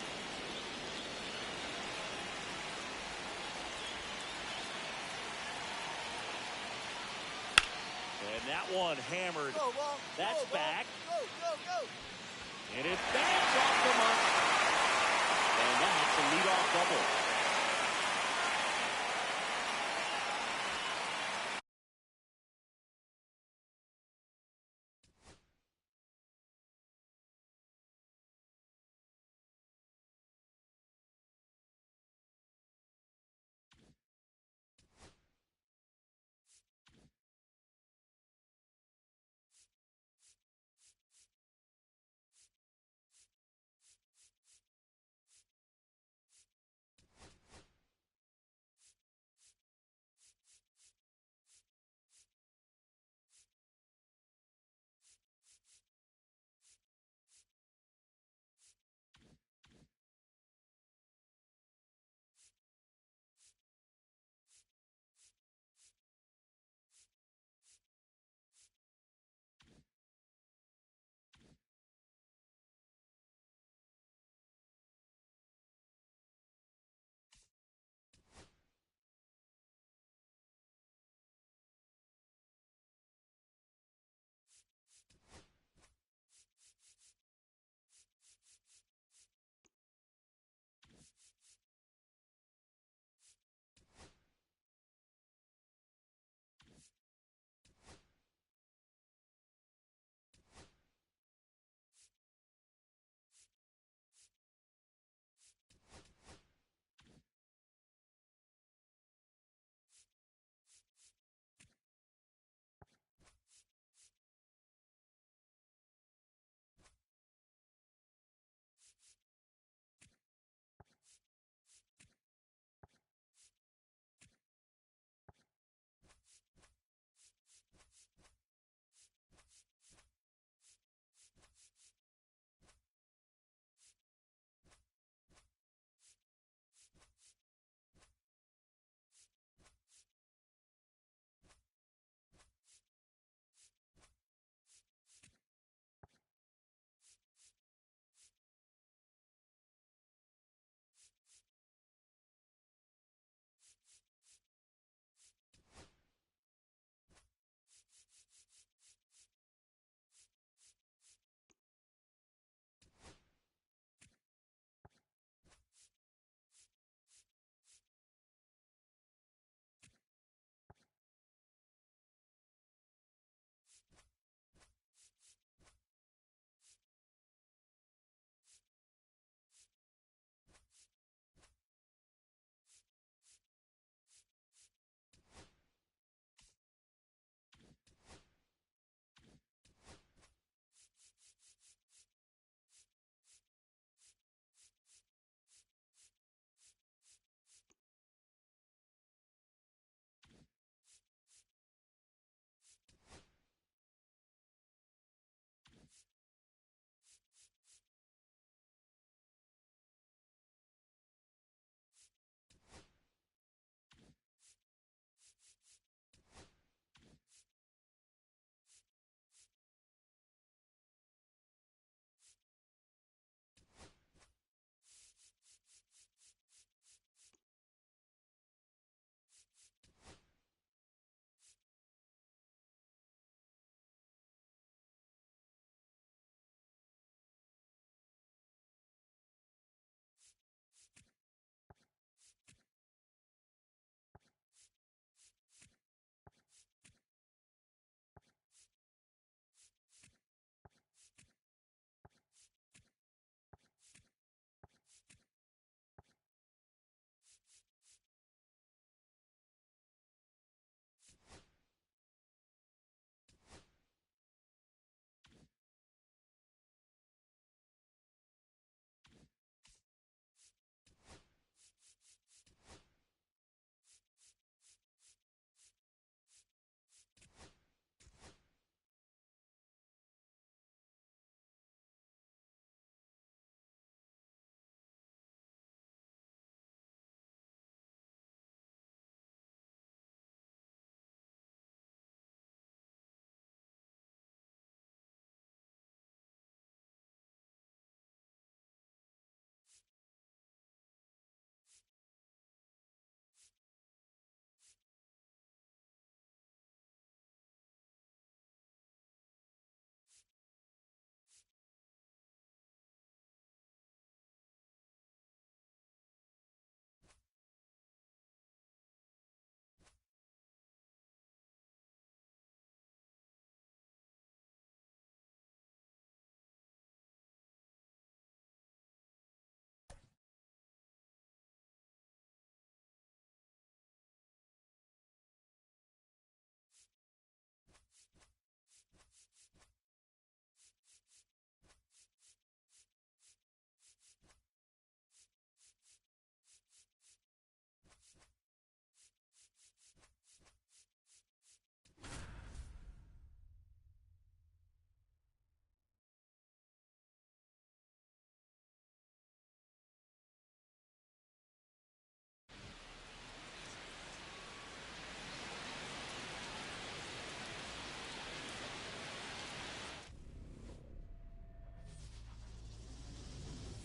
And that one hammered. That's back. And it bangs off the mark. And that's a leadoff double.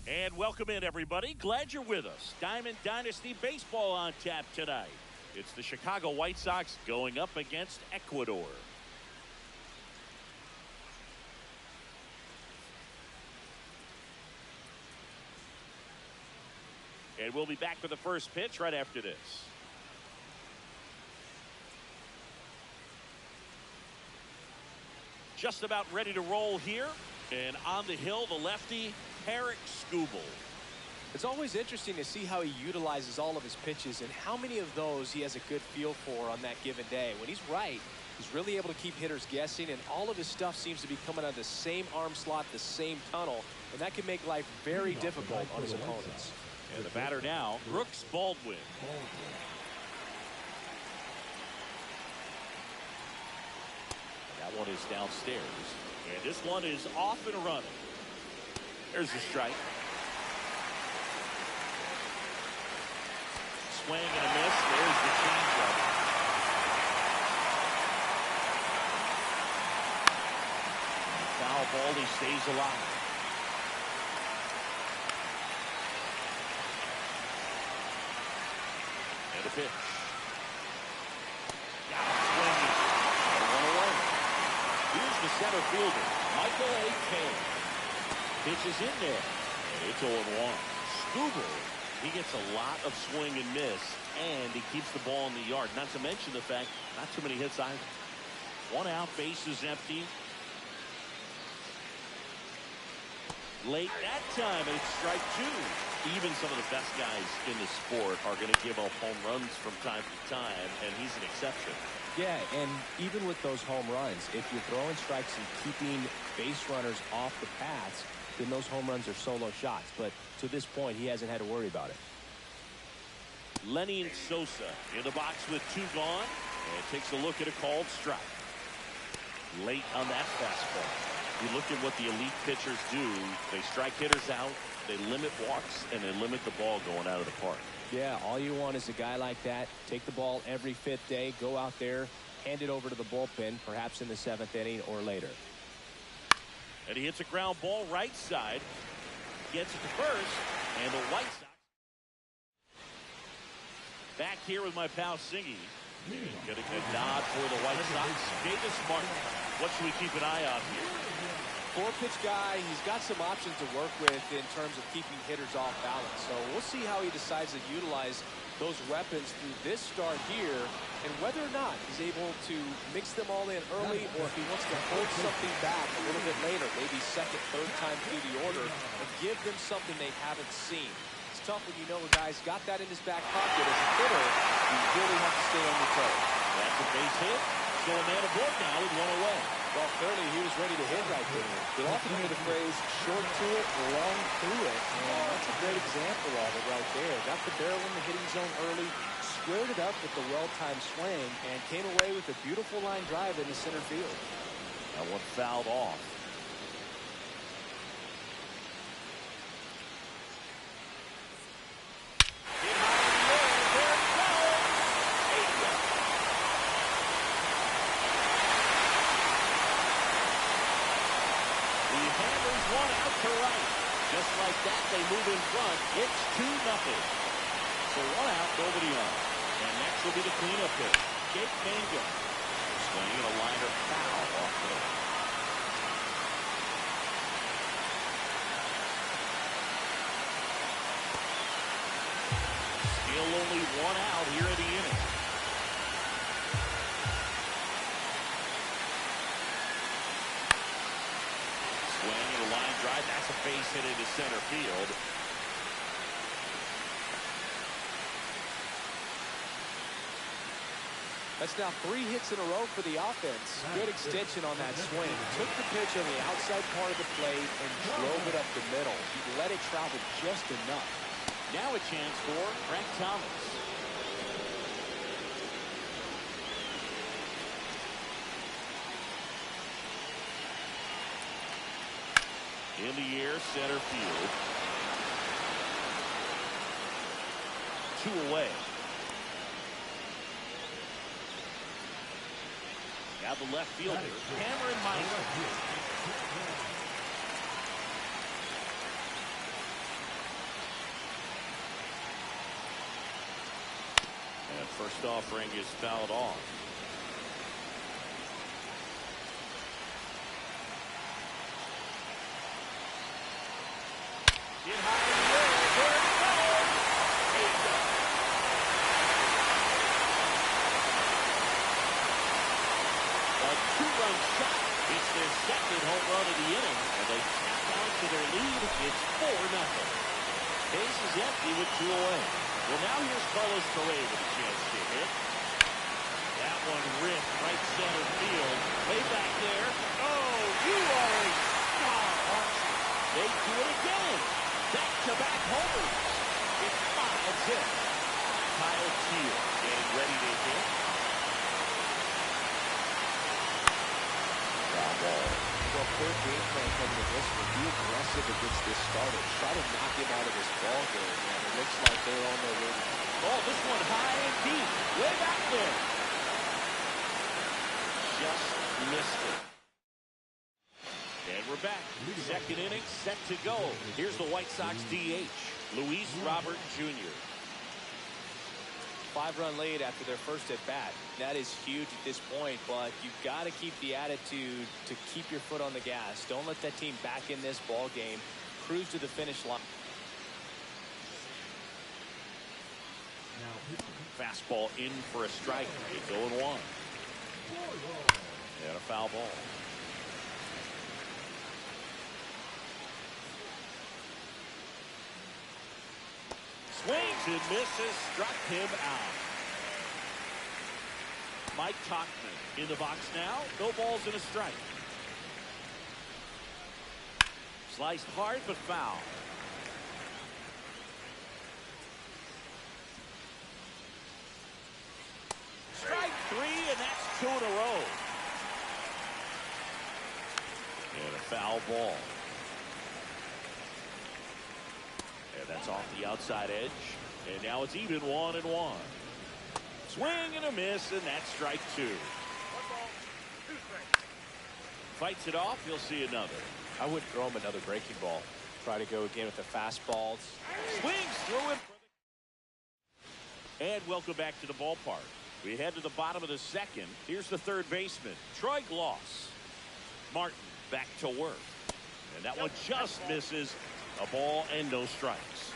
And welcome in, everybody. Glad you're with us. Diamond Dynasty Baseball on tap tonight. It's the Chicago White Sox going up against Ecuador. And we'll be back for the first pitch right after this. Just about ready to roll here. And on the hill, the lefty, Eric Skubal. It's always interesting to see how he utilizes all of his pitches and how many of those he has a good feel for on that given day. When he's right, he's really able to keep hitters guessing, and all of his stuff seems to be coming out of the same arm slot, the same tunnel, and that can make life very difficult on his opponents. And the batter now, Brooks Baldwin. That one is downstairs. And this one is off and running. There's the strike. Swing and a miss. There's the changeup. Foul ball. He stays alive. And a pitch. Got it swinging. One away. Here's the center fielder, Michael A. Kane. Pitch is in there. And it's 0-1. Skubal, he gets a lot of swing and miss, and he keeps the ball in the yard. Not to mention the fact, not too many hits either. 1 out, base is empty. Late that time, and it's strike 2. Even some of the best guys in the sport are going to give up home runs from time to time, and he's an exception. Yeah, and even with those home runs, if you're throwing strikes and keeping base runners off the paths, then those home runs are solo shots. But to this point, he hasn't had to worry about it. Lenny Sosa in the box with 2 gone, and takes a look at a called strike. Late on that fastball. You look at what the elite pitchers do. They strike hitters out, they limit walks, and they limit the ball going out of the park. Yeah, all you want is a guy like that. Take the ball every 5th day, go out there, hand it over to the bullpen, perhaps in the 7th inning or later. And he hits a ground ball right side. Gets it to first, and the White Sox. Back here with my pal Singy. Get a good nod for the White Sox. Davis Martin. What should we keep an eye on here? 4-pitch guy. He's got some options to work with in terms of keeping hitters off balance. So we'll see how he decides to utilize those weapons through this start here, and whether or not he's able to mix them all in early, or if he wants to hold something back a little bit later, maybe 2nd, 3rd time through the order, and give them something they haven't seen. It's tough when you know a guy's got that in his back pocket. As a hitter, you really have to stay on your toes. That's a base hit. So a man aboard now with 1 away. Well, clearly he was ready to hit right there. They often hear the phrase, short to it, long through it. And that's a great example of it right there. Got the barrel in the hitting zone early, squared it up with the well-timed swing, and came away with a beautiful line drive into center field. That one fouled off. Just like that, they move in front. It's 2-0. So 1 out, nobody on. And next will be the cleanup hit. Jake Mangum. Swinging a liner foul off there. Still only 1 out here in the inning. Swing and a line drive. That's a base hit into center field. That's now 3 hits in a row for the offense. Good extension on that swing. Took the pitch on the outside part of the plate and drove it up the middle. He let it travel just enough. Now a chance for Frank Thomas. In the air, center field. 2 away. Now the left fielder, Cameron Meister. First offering is fouled off. Get high in the air. There it goes. There you go. A two-run shot. It's their second home run of the inning, and they tap on to their lead. It's 4-0. Base is empty with 2 away. Well, now here's Carlos Correa with a chance to hit. That one ripped right center field. Way back there. Oh, you are a star. They do it again. Back-to-back homers. It's 5-0. Kyle Teel getting ready to hit. Foul ball. Well, their game plan coming to this one, be aggressive against this starter. Try to knock him out of this ball game, man. It looks like they're on their way. Oh, this one high and deep. Way back there. Just missed it. And we're back. Second inning set to go. Here's the White Sox DH, Luis Robert Jr. 5-run lead after their first at bat. That is huge at this point, but you've got to keep the attitude to keep your foot on the gas. Don't let that team back in this ball game. Cruise to the finish line. Fastball in for a strike. It's 0-1. And a foul ball. Swings and misses. Struck him out. Mike Tauchman in the box now. No balls and a strike. Sliced hard but foul. Strike 3, and that's 2 in a row. And a foul ball. And that's off the outside edge. And now it's even 1-1. Swing and a miss, and that's strike 2. Fights it off. He'll see another. I wouldn't throw him another breaking ball. Try to go again with the fastballs. Swings through it. And welcome back to the ballpark. We head to the bottom of the second. Here's the third baseman, Troy Gloss. Martin back to work. And that one just misses. A ball and no strikes.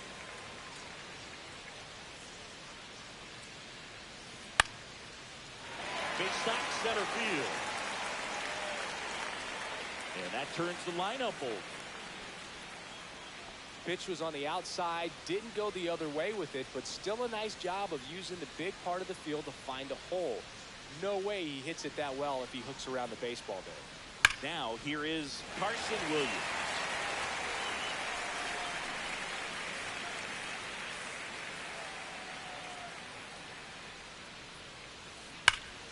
Big stock center field. And that turns the lineup over. Pitch was on the outside, didn't go the other way with it, but still a nice job of using the big part of the field to find a hole. No way he hits it that well if he hooks around the baseball there. Now here is Carson Williams.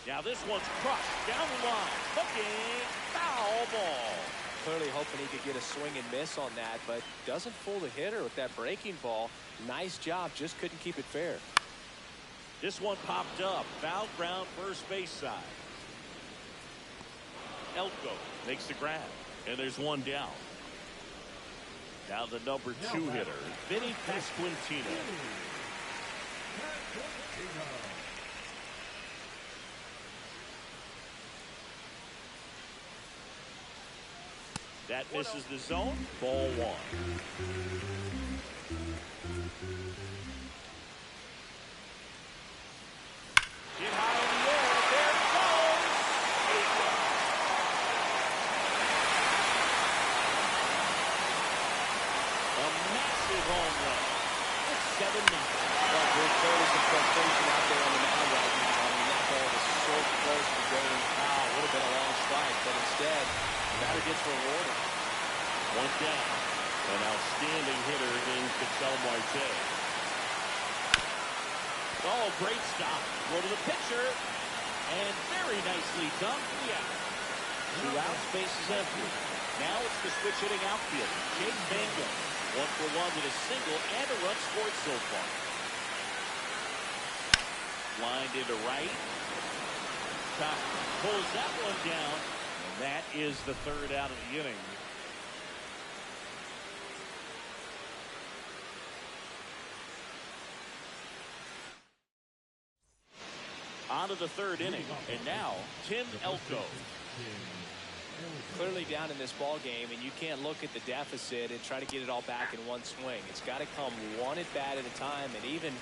Now this one's crushed down the line. Looking, foul ball. Clearly hoping he could get a swing and miss on that, but doesn't fool the hitter with that breaking ball. Nice job, just couldn't keep it fair. This one popped up. Foul ground first base side. Elko makes the grab, and there's one down. Now the number 2 hitter, Vinny Pasquantino. That misses the zone. Ball 1. Get high in the air. There it goes. A massive home run. It's 7-0. Well, there's clearly some frustration out there on the mound right now. I mean, that ball was so close to going foul. Would have been a long strike, but instead, batter gets rewarded. One down. An outstanding hitter in Ketel Marte. Oh, great stop. Go to the pitcher. And very nicely done for the out. 2 outs, base is empty. Now it's the switch hitting outfield. Jake Mangum. 1 for 1 with a single and a run scored so far. Lined into right. Top pulls that one down. And that is the 3rd out of the inning. of the third inning. And now, Tim Elko. Clearly down in this ball game, and you can't look at the deficit and try to get it all back in one swing. It's got to come one at bat at a time, and even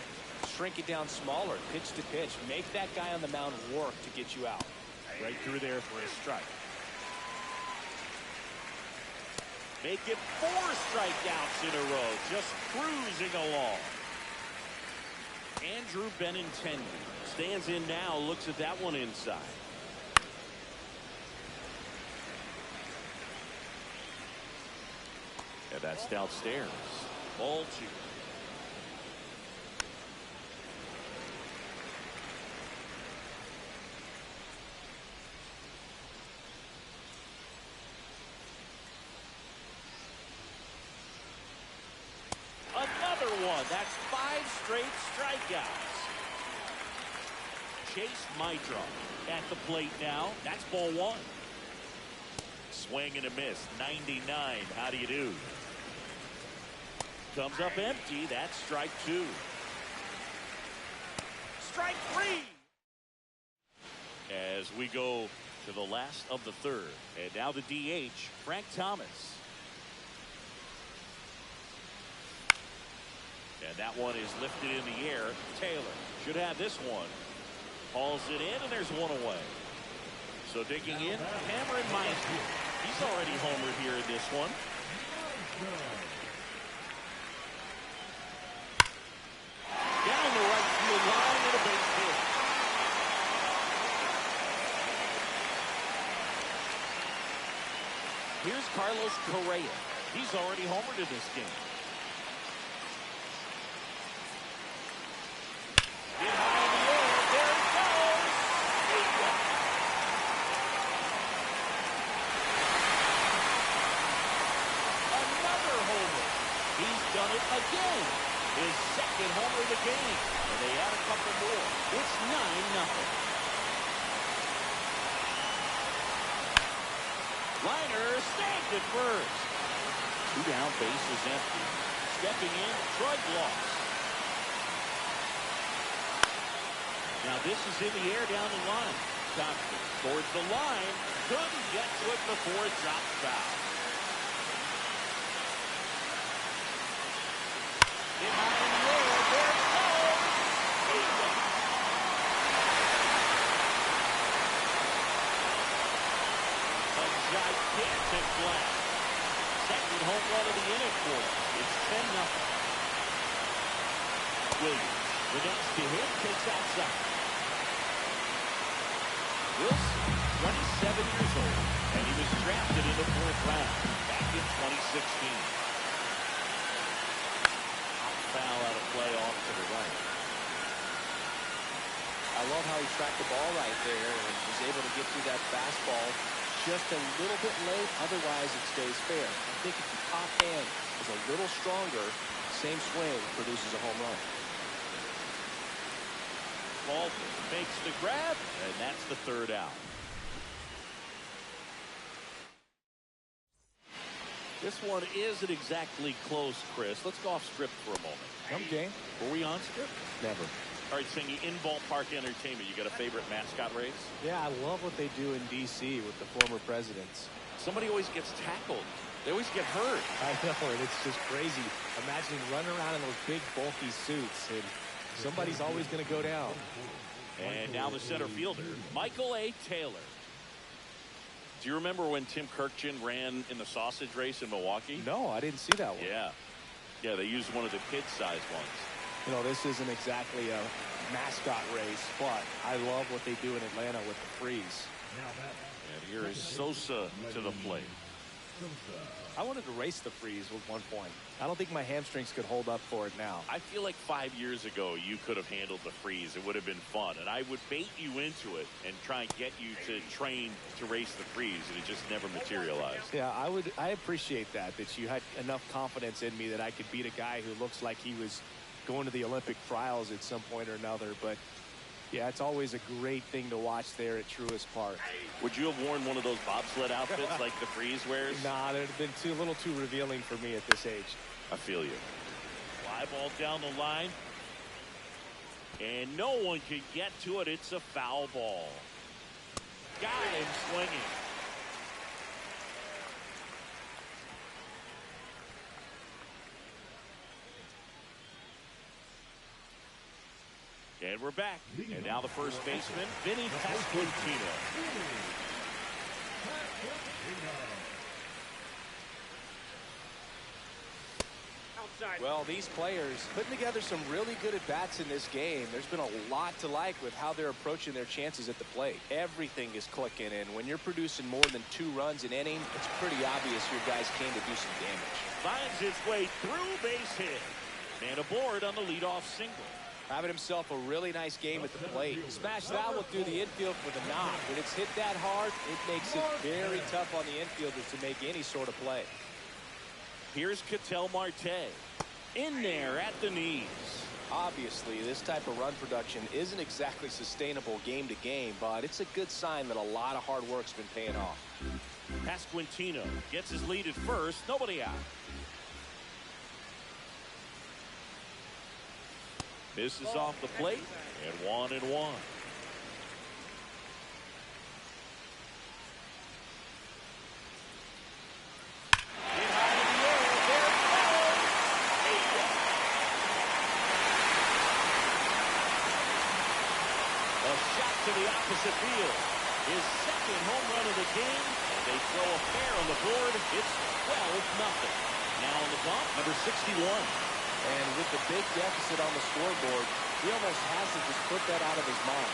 shrink it down smaller, pitch to pitch. Make that guy on the mound work to get you out. Right through there for a strike. Make it 4 strikeouts in a row, just cruising along. Andrew Benintendi stands in now, looks at that one inside. And that's downstairs. Ball 2. Another one. That's 5 straight strikeouts. Chase Mitra at the plate now. That's ball 1. Swing and a miss. 99. How do you do? Comes up empty. That's strike 2. Strike 3. As we go to the last of the third. And now the DH, Frank Thomas. And that one is lifted in the air. Taylor should have this one. Hauls it in, and there's one away. So digging in, Cameron Meister. He's already homered here in this one. Down the right field line and a base hit. Here's Carlos Correa. He's already homered in this game. Hit high in the air. There it goes. Another homer. He's done it again. His second homer of the game. And they add a couple more. It's 9-0. Liner snagged at first. 2 down, bases empty. Stepping in, Troy Gloss. Now this is in the air down the line. Thompson towards the line. Couldn't get to it before it dropped foul. Hit high in the air. There it goes. Eagle. A gigantic blast. Second home run of the inning for him. It's 10-0. Williams. The next to hit takes outside. Wilson, 27 years old, and he was drafted in the 4th round back in 2016. Foul out of play off to the right. I love how he tracked the ball right there and was able to get through that fastball just a little bit late. Otherwise, it stays fair. I think if the top hand is a little stronger, same swing produces a home run. Baldwin makes the grab, and that's the 3rd out. This one isn't exactly close, Chris. Let's go off script for a moment. Come game. Were we on script? Never. All right, Singy, in ballpark entertainment, you got a favorite mascot race? Yeah, I love what they do in D.C. with the former presidents. Somebody always gets tackled. They always get hurt. I know, and it's just crazy. Imagining running around in those big, bulky suits, and somebody's always going to go down. And now the center fielder, Michael A. Taylor. Do you remember when Tim Kirkjian ran in the sausage race in Milwaukee? No, I didn't see that one. Yeah. Yeah, they used one of the kid-sized ones. You know, this isn't exactly a mascot race, but I love what they do in Atlanta with the freeze. And here is Sosa to the plate. I wanted to race the freeze at one point. I don't think my hamstrings could hold up for it now. I feel like 5 years ago you could have handled the freeze. It would have been fun. And I would bait you into it and try and get you to train to race the freeze. And it just never materialized. Yeah, I appreciate that you had enough confidence in me that I could beat a guy who looks like he was going to the Olympic trials at some point or another. But yeah, it's always a great thing to watch there at Truist Park. Would you have worn one of those bobsled outfits like the freeze wears? Nah, it would have been a little too revealing for me at this age. I feel you. Fly ball down the line. And no one can get to it. It's a foul ball. Got him swinging. And we're back. And now the first baseman, Vinny Pasquantino. Well, these players putting together some really good at-bats in this game. There's been a lot to like with how they're approaching their chances at the plate. Everything is clicking, and when you're producing more than 2 runs an inning, it's pretty obvious your guys came to do some damage. Finds his way through, base hit. And aboard on the leadoff single. Having himself a really nice game at the plate. Smash that one through the infield for the knock. When it's hit that hard, it makes it very tough on the infielders to make any sort of play. Here's Ketel Marte. In there at the knees. Obviously, this type of run production isn't exactly sustainable game to game, but it's a good sign that a lot of hard work's been paying off. Pasquantino gets his lead at first. Nobody out. Misses off the plate, and 1-1. To the opposite field. His second home run of the game, and they throw a pair on the board. It's 12-0. Now on the bump, number 61. And with the big deficit on the scoreboard, he almost has to just put that out of his mind.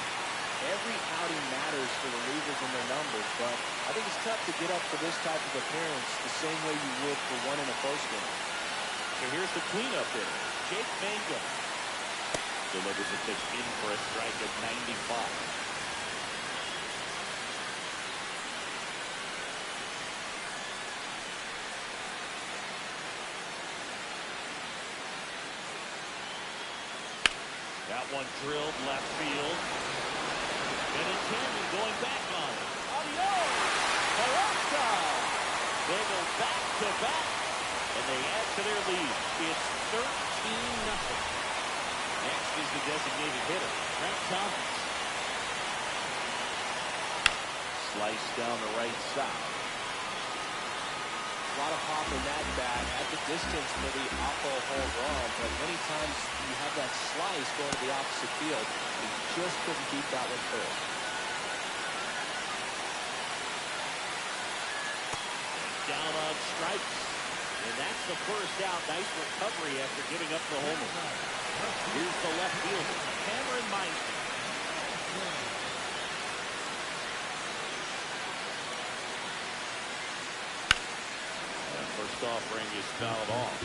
Every outing matters for the relievers and their numbers, but I think it's tough to get up for this type of appearance the same way you would for one in a close game. So here's the cleanup hitter, Jake Mangum. Delivers a pitch in for a strike at 95. That one drilled left field. Benintendi going back on it. Adios! Baraka! They go back to back, and they add to their lead. It's 13-0. Next is the designated hitter, Trent Thomas. Slice down the right side. A lot of pop in that bat at the distance for the awful home run, but many times you have that slice going to the opposite field. He just couldn't keep that one through. Down on strikes. And that's the first out. Nice recovery after giving up the home run. Here's the left fielder, Cameron Meisner. First offering is fouled off.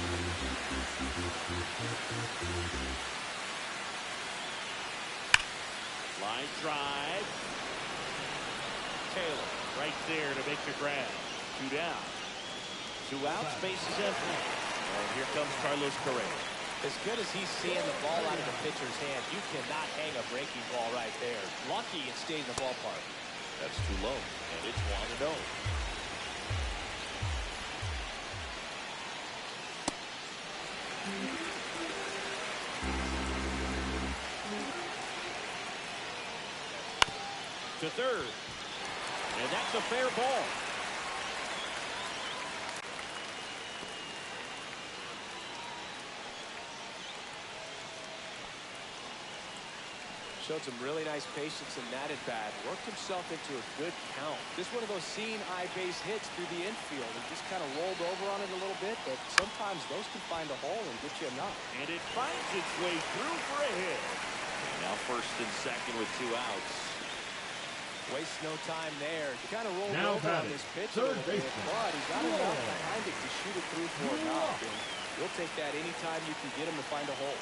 Line drive. Taylor right there to make the grab. 2 down. 2 outs, bases empty. And here comes Carlos Correa. As good as he's seeing the ball out of the pitcher's hand, you cannot hang a breaking ball right there. Lucky it stayed in the ballpark. That's too low, and it's 1-0. To third, and that's a fair ball. Showed some really nice patience in that at bat. Worked himself into a good count. Just one of those seeing eye base hits through the infield. He just kind of rolled over on it a little bit, but sometimes those can find a hole and get you a knock. And it finds its way through for a hit. Now first and second with 2 outs. Waste no time there. He kind of rolled Now over on this pitch a little bit, but he got enough behind it to shoot it through for a knock. And you'll take that anytime you can get him to find a hole.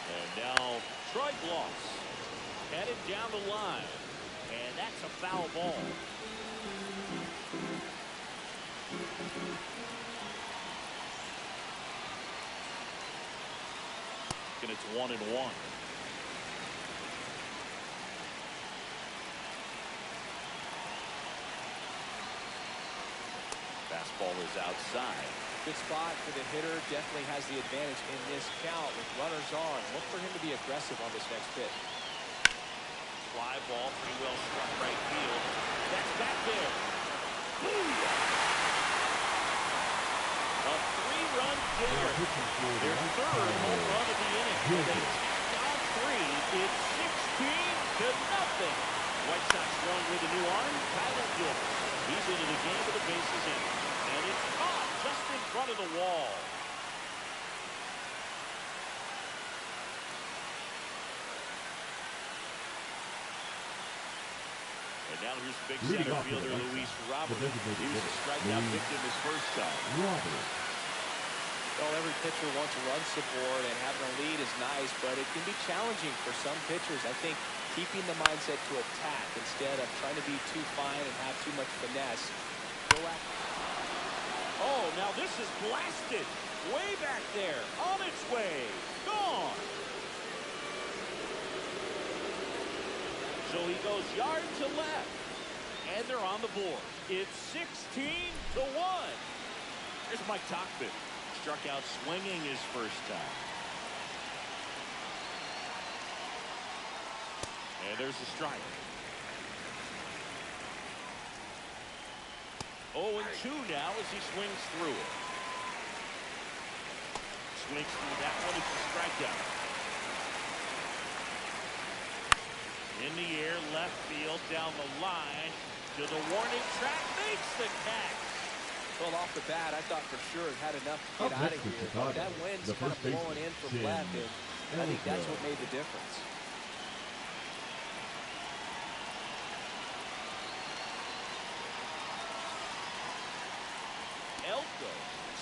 And now Troy Gloss headed down the line, and that's a foul ball. And it's 1-1. Fastball is outside. Good spot for the hitter. Definitely has the advantage in this count with runners on. Look for him to be aggressive on this next pitch. Fly ball, pretty well struck right field. That's back there. A three-run dinger. Their third home run of the inning. They down 3. It's 16-0. White Sox going with a new arm, Tyler Gilbert. He's into the game with the bases in. And it's caught just in front of the wall. And now here's big center fielder Luis Robert. He was a strikeout victim his first time. Well, every pitcher wants run support, and having a lead is nice, but it can be challenging for some pitchers. I think keeping the mindset to attack instead of trying to be too fine and have too much finesse. Go after. Oh, now this is blasted. Way back there. On its way. Gone. So he goes yard to left. And they're on the board. It's 16-1. Here's Mike Tauchman. Struck out swinging his first time. And there's a strike. 0-2 now as he swings through it. Swings through that one. It's a strikeout. In the air, left field, down the line to the warning track. Makes the catch. Well, off the bat, I thought for sure it had enough to get out of here. But that wind's kind of blowing in from left, and I think that's what made the difference. Elko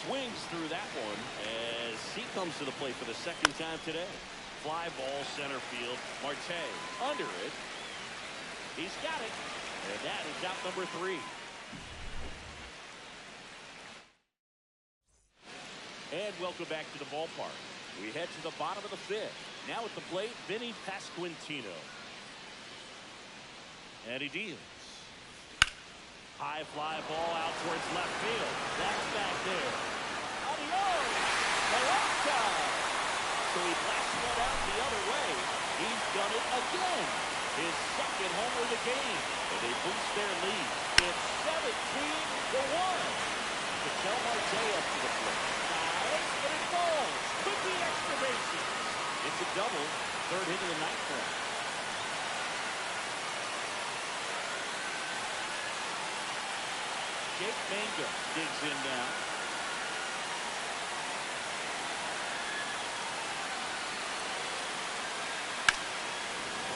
swings through that one as he comes to the plate for the second time today. Fly ball center field. Marte under it. He's got it. And that is out number 3. And welcome back to the ballpark. We head to the bottom of the 5th. Now at the plate, Vinny Pasquantino. And he deals. High fly ball out towards left field. That's back there. Adios! Malacca! So he blasts one out the other way. He's done it again. His second homer of the game. And they boost their lead. It's 17-1. Michel Marte up to the plate. But it falls. Could be extra bases. It's a double. Third hit of the night for him. Jake Manga digs in now.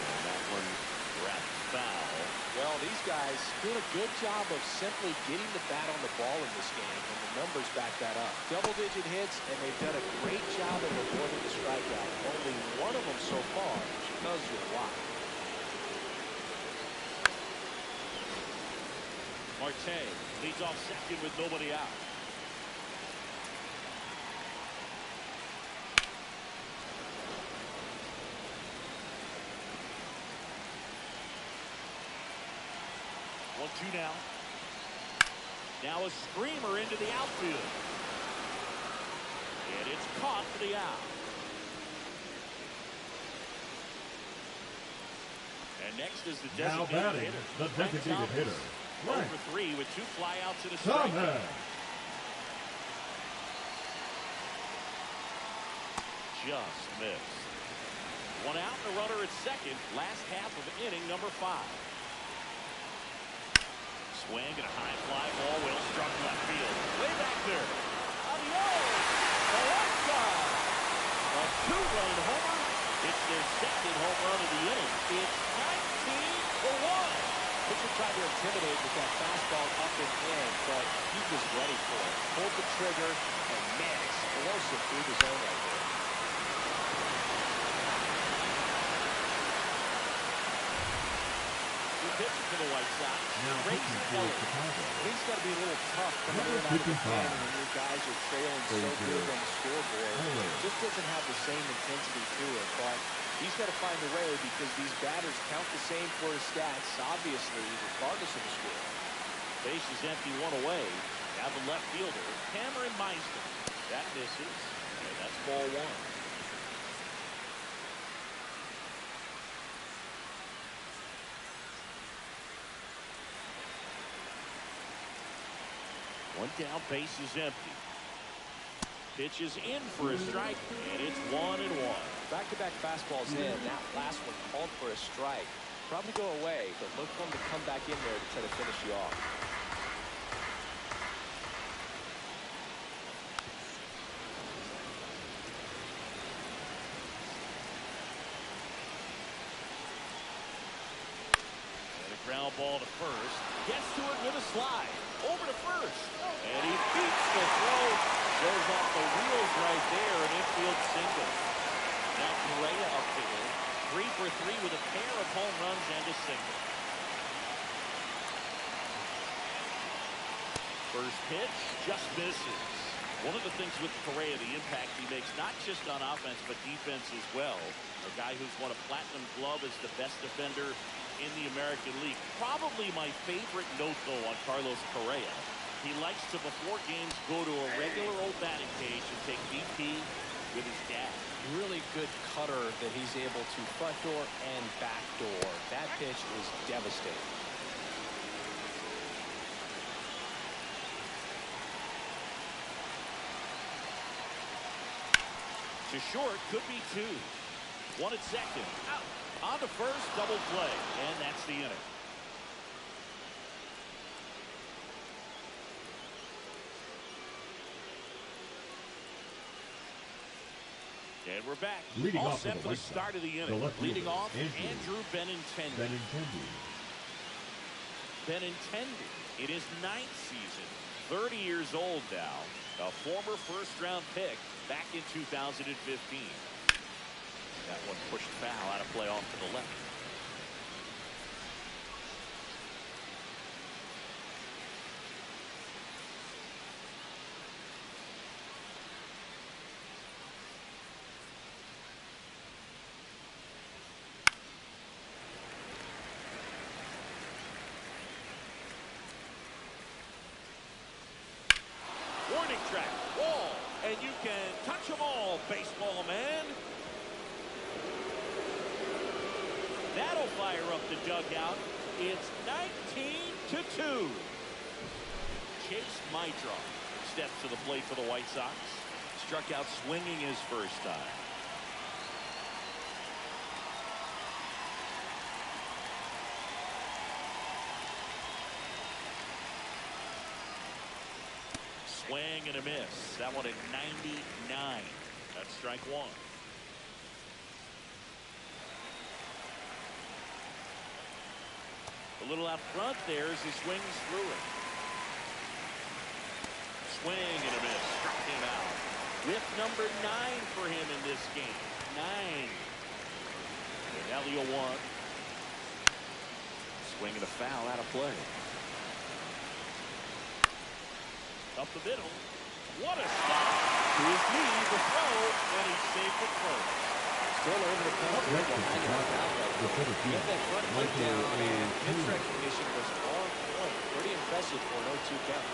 And that one wrapped foul. Well, these guys doing a good job of simply getting the bat on the ball in this game, and the numbers back that up. Double-digit hits, and they've done a great job of avoiding the strikeout. Only one of them so far, which tells you a lot. Marte leads off second with nobody out. One-two now. Now a screamer into the outfield. And it's caught for the out. And next is the designated hitter. The designated hitter. Over 3 with 2 flyouts and a strikeout. Just missed. One out and a runner at second. Last half of inning number 5. Swing and a high fly ball. Well struck left field. Way back there. Adios! Malacca! A 2-run homer. It's their second home run of the inning. It's 19-1. Pitcher tried to intimidate with that fastball up and in, but he was ready for it. Pulled the trigger, and man, explosive through the zone right there. Good pitcher for the White Sox. He's got to be a little tough coming in out of the pen when your guys are trailing so good on the scoreboard. Just doesn't have the same intensity to it, but he's got to find a way because these batters count the same for his stats, obviously, regardless of the score. Base is empty, one away. Now the left fielder, Cameron Meisner. That misses. And that's ball one. One down, base is empty. Pitch is in for a strike, and it's 1-1. Back-to-back fastballs in. That last one called for a strike. Probably go away, but look for him to come back in there to try to finish you off. And a ground ball to first. Gets to it with a slide. Over to first. And he beats the throw. Goes off the wheels right there. An infield single. Now Correa up to him. 3 for 3 with a pair of home runs and a single. First pitch just misses. One of the things with Correa, the impact he makes, not just on offense, but defense as well. A guy who's won a platinum glove as the best defender in the American League. Probably my favorite note, though, on Carlos Correa. He likes to, before games, go to a regular old batting cage and take BP with his dad. Really good cutter that he's able to front door and back door. That pitch is devastating. To short, could be 2. One at second. Out. On to first, double play. And that's the inning. And we're back. Leading All off set for for the start of the inning. Leading off, Andrew Benintendi. Benintendi in his 9th season. 30 years old now. A former first-round pick back in 2015. That one pushed foul out of play off to the left. Warning track, wall, and you can touch them all, baseball man. That'll fire up the dugout. It's 19-2. Chase Mydroff steps to the plate for the White Sox. Struck out swinging his first time. Swing and a miss. That one at 99. That's strike one. A little out front there as he swings through it. Swing and a miss. Struck him out. Whip number 9 for him in this game. 9. And now the 0-1. Swing and a foul out of play. Up the middle. What a stop. To his knee, the throw, and he's safe at first. Still over the cover behind him. Get that front foot down, and pitch recognition was on point. Pretty impressive for an 0-2 count.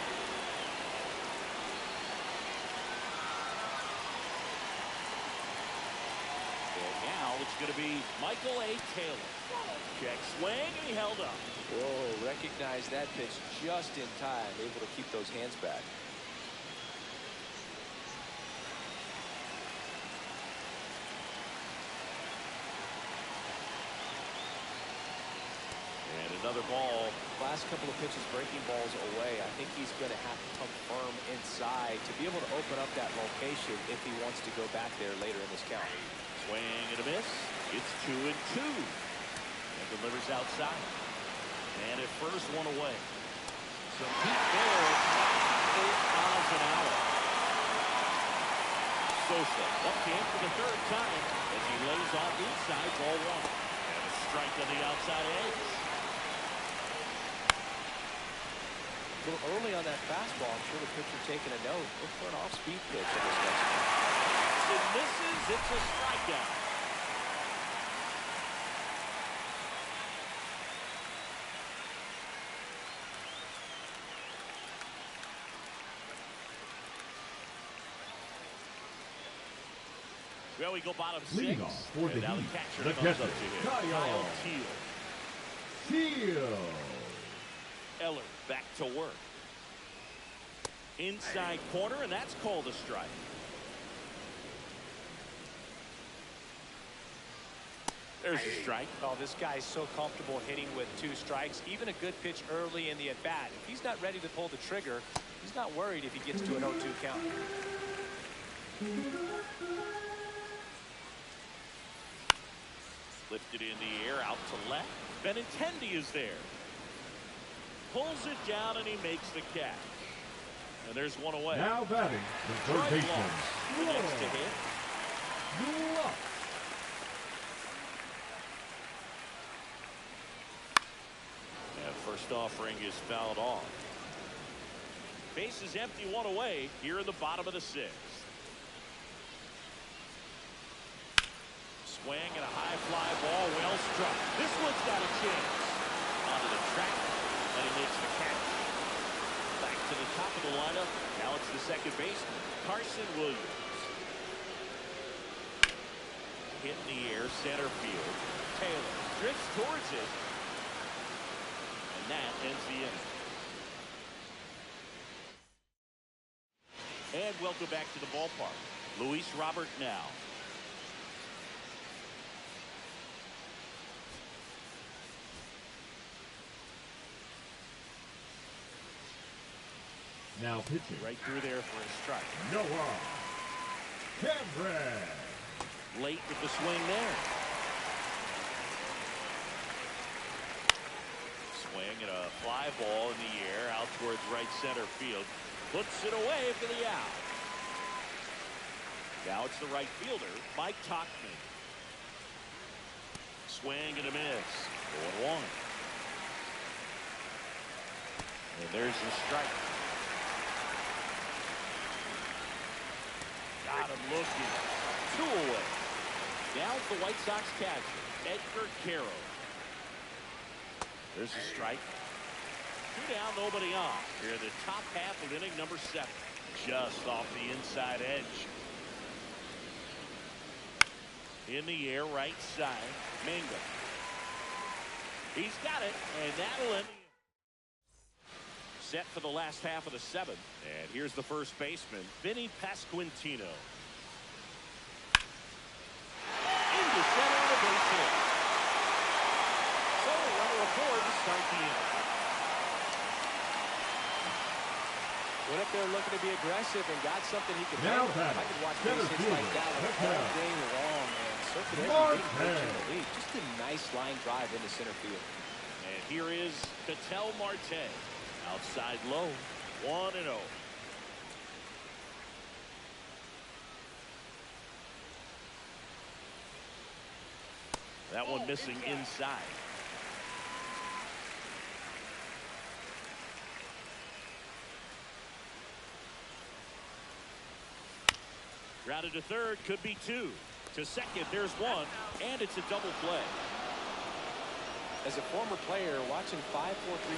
And now it's going to be Michael A. Taylor. Check swing, and he held up. Whoa, recognized that pitch just in time, able to keep those hands back. And another ball. Last couple of pitches breaking balls away. I think he's going to have to come firm inside to be able to open up that location if he wants to go back there later in this count. Swing and a miss. It's 2-2. And delivers outside. And at first, one away. So Pete there at 8 miles an hour. Sosa up camp for the 3rd time as he lays off inside, ball 1. And a strike on the outside edge. A little early on that fastball. I'm sure the pitcher taking a note. Look for an off-speed pitch in this next one. It misses. It's a strikeout. Well, we go bottom Leading 6. off for the And now the Heat, catcher the comes catcher, up to him. Kyle Teal. Eller back to work. Inside corner, and that's called a strike. There's a strike. Oh, this guy's so comfortable hitting with 2 strikes. Even a good pitch early in the at-bat. If he's not ready to pull the trigger, he's not worried if he gets to an 0-2 count. Lifted in the air, out to left. Benintendi is there. Pulls it down, and he makes the catch. And there's one away. Now batting, the third baseman. The next to hit. And first offering is fouled off. Base is empty, 1 away here in the bottom of the 6th. Swing and a high fly ball, well struck. This one's got a chance. Onto the track, and he makes the catch. Back to the top of the lineup. Now it's the second baseman, Carson Williams. Hit in the air, center field. Taylor drifts towards it. And that ends the inning. And welcome back to the ballpark. Luis Robert now. Now pitching. Right through there for a strike. Noah Cameron. Late with the swing there. Swing and a fly ball in the air out towards right center field. Puts it away for the out. Now it's the right fielder, Mike Tauchman. Swing and a miss. 0-1. And there's the strike. Got him looking. 2 away. Down the White Sox catcher, Edgar Carroll. There's a strike. 2 down, nobody on. Here in the top half of inning number 7. Just off the inside edge. In the air, right side, Mingo. He's got it, and that'll end the inning. Set for the last half of the 7th. And here's the first baseman, Vinny Pasquantino. Into center and a base hit. So runner aboard to start the inning. Went up there looking to be aggressive and got something he could Now handle. I could watch base hits like that all day long, and so could every pitcher in the league. Just a nice line drive into center field. And here is Ketel Marte. Outside low, 1-0. That one missing inside. Grounded to third, could be 2. To second, there's 1, and it's a double play. As a former player, watching 5-4-3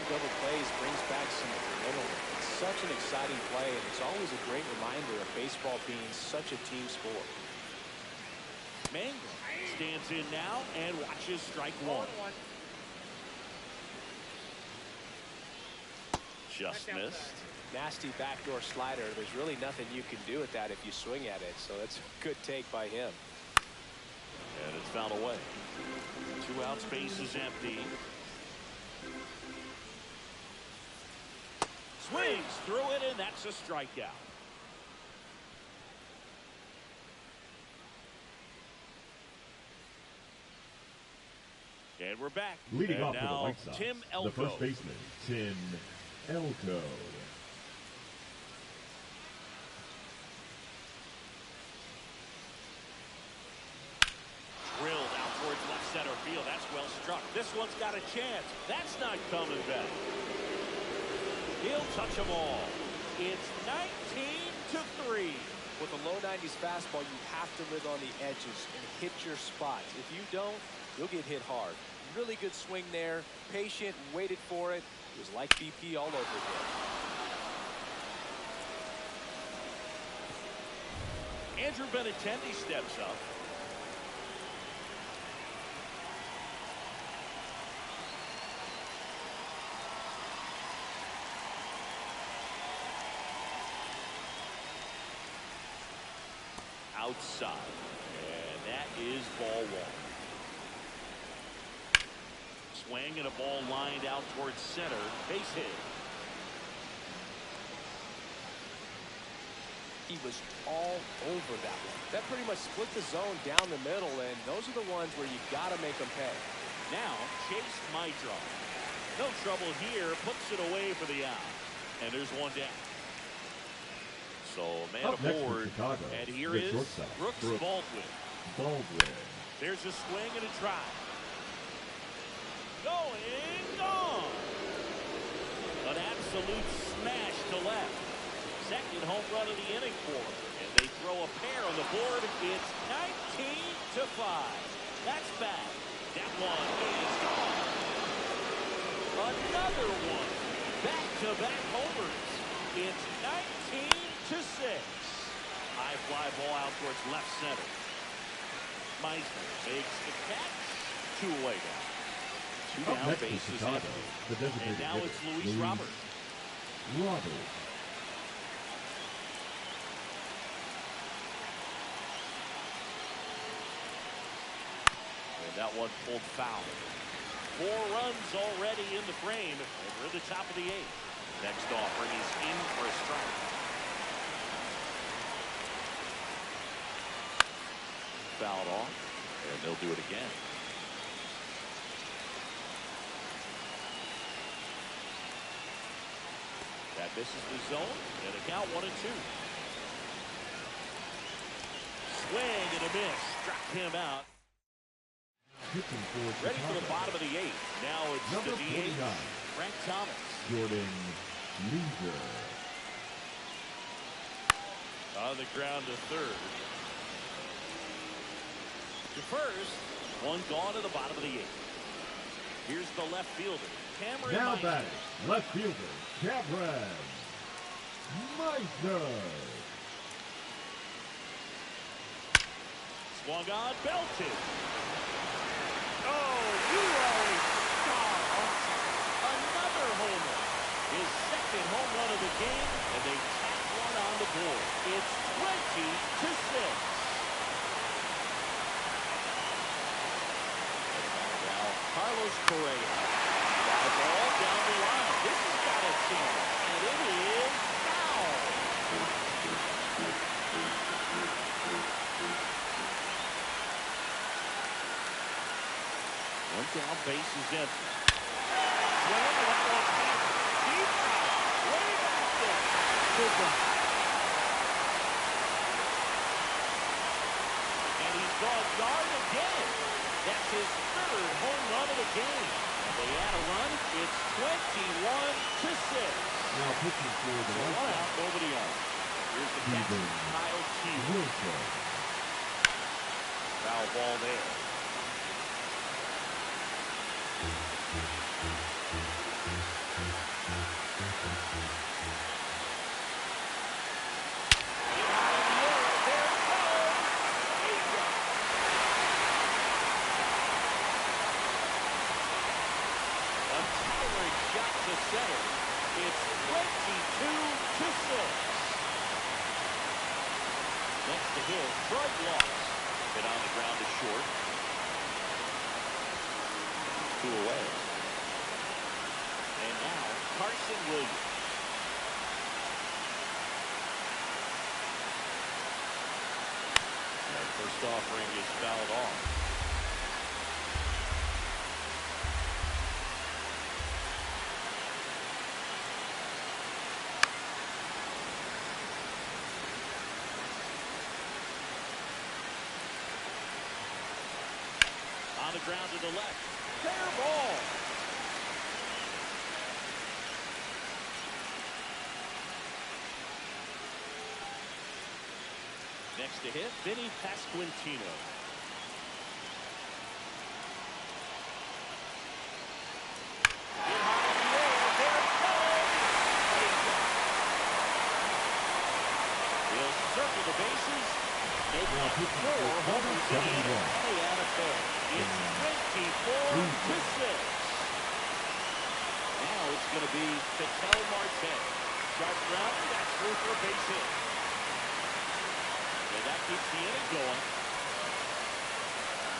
double plays brings back some adrenaline. It's such an exciting play, and it's always a great reminder of baseball being such a team sport. Mango stands in now and watches strike 1. Just missed. Nasty backdoor slider. There's really nothing you can do with that if you swing at it, so that's a good take by him. And it's fouled away. 2 outs, base is empty. Swings through it, and that's a strikeout. And we're back. Leading and off for the now White Sox, Tim Elko. the first baseman, Tim Elko. Drilled out towards left center field. That's well struck. This one's got a chance. That's not coming back. He'll touch them all. It's 19-3. With a low 90s fastball, you have to live on the edges and hit your spots. If you don't, you'll get hit hard. Really good swing there. Patient, waited for it. It was like BP all over again. Andrew Benintendi steps up. Outside. And that is ball one. Swing and a ball lined out towards center. Base hit. He was all over that one. That pretty much split the zone down the middle, and those are the ones where you got to make them pay. Now, Chase Maidron. No trouble here. Puts it away for the out. And there's one down. So, man aboard. And here is Brooks Baldwin. There's a swing and a drive. Going, gone. An absolute smash to left. Second home run of the inning for him. And they throw a pair on the board. It's 19-5. That's bad. That one is gone. Another one. Back-to-back homers. It's 19-6. High fly ball out towards left center. Meisner makes the catch. 2 away now. 2 down, bases empty. And now it's Luis Robert. And that one pulled foul. 4 runs already in the frame. And we're at the top of the 8th. Next offering is in for a strike. Fouled off. And they'll do it again. That misses the zone, and a count 1-2. Swing and a miss. Struck him out. Ready for the bottom of the 8th. Now it's the DH, Frank Thomas. Jordan Leader. On the ground to third. To first. One gone to the bottom of the 8th. Here's the left fielder, Cameron Now Meisner. batting, left fielder, Cameron Meisner. Swung on, belted. Oh, you are a star. Another homer. His second home run of the game, and they tack one on the board. It's 20-6. Now, Carlos Correa. Fly ball down the line. This has got a chance, and it is foul. One down, base is empty. Swing, that one deep right, way back there. Goodbye. And he's gone yard again. That's his 3rd home run of the game. And they add a run. It's 21-6. Now pitching for the So one out, nobody on. Here's the catcher, Kyle Wilson. Foul ball there. Center. It's 22-6. Next to hit, Troy Gloss. Hit on the ground to short. 2 away. And now Carson Williams. That first offering is fouled off. On the ground to the left. Fair ball. Next to hit, Vinny Pasquantino. Hit high in the air. There it goes. He'll circle the bases Making it 4 homers in the inning. They add a third. It's 24-6. Now it's going to be Ketel Marte. Sharp grounder, that's through for a base hit. And that keeps the inning going.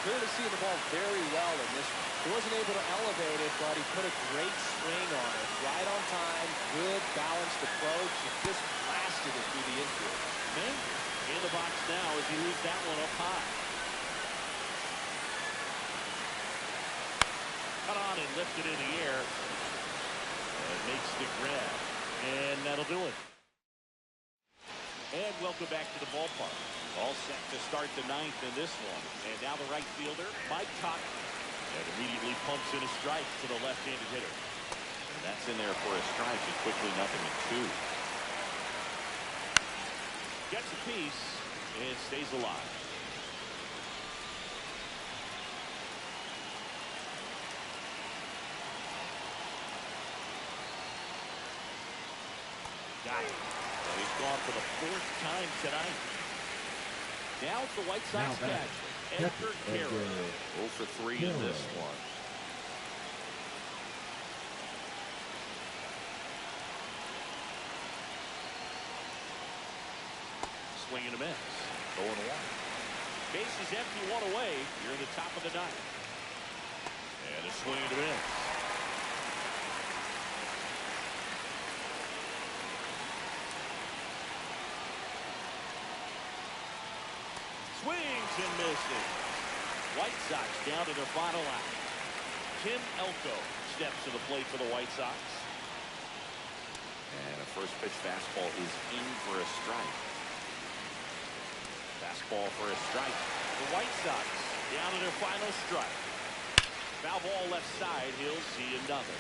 Clearly seeing the ball very well in this one. He wasn't able to elevate it, but he put a great swing on it. Right on time, good balanced approach. It just blasted it through the infield. Man, in the box now as he leaves that one up high. Cut on and lifted in the air. And makes the grab. And that'll do it. And welcome back to the ballpark. All set to start the ninth in this one. And now the right fielder, Mike Cotton. And immediately pumps in a strike to the left-handed hitter. And that's in there for a strike. And quickly 0-2. Gets a piece and stays alive. Got it. And he's gone for the 4th time tonight. Now it's the White Sox catcher, Edgar Carroll. 0 for 3 in this one. Swing and a miss. 0-1. Base is empty, 1 away. You're in the top of the ninth. And a swing and a miss. Swings and misses. White Sox down to their final out. Tim Elko steps to the plate for the White Sox. And a first pitch fastball is in for a strike. Fastball for a strike. The White Sox down to their final strike. Foul ball left side. He'll see another.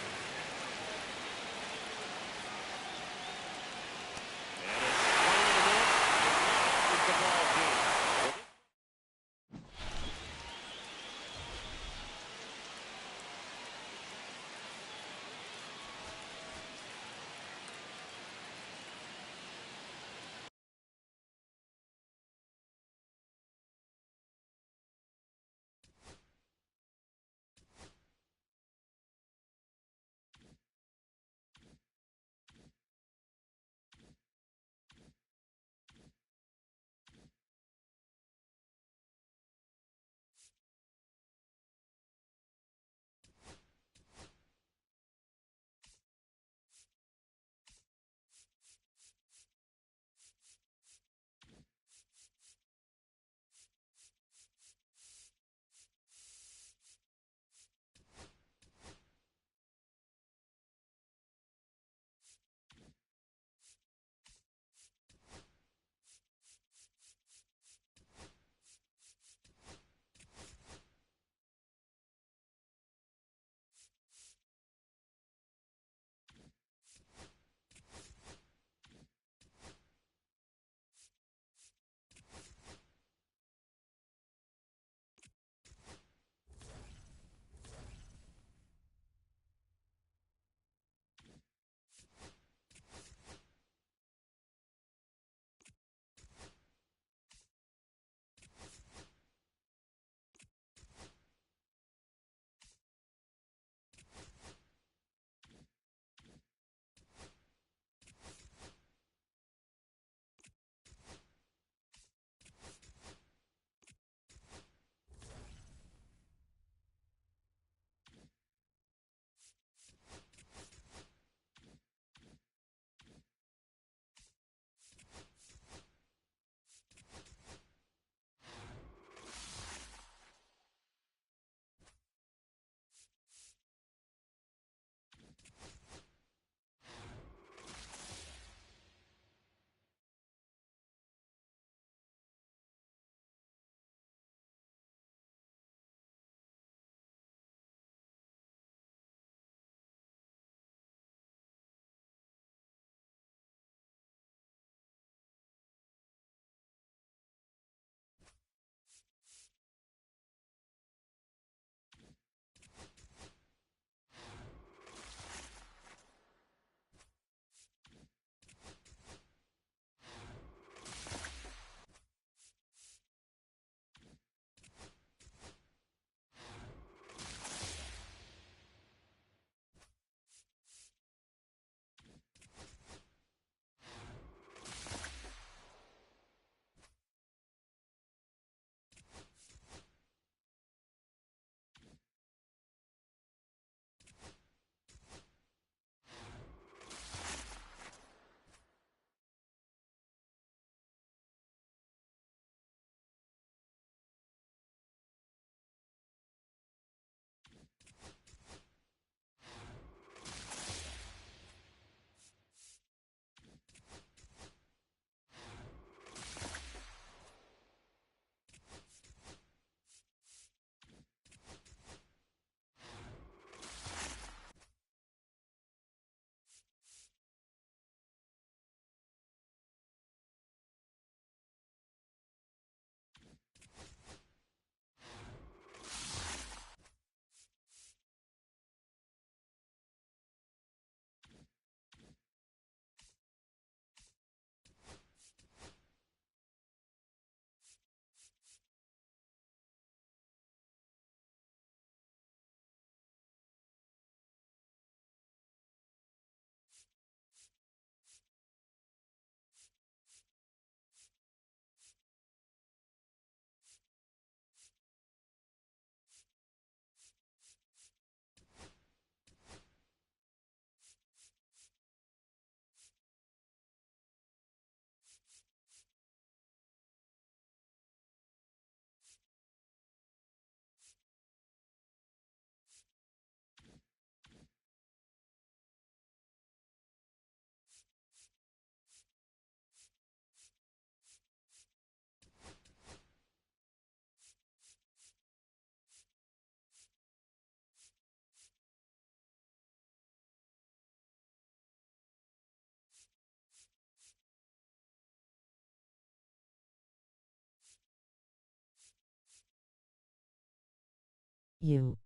You.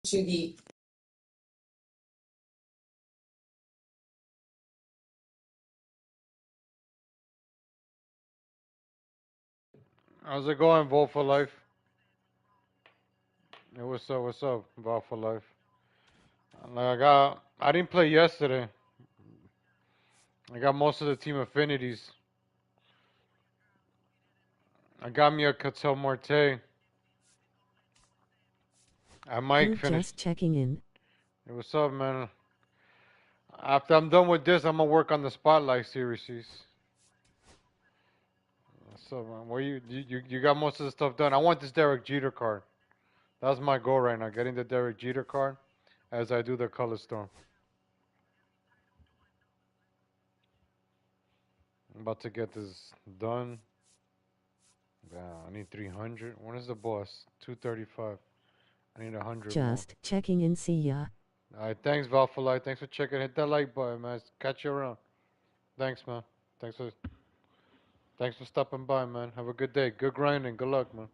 To the How's it going, Vote for Life? Hey, what's up? What's up, Vote for Life? Like I didn't play yesterday. I got most of the team affinities. I got me a Cattell Marte. I might finish. Just checking in. Hey, what's up, man? After I'm done with this, I'm gonna work on the Spotlight series. What's up, man? Where you got most of the stuff done? I want this Derek Jeter card. That's my goal right now, getting the Derek Jeter card as I do the Color Storm. I'm about to get this done. I need 300. When is the boss? 235. I need 100 Just checking in. See ya. All right, thanks, Val for Life. Thanks for checking. Hit that like button, man. Catch you around. Thanks, man. Thanks for stopping by, man. Have a good day. Good grinding. Good luck, man.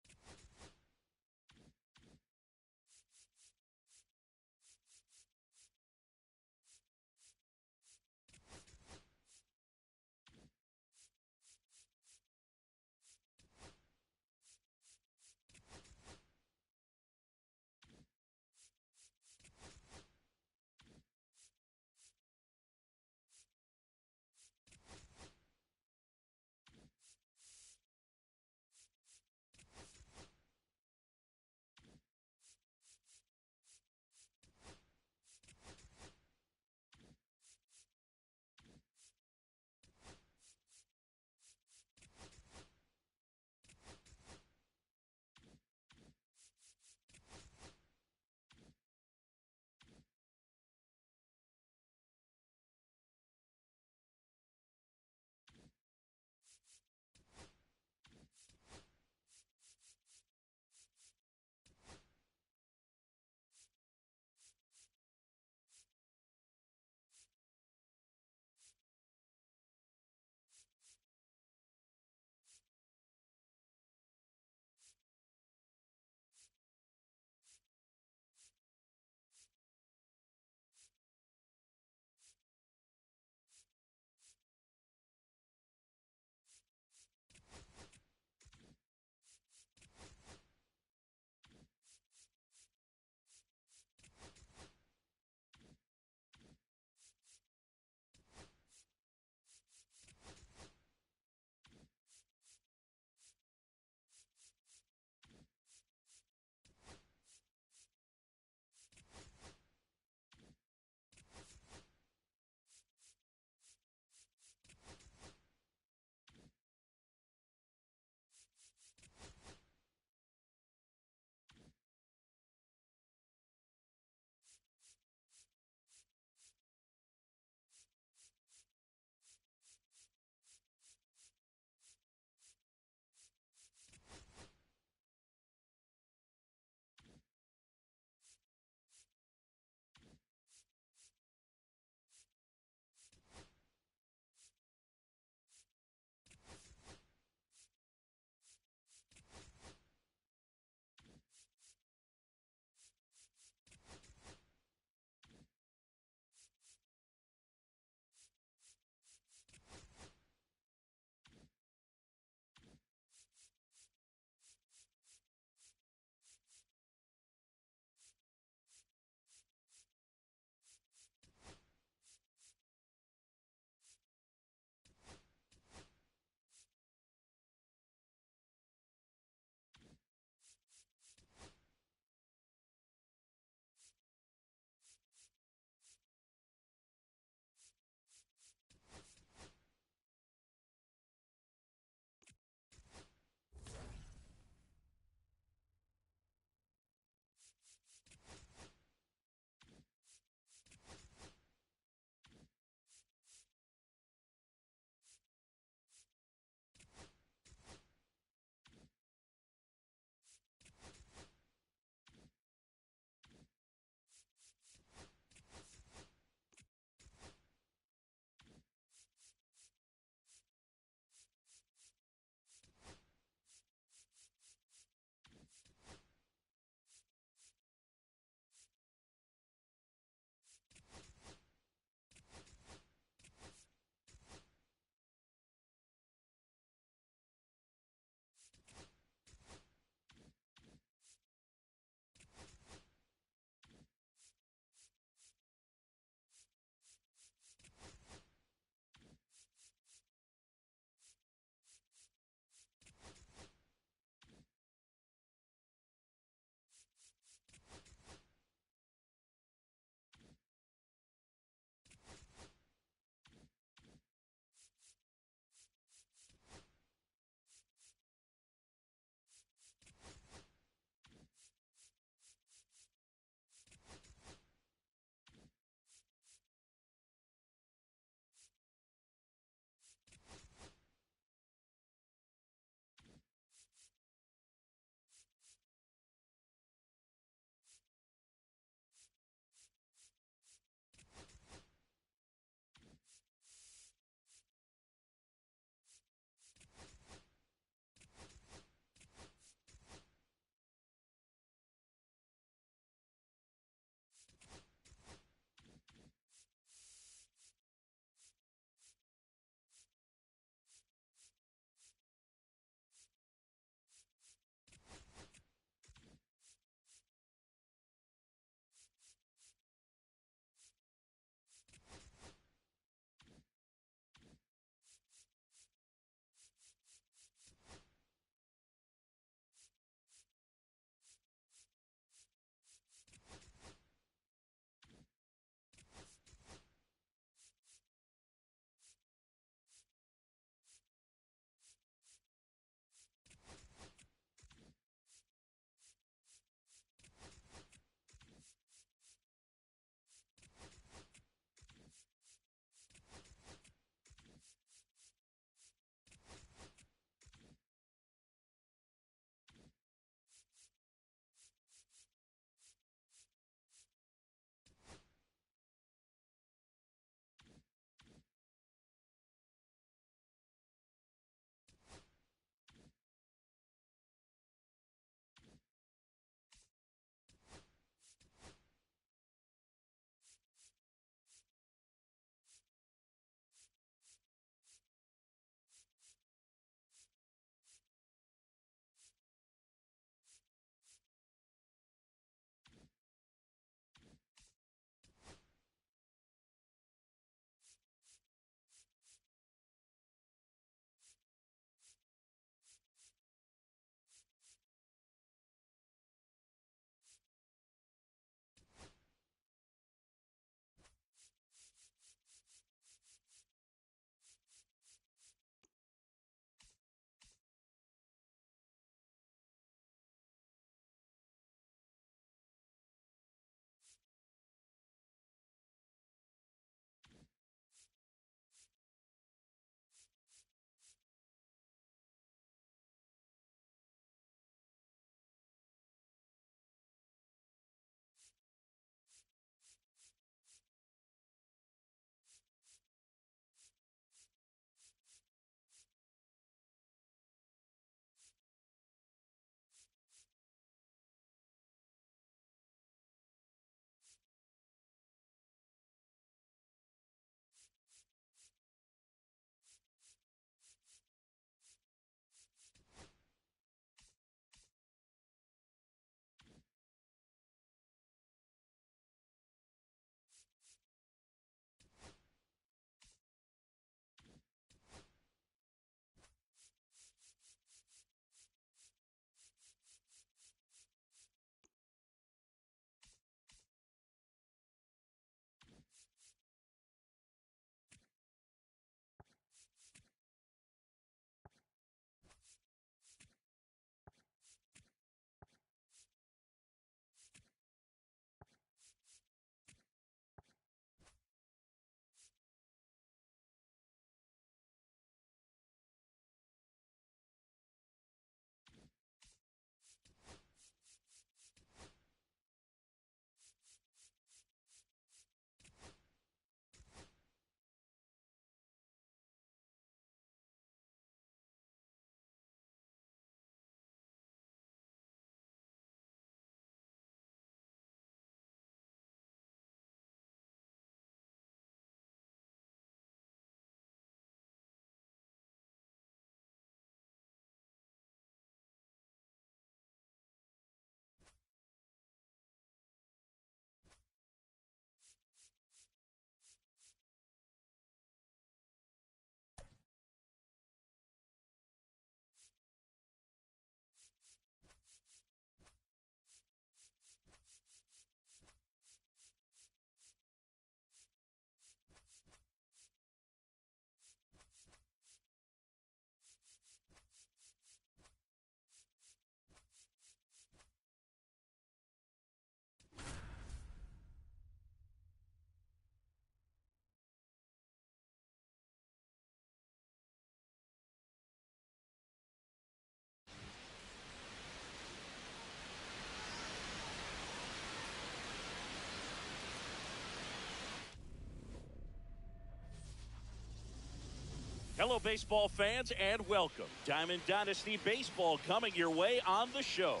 Hello, baseball fans, and welcome. Diamond Dynasty Baseball coming your way on the show.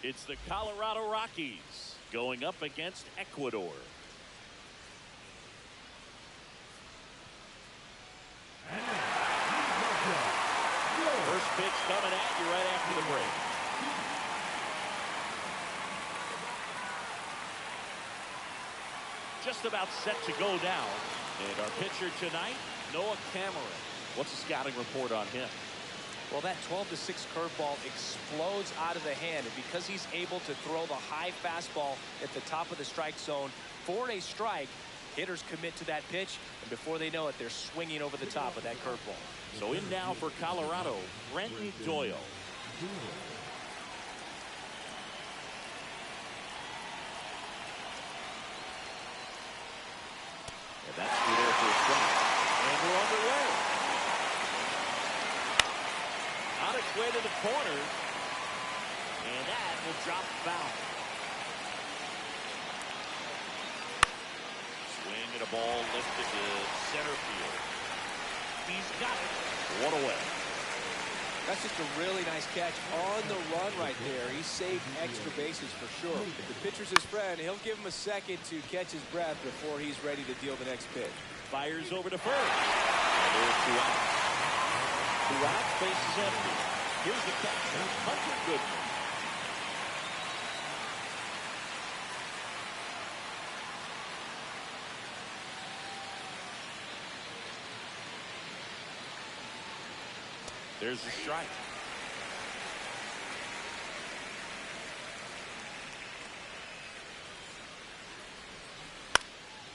It's the Colorado Rockies going up against Ecuador. First pitch coming at you right after the break. Just about set to go down. And our pitcher tonight, Noah Cameron. What's the scouting report on him? Well, that 12-6 curveball explodes out of the hand, and because he's able to throw the high fastball at the top of the strike zone for a strike, hitters commit to that pitch, and before they know it, they're swinging over the top of that curveball. So in now for Colorado, Brenton Doyle. And that's through there for a strike. And we're underway. On its way to the corner. And that will drop foul. Swing and a ball lifted to center field. He's got it. One away. That's just a really nice catch on the run right there. He saved extra bases for sure. If the pitcher's his friend, he'll give him a second to catch his breath before he's ready to deal the next pitch. Fires over to first. And there's 2 outs. 2 outs, base is empty. Here's the catcher, Hunter Goodman. There's the strike.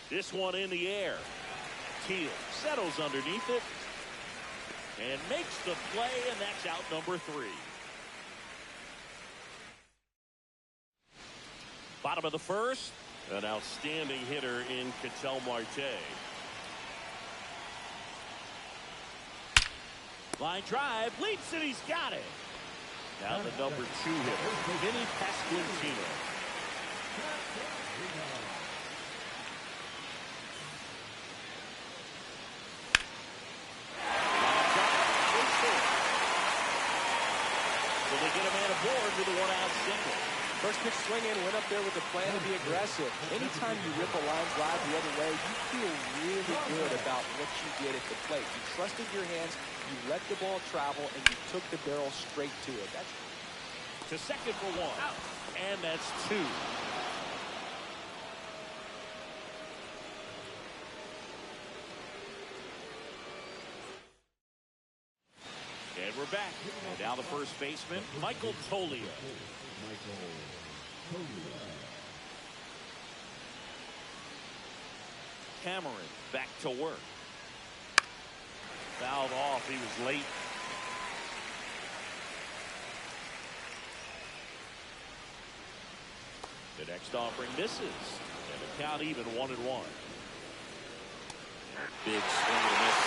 This one in the air. Teal settles underneath it and makes the play, and that's out number 3. Bottom of the first, an outstanding hitter in Ketel Marte. Line drive, leaps it, he's got it. Now the number 2 hitter, Vinny Pasquantino. So they get a man aboard with a 1-out single. First pitch swinging, went up there with the plan to be aggressive. Anytime you rip a line drive the other way, you feel really good about what you did at the plate. You trusted your hands, you let the ball travel, and you took the barrel straight to it. That's to second for 1. Out. And that's 2. And we're back. And now the first baseman, Michael Toglia. Cameron back to work. Fouled off. He was late. The next offering misses. And the count even 1-1. Big swing and a miss.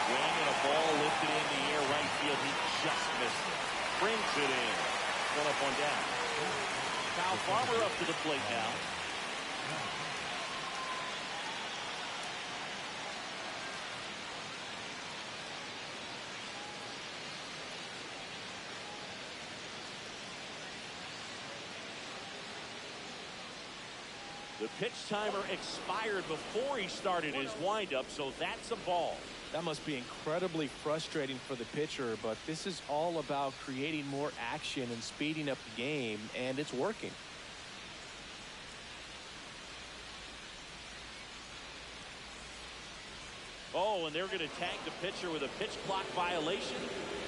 Swing and a ball lifted in the air right field. He just missed it. Brings it in. 1 up, 1 down. Kyle Farmer up to the plate now. The pitch timer expired before he started his windup, so that's a ball. That must be incredibly frustrating for the pitcher, but this is all about creating more action and speeding up the game, and it's working. Oh, and they're going to tag the pitcher with a pitch clock violation.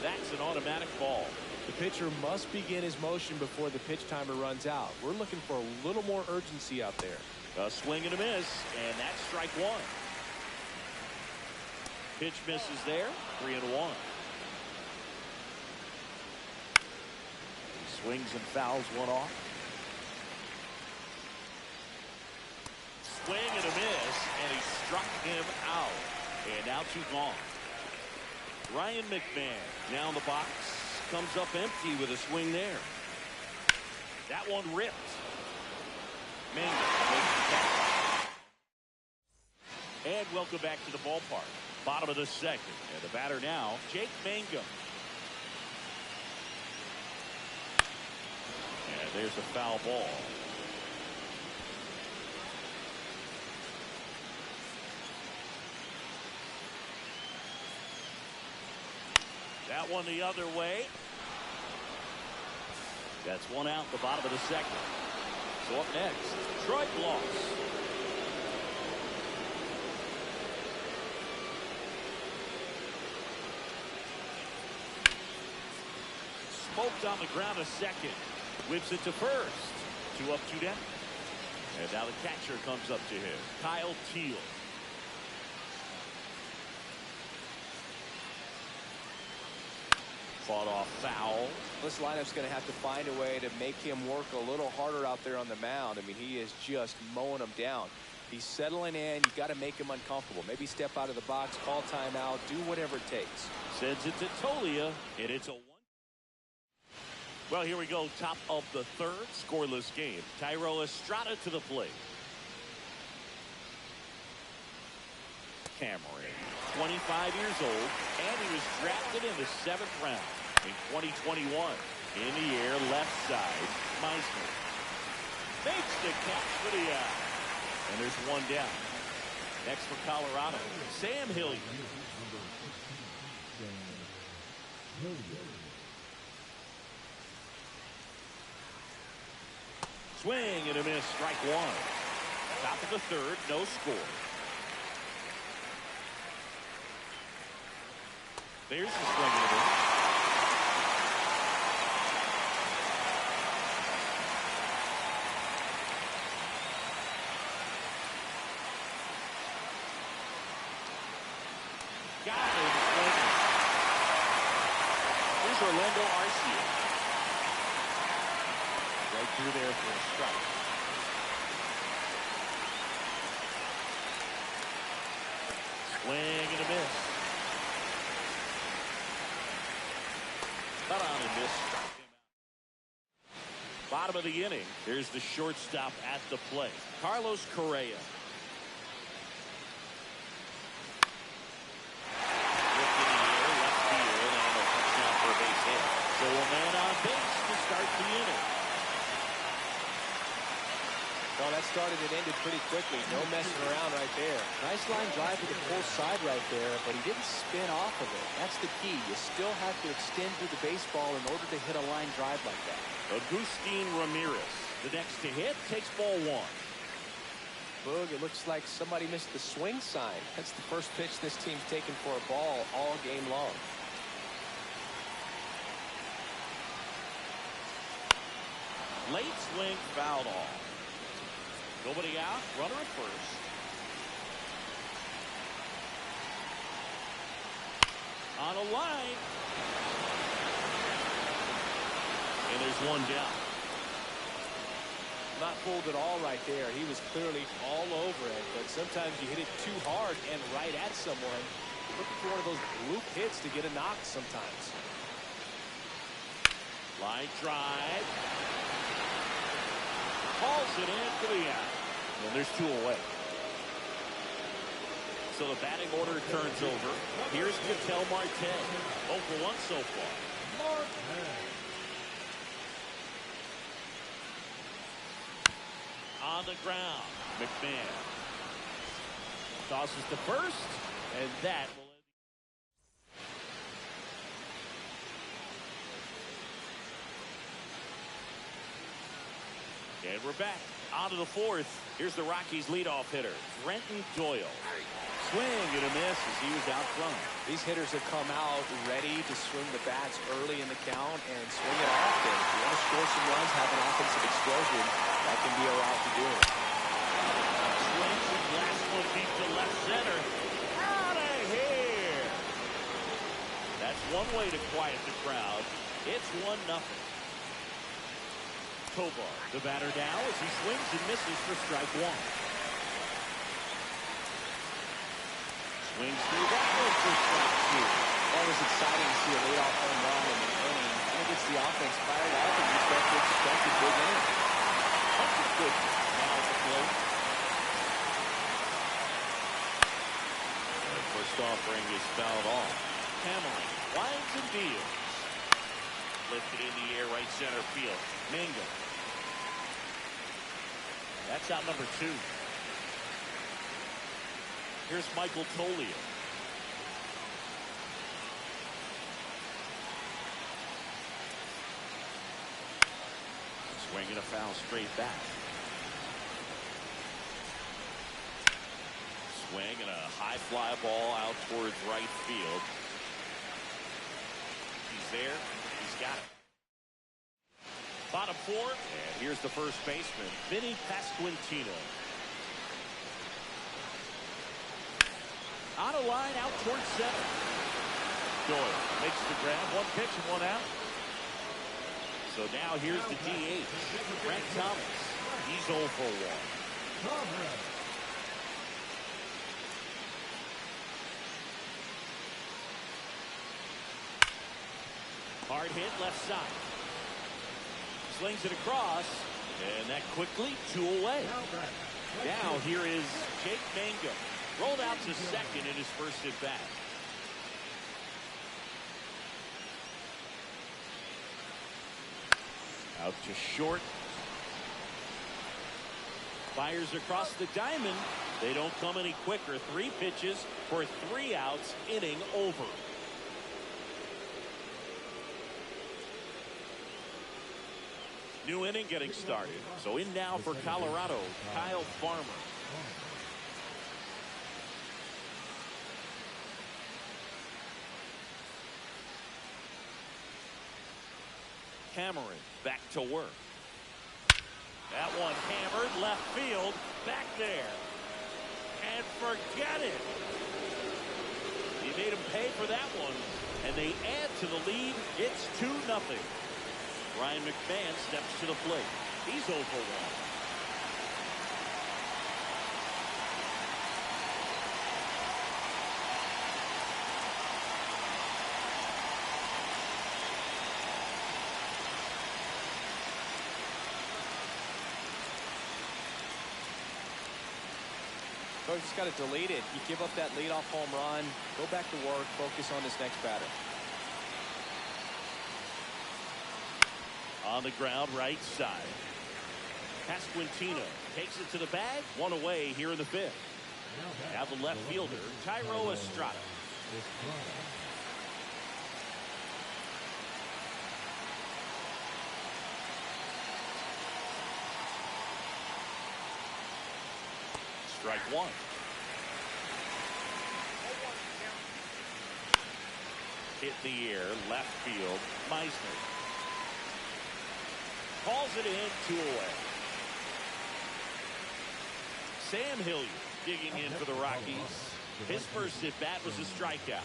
That's an automatic ball. The pitcher must begin his motion before the pitch timer runs out. We're looking for a little more urgency out there. A swing and a miss, and that's strike 1. Pitch misses there, 3-1. He swings and fouls one off. Swing and a miss, and he struck him out. And now 2 gone. Ryan McMahon down the box. Comes up empty with a swing there. That one ripped. Mingus makes the catch. welcome back to the ballpark. Bottom of the second. And the batter now, Jake Mangum. And there's a foul ball. That one the other way. That's one out, the bottom of the second. So up next, Troy Gloss. Smoked on the ground a second. Whips it to first. 2 up, 2 down. And now the catcher comes up to him, Kyle Teal. Fought off foul. This lineup's going to have to find a way to make him work a little harder out there on the mound. I mean, he is just mowing them down. He's settling in. You got to make him uncomfortable. Maybe step out of the box, call timeout, do whatever it takes. Sends it to Tolia, and it's a 1. Well, here we go. Top of the third, scoreless game. Tyro Estrada to the plate. Cameron, 25 years old, and he was drafted in the 7th round in 2021. In the air, left side, Meisner makes the catch for the out. And there's 1 down. Next for Colorado, Sam Hilliard. Swing and a miss, strike 1. Top of the third, no score. There's the swing and a miss. Got it. Here's Orlando Arcia. Right through there for a strike. Swing and a miss. Cut on and miss. Bottom of the inning. Here's the shortstop at the plate, Carlos Correa. So a man on base to start the inning. Well, that started and ended pretty quickly. No messing around right there. Nice line drive to the full side right there, but he didn't spin off of it. That's the key. You still have to extend through the baseball in order to hit a line drive like that. Agustin Ramirez, the next to hit, takes ball 1. Boog, it looks like somebody missed the swing sign. That's the first pitch this team's taken for a ball all game long. Late swing, fouled off. Nobody out, runner at first. On a line. And there's 1 down. Not fooled at all right there. He was clearly all over it, but sometimes you hit it too hard and right at someone. Looking for one of those loop hits to get a knock sometimes. Line drive. Calls it in for the out. And there's 2 away. So the batting order turns over. Here's Ketel Marte. 0 for 1 so far. On the ground, McMahon tosses to first, and that will end. And we're back. On to the 4th. Here's the Rockies' leadoff hitter, Brenton Doyle. Swing and a miss as he was out front. These hitters have come out ready to swing the bats early in the count and swing it often. If you want to score some runs, have an offensive explosion, that can be a route to do it. Swings his last one deep to left center. Out of here. That's one way to quiet the crowd. It's 1-0. Tovar, the batter now as he swings and misses for strike 1. Swings through that one for strike 2. Always exciting to see a leadoff home run in the inning. Kind of gets the offense fired up and you start to expect a big inning. That's a good now at the plate. offering is fouled off. Cameron winds and deals. Lifted in the air, right center field. Mingo. That's out number 2. Here's Michael Tolio. Swinging a foul straight back. Swing and a high fly ball out towards right field. He's there. He's got it. Bottom 4. And here's the first baseman, Vinny Pasquantino. On a line out towards center. Doyle makes the grab. 1 pitch and 1 out. So now here's the DH, Frank Thomas. He's 0 for 1. Hard hit left side. Slings it across, and that quickly 2 away. Now here is Jake Mango. Rolled out to second in his first at bat. Out to short. Fires across the diamond. They don't come any quicker. 3 pitches for 3 outs. Inning over. New inning getting started. So in now for Colorado, Kyle Farmer. Cameron back to work. That one hammered left field. Back there. And forget it. He made him pay for that one. And they add to the lead. It's 2-0. Ryan McMahon steps to the plate. He's 0 for 1. Coach just got to delete it. You give up that leadoff home run. Go back to work. Focus on this next batter. On the ground, right side. Pasquantino takes it to the bag. 1 away here in the 5th. Now the left fielder, Tyro Estrada. Strike 1. Hit in the air, left field, Meisner. Calls it in, 2 away. Sam Hilliard digging in for the Rockies. His first at bat was a strikeout.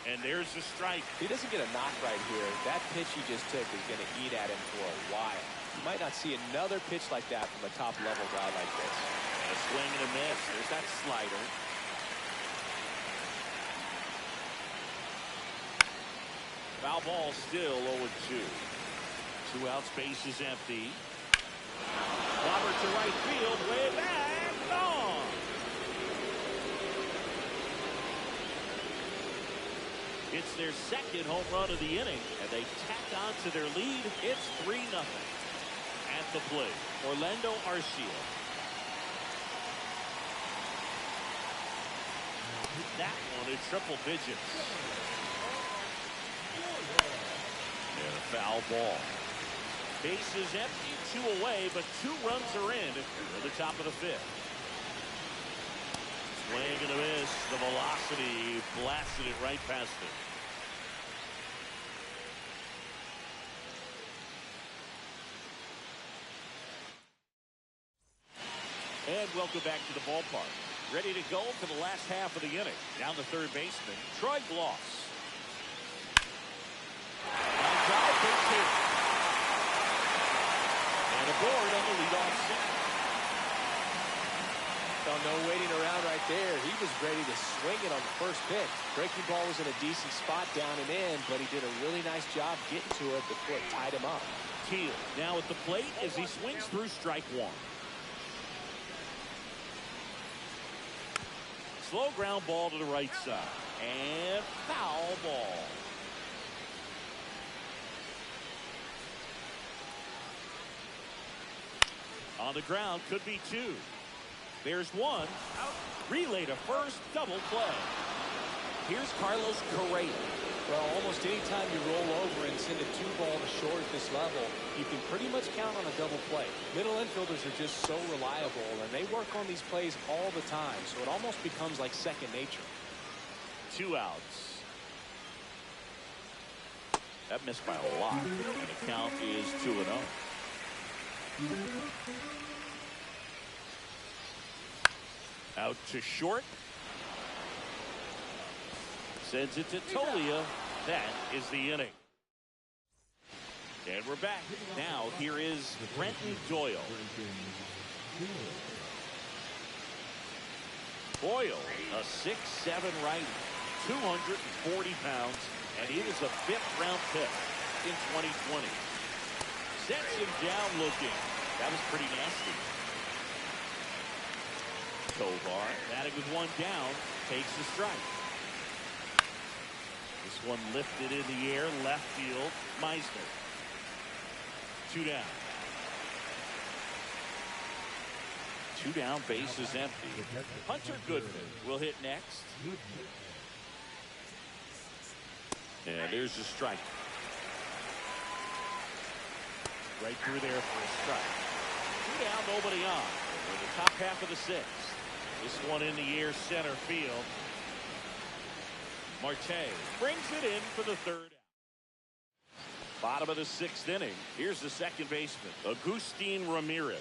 And there's the strike. He doesn't get a knock right here. That pitch he just took is going to eat at him for a while. You might not see another pitch like that from a top-level guy like this. And a swing and a miss. There's that slider. Foul ball still 0-2. 2 outs, base is empty. Robert to right field, way back, gone. It's their second home run of the inning, and they tack on to their lead. It's 3-0. At the plate, Orlando Arcia. That one in triple digits. And a foul ball. Base is empty, 2 away, but 2 runs are in at the top of the 5th. Swing and a miss. The velocity blasted it right past it. And welcome back to the ballpark. Ready to go for the last half of the inning. Down the third baseman, Troy Gloss. On drive, base hit. And aboard on the leadoff single. So no waiting around right there. He was ready to swing it on the first pitch. Breaking ball was in a decent spot down and in, but he did a really nice job getting to it before it tied him up. Teal now at the plate as he swings through strike one. Slow ground ball to the right side. And foul ball. On the ground, could be two. There's one. Out. Relay to first, double play. Here's Carlos Correa. Well, almost any time you roll over and send a 2-ball to short at this level, you can pretty much count on a double play. Middle infielders are just so reliable, and they work on these plays all the time, so it almost becomes like second nature. 2 outs. That missed by a lot, and the count is 2-0. Out to short. Sends it to Tolia. That is the inning. And we're back. Now here is Brenton Doyle. Doyle, a 6'7" righty, 240 pounds, and he was a 5th-round pick in 2020. Sets him down looking. That was pretty nasty. Tovar, batting with 1 down, takes the strike. This one lifted in the air, left field, Meisner. 2 down. 2 down, base is empty. Hunter Goodman will hit next. And there's a strike. Right through there for a strike. 2 down, nobody on. We're in the top half of the 6th. This one in the air, center field. Marte brings it in for the 3rd out. Bottom of the 6th inning. Here's the second baseman, Agustin Ramirez.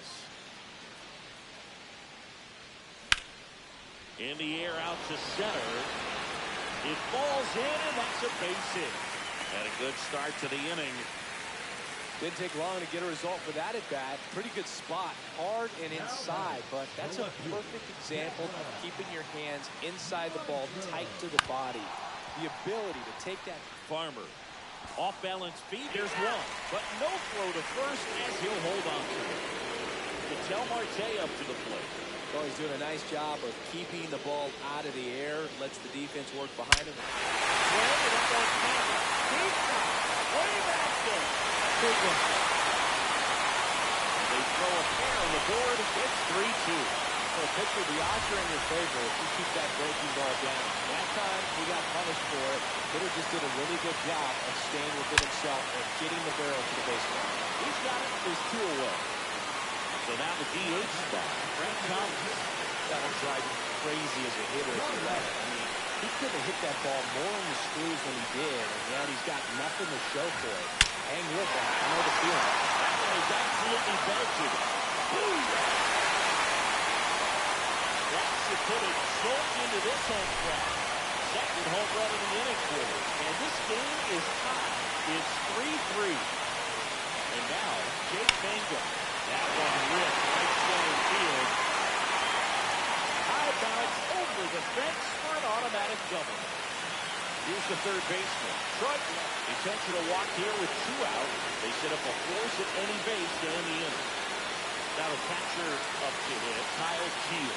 In the air, out to center. It falls in, and that's a base hit. And a good start to the inning. Didn't take long to get a result for that at bat. Pretty good spot, hard and inside, but that's a perfect example of keeping your hands inside the ball, tight to the body. The ability to take that. Farmer, off balance feet, there's one, but no throw to first as he'll hold on to it. Ketel Marte up to the plate. Well, he's doing a nice job of keeping the ball out of the air, lets the defense work behind him. Way back there. Big one. They throw a pair on the board. It's 3-2. So pitcher, the odds are in your favor if you keep that breaking ball down. That time, he got punished for it. Hitter just did a really good job of staying within himself and getting the barrel to the baseline. He's got it. There's 2 away. So now the DH spot. Frank Thomas. That will drive you crazy as a hitter if you let it. I mean, he could have hit that ball more in the screws than he did, and yet he's got nothing to show for it. Hang with that. I know the feeling. That one is absolutely belted. Boom! That should put it short into this home stretch. Second home run in the inning for him. And this game is tied. It's 3-3. And now, Jake Mangum. That one ripped right center field. High bounce over the fence for an automatic double. Here's the third baseman, Trout. Intentional walk here with 2 out. They set up a force at any base to end the inning. Now the catcher up to hit, Kyle Teal.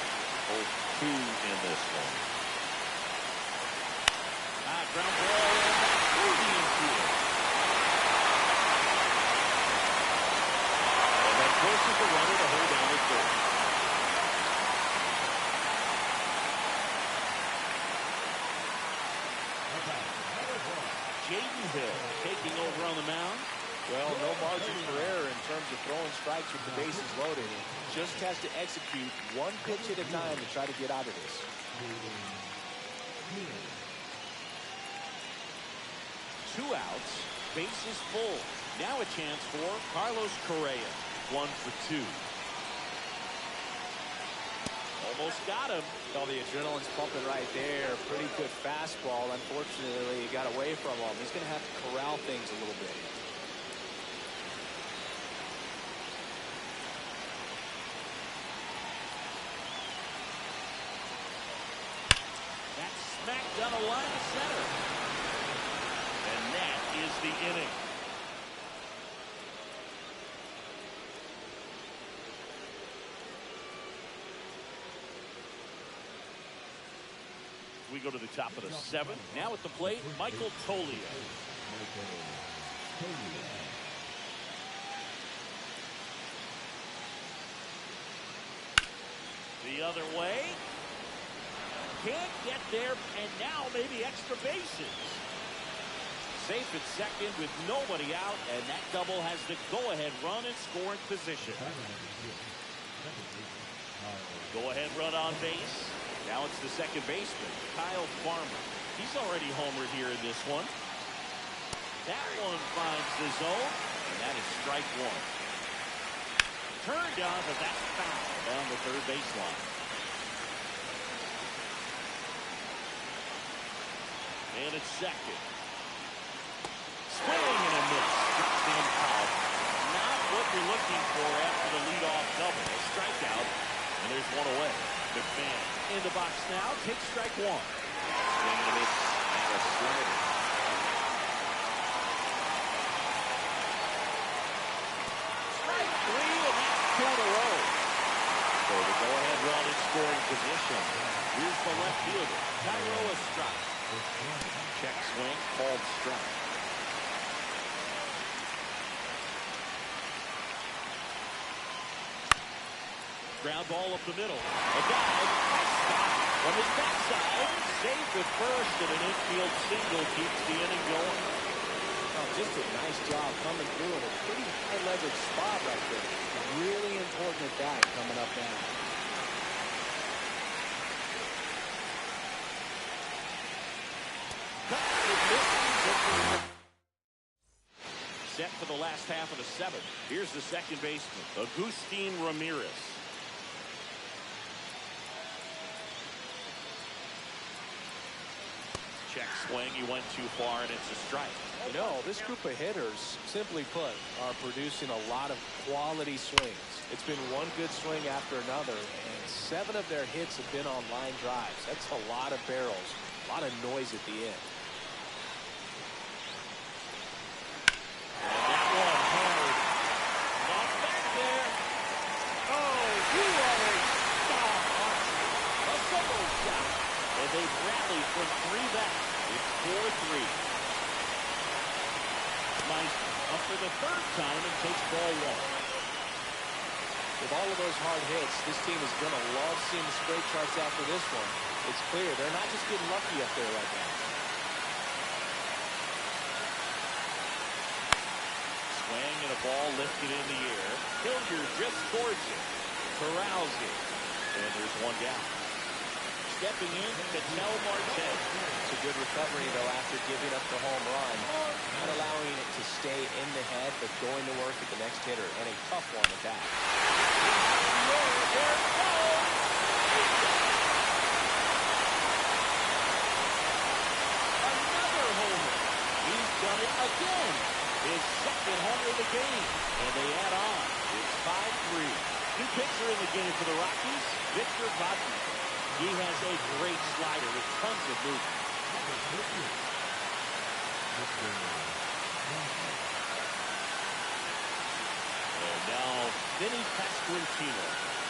0-2 in this one. Ground ball through the infield. And that forces the runner to hold down at third. Jaden Hill taking over on the mound. Well, no margin for error in terms of throwing strikes with the bases loaded. Just has to execute 1 pitch at a time to try to get out of this. 2 outs, bases full. Now a chance for Carlos Correa. 1 for 2. Almost got him. Oh, the adrenaline's pumping right there. Pretty good fastball. Unfortunately, he got away from him. He's going to have to corral things a little bit. smack down the line to center. And that is the inning. We go to the top of the seventh. Now at the plate, Michael Toglia. The other way. Can't get there, and now maybe extra bases. Safe at second with nobody out, and that double has the go-ahead run in scoring position. Go-ahead run on base. Now it's the second baseman, Kyle Farmer. He's already homered here in this one. That one finds the zone, and that is strike one. Turned on, but that's foul down the third baseline. And it's second. Swing and a miss. Gets him out. Not what you're looking for after the leadoff double. A strikeout, and there's one away. McMahon in the box now. Takes strike one. Swing and a miss and a slider. Strike three, and that's two in a row. So the go-ahead run in scoring position. Here's the left fielder, Cairo Estrada. Check swing, called strike. Ground ball up the middle. A dive. From his backside. Safe at first, and an infield single keeps the inning going. Oh, just a nice job coming through in a pretty high leverage spot right there. Really important at that coming up now. Set for the last half of the seventh. Here's the second baseman, Agustin Ramirez. Check swing, he went too far, and it's a strike. You know, this group of hitters, simply put, are producing a lot of quality swings. It's been one good swing after another, and 7 of their hits have been on line drives. That's a lot of barrels, a lot of noise at the end. And that one hammered. Not back there. Oh, you are a star. A solo shot. And they've rallied from 3 back. It's 4-3. Meister up for the 3rd time and takes ball 1. With all of those hard hits, this team is going to love seeing the straight charts after this one. It's clear they're not just getting lucky up there right now. Swing and a ball lifted in the air. Hilliard just scores it. Corrals it. And there's one down. Stepping in, Ketel Marte. It's a good recovery, though, after giving up the home run. Not allowing it to stay in the head, but going to work at the next hitter. And a tough one at that. There it goes. Another homer. He's done it again. His 2nd homer of the game. And they add on. It's 5-3. New pitcher in the game for the Rockies, Victor Vodnik. He has a great slider with tons of movement. And now, Vinny Pasquantino,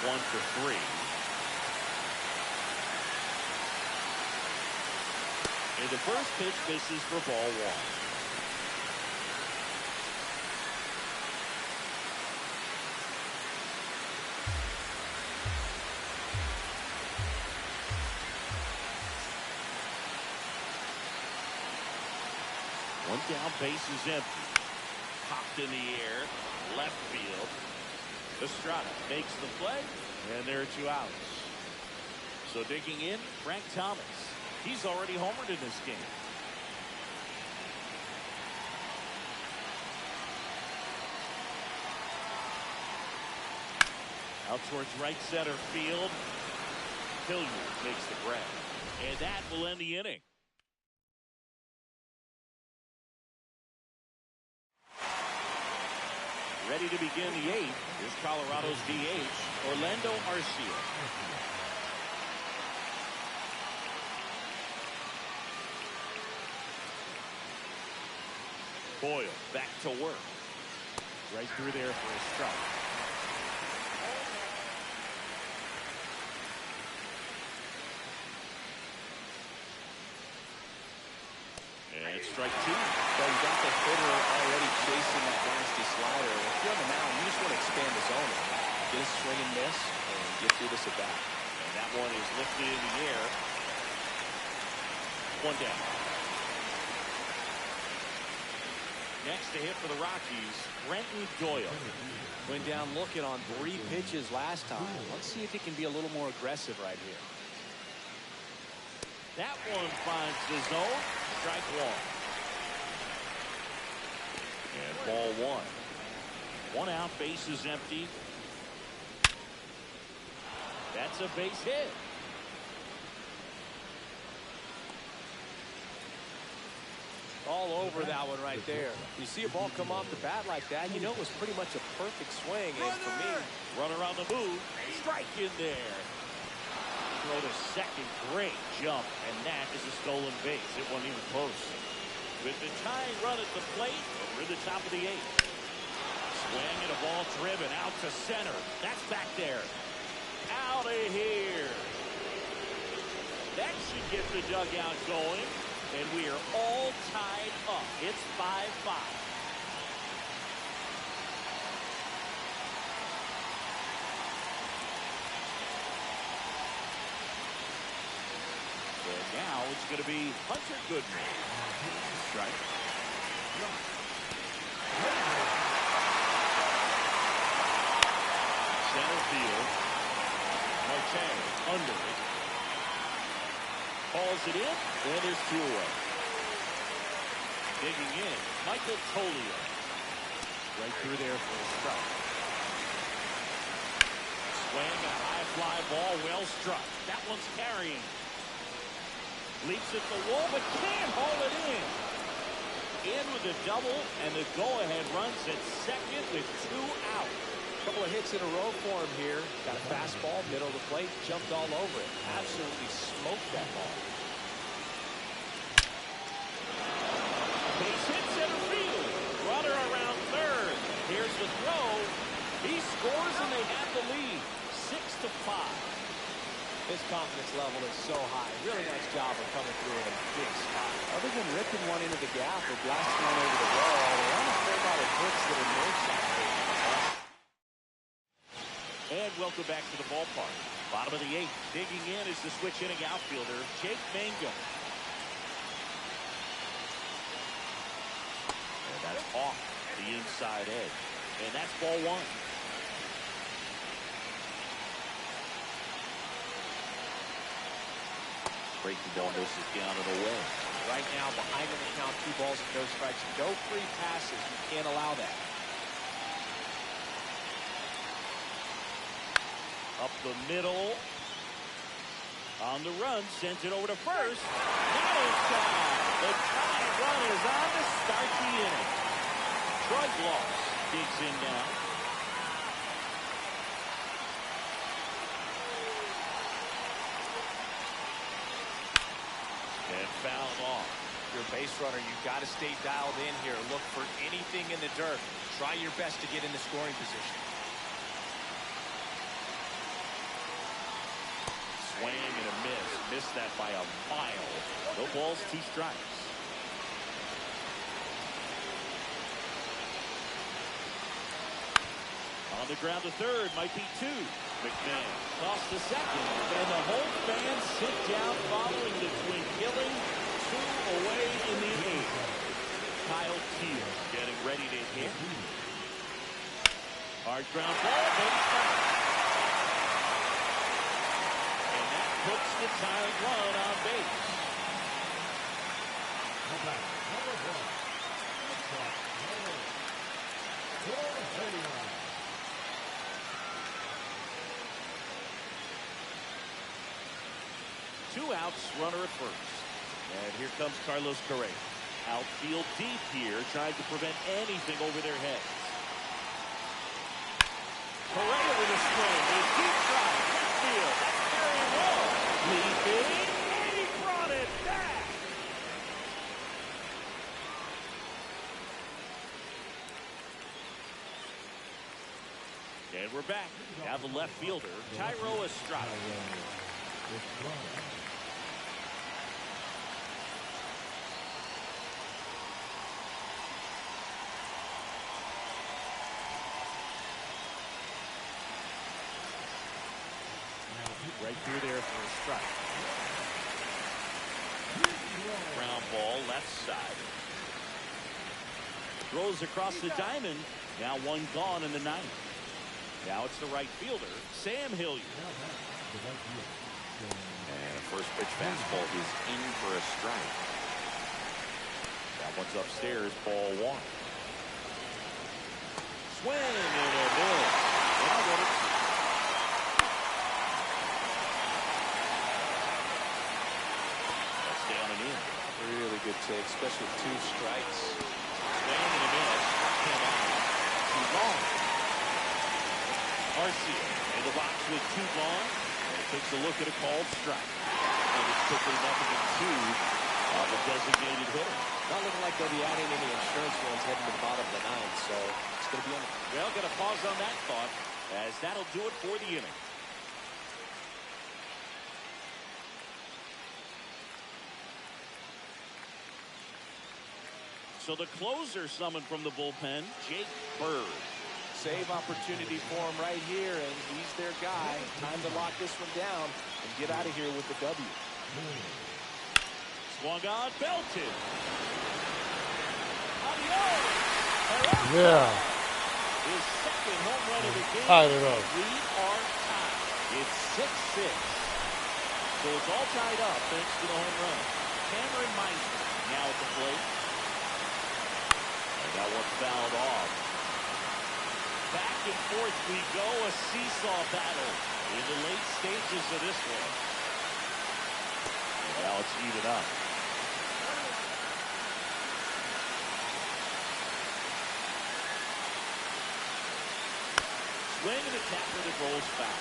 1 for 3. And the first pitch misses for ball 1. One down, base is empty. Popped in the air, left field. Estrada makes the play, and there are 2 outs. So digging in, Frank Thomas. He's already homered in this game. Out towards right center field. Hilliard makes the grab. And that will end the inning. Ready to begin the 8th. Here's Colorado's DH, Orlando Arcia. Boyle back to work. Right through there for a strike. And strike two. So you got the hitter already chasing that nasty slider. If you're on the mound, you just want to expand the zone. Get a swing and miss and get through this at bat. And that one is lifted in the air. One down. Next to hit for the Rockies, Brenton Doyle. Went down looking on 3 pitches last time. Let's see if he can be a little more aggressive right here. That one finds the zone. Strike one. And ball one. One out, base is empty. That's a base hit. All over that one right there. You see a ball come off the bat like that, you know it was pretty much a perfect swing. And for me, runner on the move. Strike in there. Throw to second. Great jump. And that is a stolen base. It wasn't even close. With the tying run at the plate, we're in the top of the 8th. Swing and a ball driven out to center. That's back there. Out of here. That should get the dugout going. And we are all tied up. It's 5-5. And now it's going to be Hunter Goodman. Strike. Center field. Marte under it. Calls it in, and there's 2 away. Digging in, Michael Tolio. Right through there for a strike. Swing, a high fly ball, well struck. That one's carrying. Leaps at the wall, but can't haul it in. In with a double, and the go-ahead runs at second with 2 out. Couple of hits in a row for him here. Got a fastball, middle of the plate, jumped all over it. Absolutely smoked that ball. Base hit center field. Runner around third. Here's the throw. He scores and they have the lead. 6-5. His confidence level is so high. Really nice job of coming through in a big spot. Other than ripping one into the gap or blasting one over the wall, there aren't a whole lot of hits that are no shot. And welcome back to the ballpark. Bottom of the 8th. Digging in is the switch hitting outfielder, Jake Mangum. And that's off the inside edge. And that's ball 1. Breaking ball misses down and away. Right now, behind in the count, 2 balls and no strikes. No free passes. You can't allow that. Up the middle. On the run. Sends it over to first. Now it's time. The tying run is on to start the inning. Troy Gloss digs in now. And fouled off. If you're a base runner, you've got to stay dialed in here. Look for anything in the dirt. Try your best to get in the scoring position. Swing and a miss. Missed that by a mile. No balls, 2 strikes. On the ground to third. Might be 2. McMahon toss to second. And the home fans sit down following the twin killing. 2 away in the 8th. Kyle Keel getting ready to hit. Hard ground ball. Base foul. Puts the tying run on base. Two outs, runner at first. And here comes Carlos Correa. Outfield deep here, trying to prevent anything over their heads. Correa with a swing, a deep drive, left field. That's very low. Leaping, and he brought it back. back. Now the left fielder, Tyro Estrada. Right through there for a strike. Ground ball left side. Throws across the diamond. Now one gone in the ninth. Now it's the right fielder, Sam Hilliard. And a first pitch fastball is in for a strike. That one's upstairs, ball one. Swing and a miss. Now what it's down and in. Really good take, especially with 2 strikes. Swing and a miss. Came out. 2 gone. Garcia in the box with 2 gone. And takes a look at a called strike. And it's quickly nothing but 2 on the designated hitter. Not looking like they'll be adding any insurance runs heading to the bottom of the ninth, so it's going to be on. Well, got to pause on that thought, as that'll do it for the inning. So the closer summoned from the bullpen, Jake Bird. Save opportunity for him right here, and he's their guy. Time to lock this one down and get out of here with the W. Swung on, belted. Yeah. His second home run of the game. Tied it up. We are tied. It's 6-6. So it's all tied up thanks to the home run. Cameron Meisner now at the plate. And that one fouled off. Back and forth we go. A seesaw battle in the late stages of this one. And now it's even up. Swing and a tapper that rolls foul.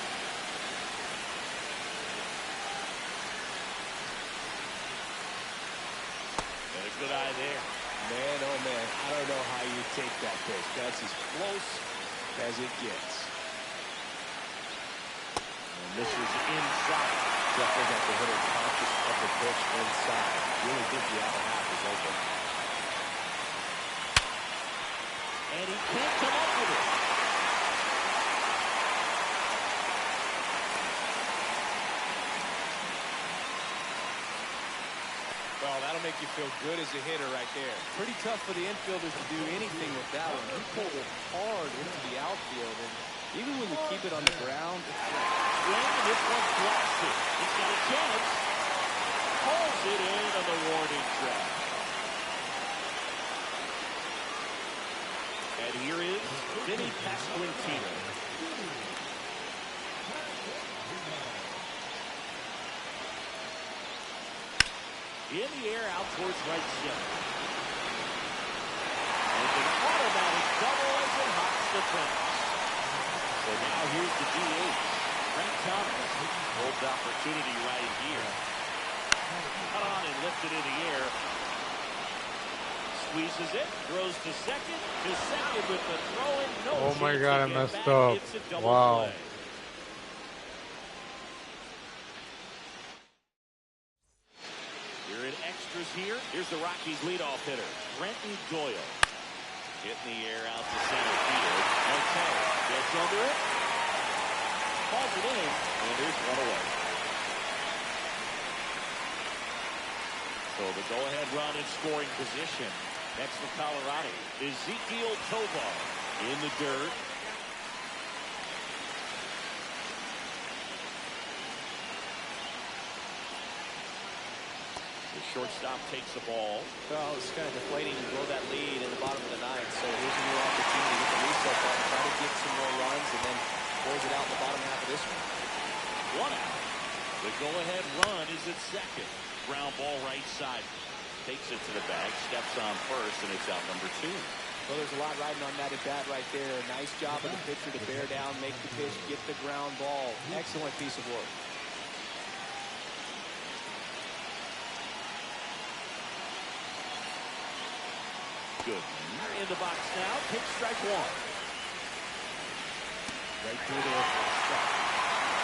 And a good eye there. Man, oh man, I don't know how you take that pitch. That's as close as it gets. And this is inside. Definitely got the hitter conscious of the pitch inside. Really think the outer half is open. And he can't come up with it. Well, that'll make you feel good as a hitter right there. Pretty tough for the infielders to do anything with that one. He pulled it hard into the outfield, and even when you keep it on the ground, Swing, and this one's blasted. He's got a chance. Pulls it in on the warning track. And here is Vinny Pasquantino. In the air, out towards right center. And an automatic double as it hops the fence. So now here's the DH, Frank Thomas. Holds opportunity right here. Cut on and lifted in the air. Squeezes it, throws to second with the throw in. No Oh my chance God, to I get messed back. up. It's a double Wow. play. We're in extras here. Here's the Rockies leadoff hitter, Brenton Doyle. Hit in the air out to center field. Okay, gets under it. Calls it in, and there's one away. So the go-ahead run in scoring position. Next for Colorado, Ezequiel Tovar in the dirt. The shortstop takes the ball. well, it's kind of deflating to blow that lead in the bottom of the ninth. So here's a new opportunity to get the reset button, try to get some more runs, and then close it out in the bottom half of this one. One out. The go-ahead run is at second. Ground ball right side. Takes it to the bag, steps on first, and it's out number 2. Well, there's a lot riding on that at bat right there. Nice job of the pitcher to bear down, make the pitch, get the ground ball. Excellent piece of work. Good. In the box now, pitch strike 1. Right through there for a strike.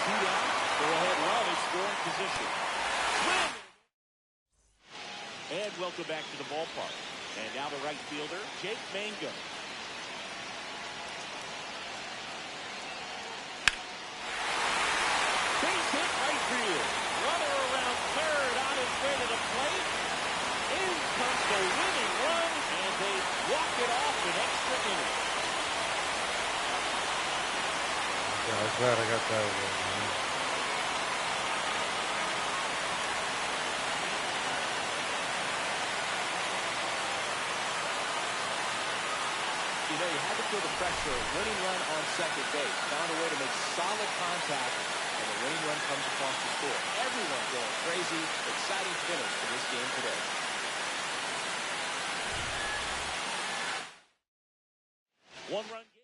2 down. Go ahead run in scoring position. Swing! And welcome back to the ballpark. And now the right fielder, Jake Mango. Base hit right field. Runner around third, out in front of the plate. In comes the winning run, and they walk it off in extra innings. Yeah, I was glad I got that one, man. You know, you had to feel the pressure. Winning run on second base. Found a way to make solid contact, and the winning run comes across the score. Everyone going crazy. Exciting finish to this game today. One-run game.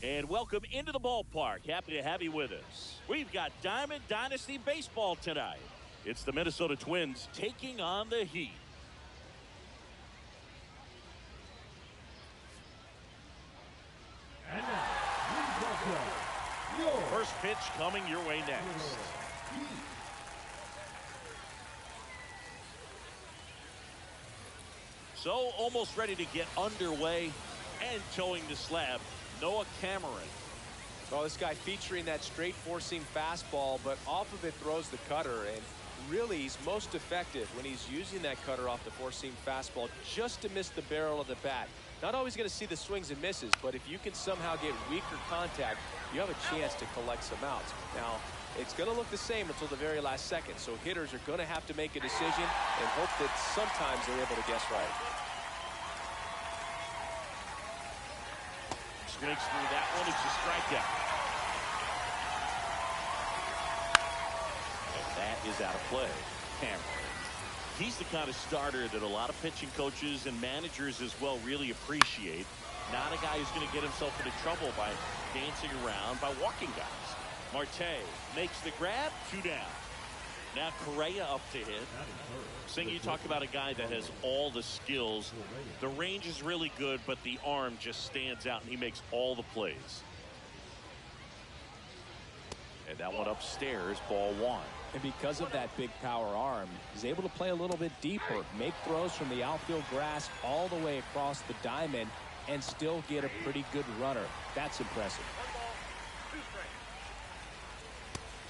And welcome into the ballpark. Happy to have you with us. We've got Diamond Dynasty Baseball tonight. It's the Minnesota Twins taking on the Heat. And now, please welcome First pitch coming your way next. So almost ready to get underway and towing the slab, Noah Cameron. Well, this guy featuring that straight four-seam fastball, but off of it throws the cutter, and really he's most effective when he's using that cutter off the four-seam fastball just to miss the barrel of the bat. Not always going to see the swings and misses, but if you can somehow get weaker contact, you have a chance to collect some outs. Now, it's going to look the same until the very last second, so hitters are going to have to make a decision and hope that sometimes they're able to guess right. Swings through that one. It's a strikeout. And that is out of play. Cameron. He's the kind of starter that a lot of pitching coaches and managers as well really appreciate. Not a guy who's going to get himself into trouble by dancing around, by walking guys. Marte makes the grab. 2 down. Now Correa up to hit. Sing, you talk about a guy that has all the skills. The range is really good, but the arm just stands out, and he makes all the plays. And that one upstairs, ball 1. And because of that big power arm, he's able to play a little bit deeper, make throws from the outfield grass all the way across the diamond, and still get a pretty good runner. That's impressive.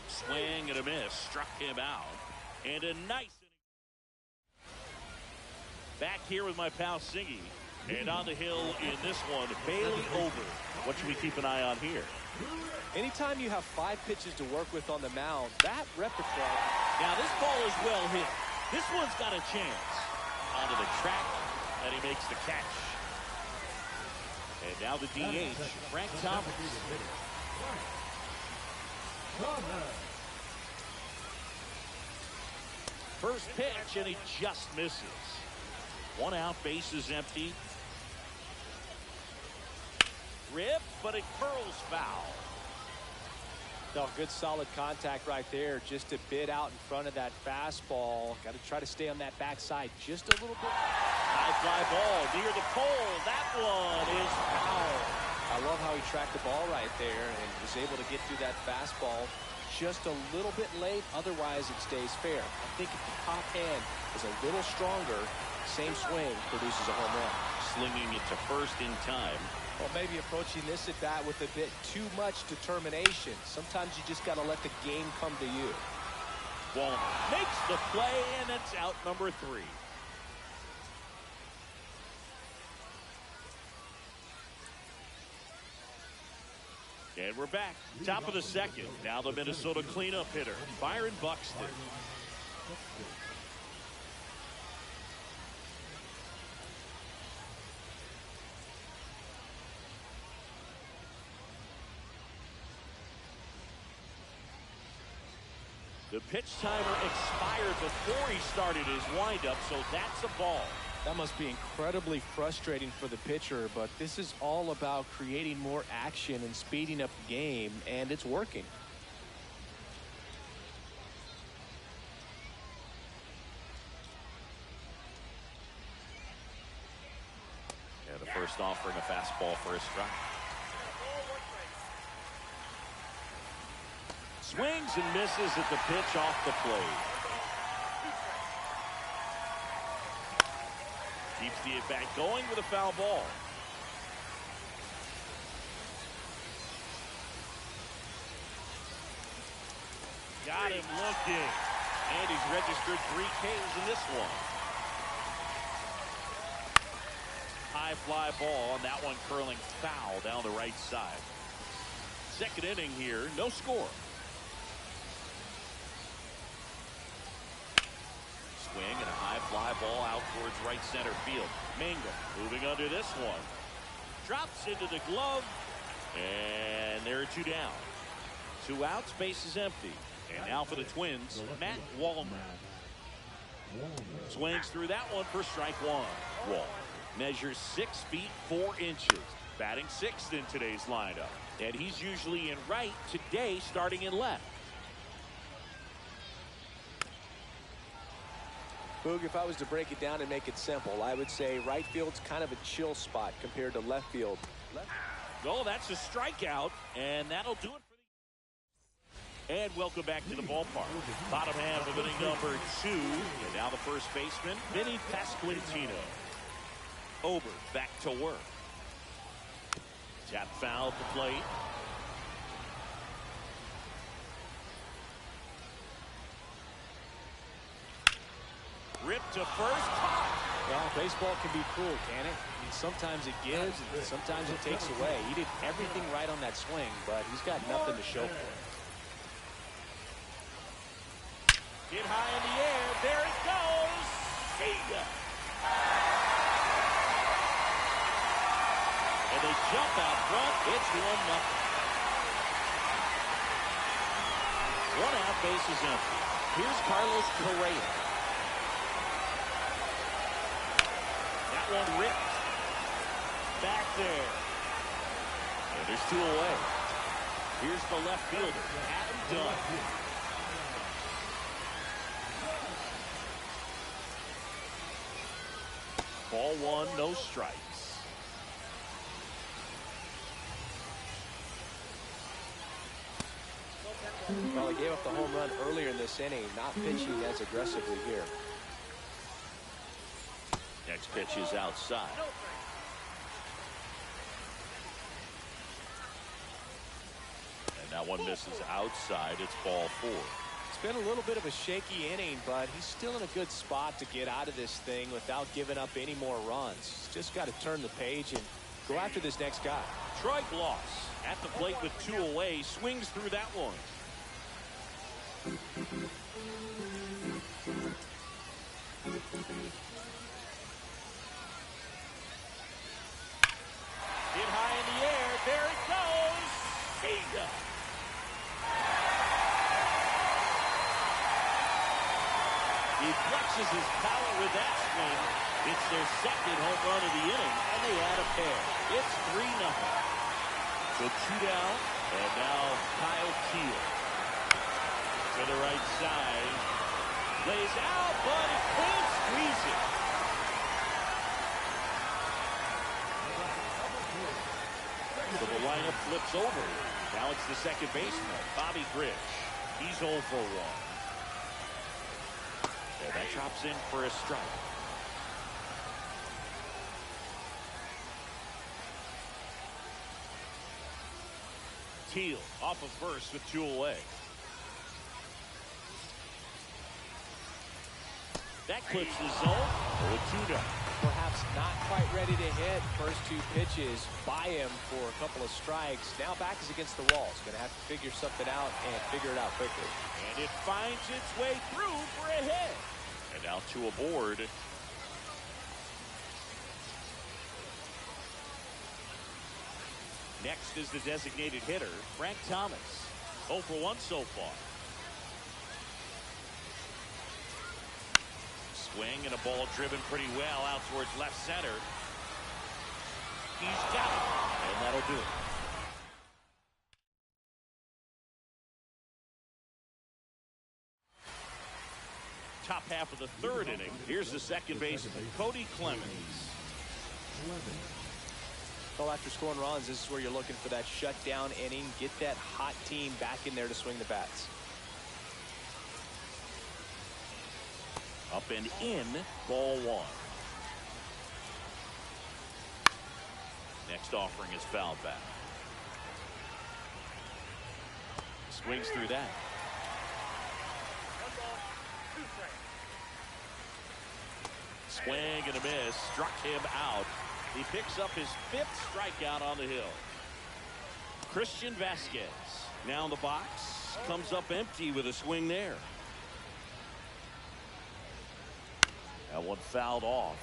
Swing and a miss. Struck him out. And a nice inning. Back here with my pal Singy. And on the hill in this one, Bailey over. What should we keep an eye on here? Anytime you have 5 pitches to work with on the mound, that repertoire. Now this ball is well hit. This one's got a chance. Onto the track, and he makes the catch. And now the DH, Frank Thomas. First pitch, and he just misses. 1 out, bases empty. Rip, but it curls foul. No, good solid contact right there, just a bit out in front of that fastball. Got to try to stay on that backside just a little bit. High fly ball near the pole. That one is foul. I love how he tracked the ball right there and was able to get through that fastball just a little bit late. Otherwise, it stays fair. I think if the top hand is a little stronger, same swing produces a home run. Slinging it to first in time. Well, maybe approaching this at bat with a bit too much determination. Sometimes you just got to let the game come to you. Wallman makes the play, and it's out number 3. And we're back. Top of the second. Now the Minnesota cleanup hitter, Byron Buxton. The pitch timer expired before he started his windup, so that's a ball. That must be incredibly frustrating for the pitcher, but this is all about creating more action and speeding up the game, and it's working. Yeah, the first offering a fastball for a strike. Swings and misses at the pitch off the plate. Keeps the at-bat going with a foul ball. Got him looking. And he's registered 3 Ks in this one. High fly ball, and that one curling foul down the right side. Second inning here, no score. Swing and a high fly ball out towards right center field. Mangum moving under this one. Drops into the glove. And there are 2 down. 2 outs, base is empty. And now for the Twins, Matt Wallman. Swings through that one for strike 1. Wallman measures 6 feet 4 inches. batting sixth in today's lineup. And he's usually in right, today starting in left. Boog, if I was to break it down and make it simple, I would say right field's kind of a chill spot compared to left field. Oh, that's a strikeout, and that'll do it for the... And welcome back to the ballpark. Bottom half of inning number 2. And now the first baseman, Vinny Pasquantino. Ober back to work. Tap foul at the plate. Ripped to first. Well, baseball can be cruel, can it? I mean, sometimes it gives and sometimes it takes away. He did everything right on that swing, but he's got nothing to show for it. Get high in the air. There it goes. See ya. And they jump out front. It's 1-0. One out, base is empty. Here's Carlos Correa. That one ripped. Back there. And there's 2 away. Here's the left fielder, Adam Dunn. Ball 1, no strikes. Well, he gave up the home run earlier in this inning, not pitching as aggressively here. Next pitch is outside. And that one misses outside. It's ball 4. It's been a little bit of a shaky inning, but he's still in a good spot to get out of this thing without giving up any more runs. He's just got to turn the page and go after this next guy. Troy Gloss at the plate with 2 away, swings through that one. Hit high in the air. There it goes. See ya. He flexes his power with that swing. It's their second home run of the inning, and they add a pair. It's 3-0. So 2 down, and now Kyle Keel to the right side. Lays out, but he can't squeeze it. So the lineup flips over. Now it's the second baseman, Bobby Grich. He's 0 for 1. And that drops in for a strike. Teal off of first with 2 away. That clips the zone. 0-2 down. Perhaps not quite ready to hit. First 2 pitches by him for a couple of strikes. Now back is against the wall. He's going to have to figure something out and figure it out quickly. And it finds its way through for a hit. And now 2 aboard. Next is the designated hitter, Frank Thomas. 0 for 1 so far. Swing and a ball driven pretty well out towards left center. He's got it, and that'll do it. Top half of the 3rd inning. Here's the second baseman, Cody Clemens. Well, after scoring runs, this is where you're looking for that shutdown inning. Get that hot team back in there to swing the bats. Up and in, ball 1. Next offering is fouled back. Swings through that. Swing and a miss. Struck him out. He picks up his 5th strikeout on the hill. Christian Vasquez now in the box. Comes up empty with a swing there. That one fouled off.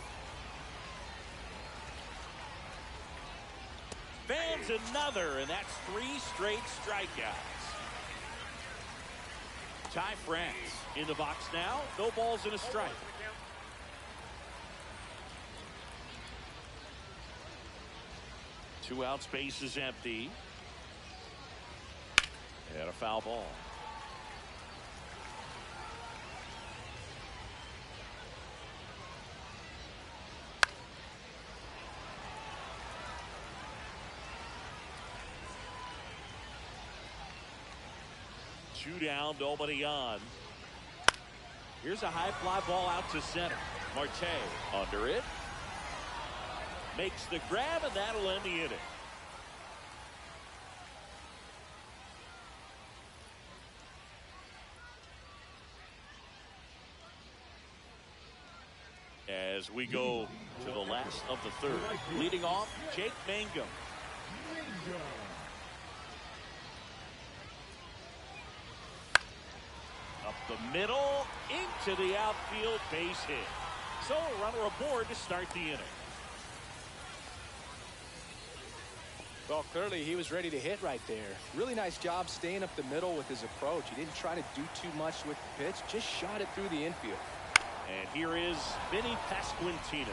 Fans another, and that's 3 straight strikeouts. Ty France in the box now. No balls and a strike. 2 outs, base is empty. And a foul ball. Two down, nobody on. Here's a high fly ball out to center. Marte under it. Makes the grab, and that'll end the inning. As we go to the last of the third. Leading off, Jake Mangum. Up the middle, into the outfield, base hit. So a runner aboard to start the inning. Well, clearly he was ready to hit right there. Really nice job staying up the middle with his approach. He didn't try to do too much with the pitch, just shot it through the infield. And here is Vinny Pasquantino.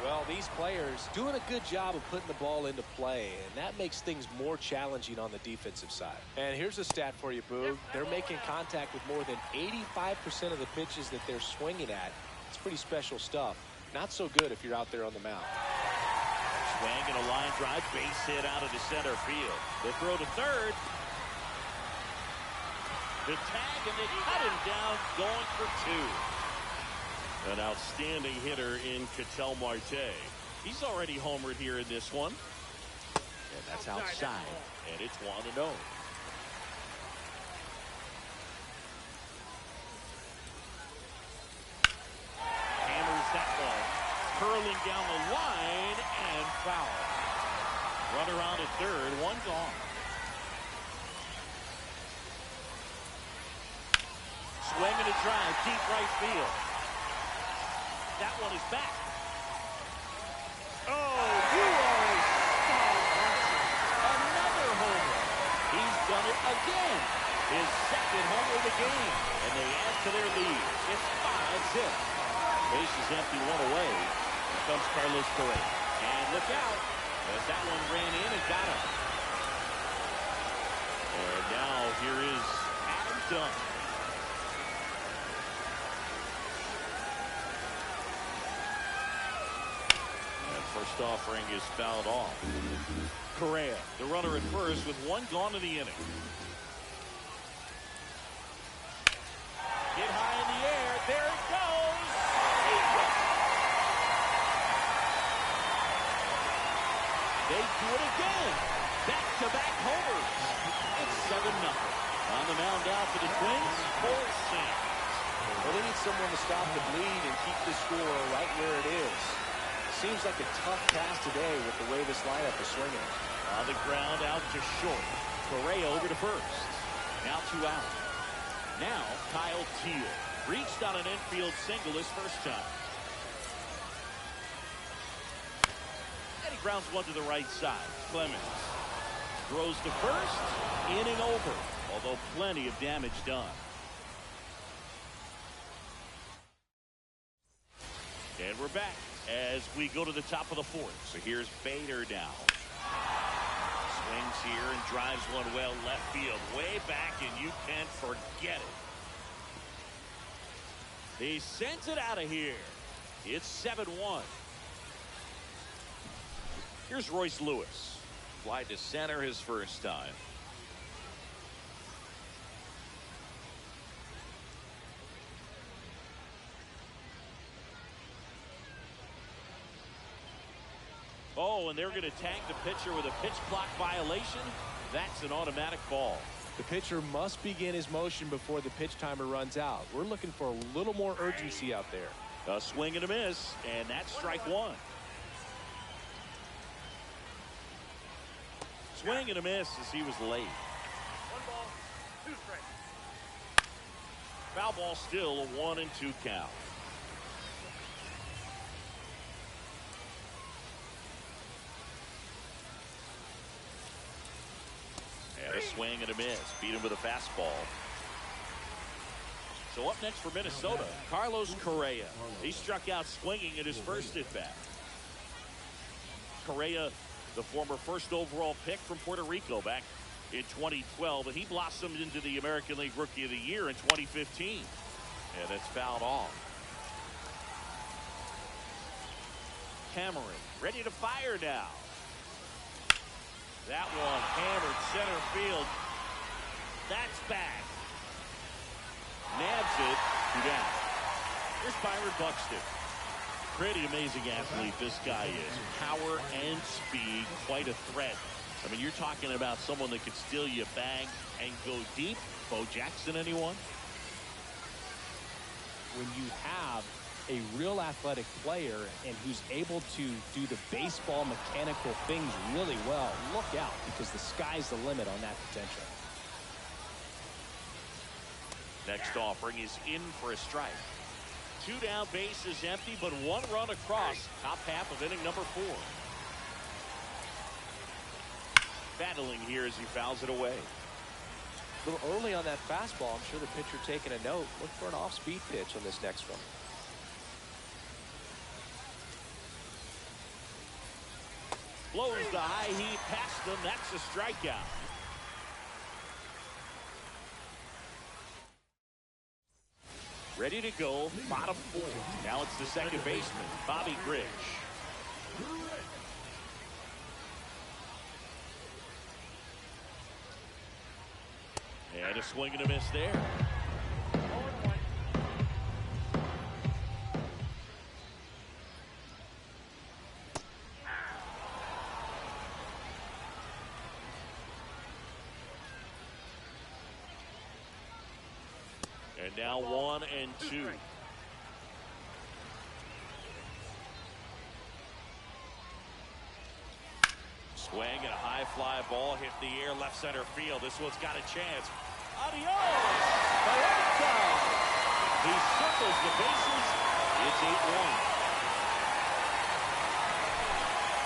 Well, these players doing a good job of putting the ball into play, and that makes things more challenging on the defensive side. And here's a stat for you, Boog. They're making contact with more than 85% of the pitches that they're swinging at. It's pretty special stuff. Not so good if you're out there on the mound. Swing and a line drive, base hit out of the center field. The throw to third. The tag, and they cut him down, going for 2. An outstanding hitter in Ketel Marte. He's already homered here in this one. And that's outside. And it's 1-0. Hammers that one. Curling down the line and foul. Runner on at third. 1 gone. Swing and a drive. Deep right field. That one is back. Oh, you are a star, another homer. He's done it again. His second homer of the game. And they add to their lead. It's 5-zip. Base is empty, 1 away. Here comes Carlos Correa. And look out, as that one ran in and got him. And now here is Adam Dunn. First offering is fouled off. Correa, the runner at first with 1 gone in the inning. Hit high in the air. There it goes. They do it again. Back-to-back homers. It's 7-0. On the mound now for the Twins, Cole Sands. Well, they need someone to stop the bleed and keep the score right where it is. Seems like a tough task today with the way this lineup is swinging. On the ground, out to short. Correa over to first. Now 2 out. Now Kyle Teal reached on an infield single his first time. And he grounds one to the right side. Clemens throws to first. Inning over. Although plenty of damage done. And we're back as we go to the top of the 4th. So here's Bader now. Swings here and drives one well left field. Way back, and you can't forget it. He sends it out of here. It's 7-1. Here's Royce Lewis. Fly to center his first time. Oh, and they're going to tag the pitcher with a pitch clock violation. That's an automatic ball. The pitcher must begin his motion before the pitch timer runs out. We're looking for a little more urgency out there. A swing and a miss, and that's strike 1. Swing and a miss as he was late. 1 ball, 2 strikes. Foul ball, still a 1-2 count. And a swing and a miss. Beat him with a fastball. So up next for Minnesota, Carlos Correa. He struck out swinging at his first at bat. Correa the former first overall pick from Puerto Rico back in 2012, and he blossomed into the American League Rookie of the Year in 2015. And it's fouled off. Cameron ready to fire now. That one hammered center field. That's back. Nabs it. 2 down. Here's Byron Buxton. Pretty amazing athlete this guy is. Power and speed. Quite a threat. I mean, you're talking about someone that could steal you a bag and go deep. Bo Jackson, anyone? When you have a real athletic player and who's able to do the baseball mechanical things really well, look out, because the sky's the limit on that potential. Next offering is in for a strike. 2 down, bases empty, but 1 run across. Top half of inning number 4. Battling here as he fouls it away. A little early on that fastball. I'm sure the pitcher taking a note. Look for an off-speed pitch on this next one. Blows the high heat past them. That's a strikeout. Ready to go, bottom 4. Now it's the second baseman, Bobby Grich. And a swing and a miss there. And now 1 and 2. Swing and a high fly ball hit the air left center field. This one's got a chance. Adios! He circles the bases. It's 8-1.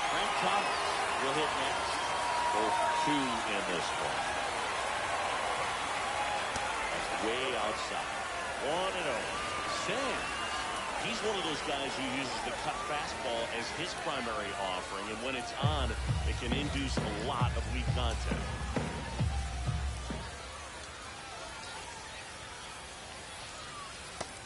Frank Thomas will hit next. 0-2 in this one. Way outside. 1-0. Sam. He's one of those guys who uses the cut fastball as his primary offering, and when it's on, it can induce a lot of weak contact.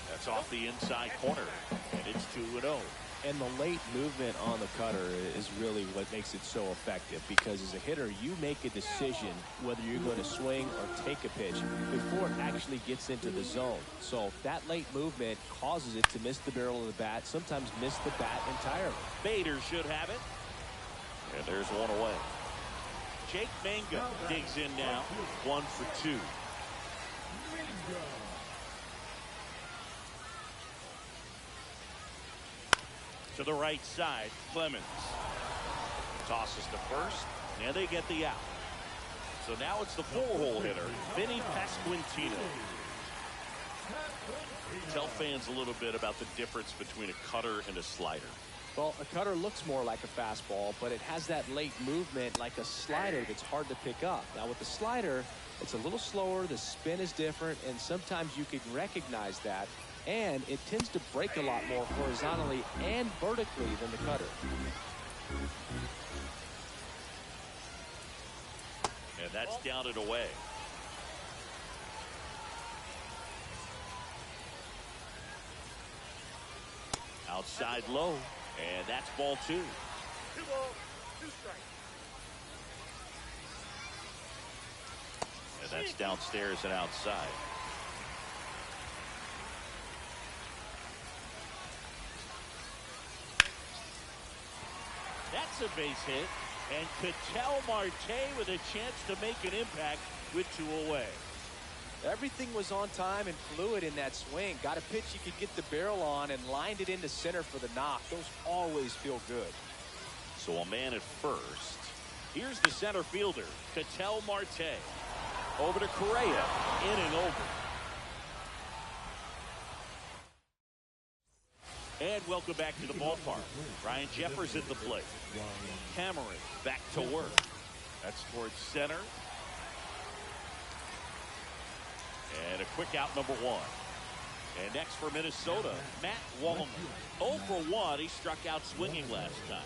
That's off the inside corner, and it's 2-0. And the late movement on the cutter is really what makes it so effective, because as a hitter, you make a decision whether you're going to swing or take a pitch before it actually gets into the zone. So that late movement causes it to miss the barrel of the bat, sometimes miss the bat entirely. Bader should have it. And there's 1 away. Jake Manga digs in now. 1 for 2. To the right side, Clemens tosses to first, and they get the out. So now it's the 4-hole hitter, Vinny Pasquantino. Tell fans a little bit about the difference between a cutter and a slider. Well, a cutter looks more like a fastball, but it has that late movement like a slider that's hard to pick up. Now with the slider, it's a little slower, the spin is different, and sometimes you can recognize that. And it tends to break a lot more horizontally and vertically than the cutter. And that's down and away. Outside low, and that's ball 2. 2 balls, 2 strikes. And that's downstairs and outside. That's a base hit, and Ketel Marte with a chance to make an impact with 2 away. Everything was on time and fluid in that swing. Got a pitch you could get the barrel on and lined it into center for the knock. Those always feel good. So a man at first. Here's the center fielder, Ketel Marte. Over to Correa, inning over. And welcome back to the ballpark. Ryan Jeffers at the plate. Cameron back to work. That's towards center. And a quick out, number 1. And next for Minnesota, Matt Wallman. 0 for 1. He struck out swinging last time.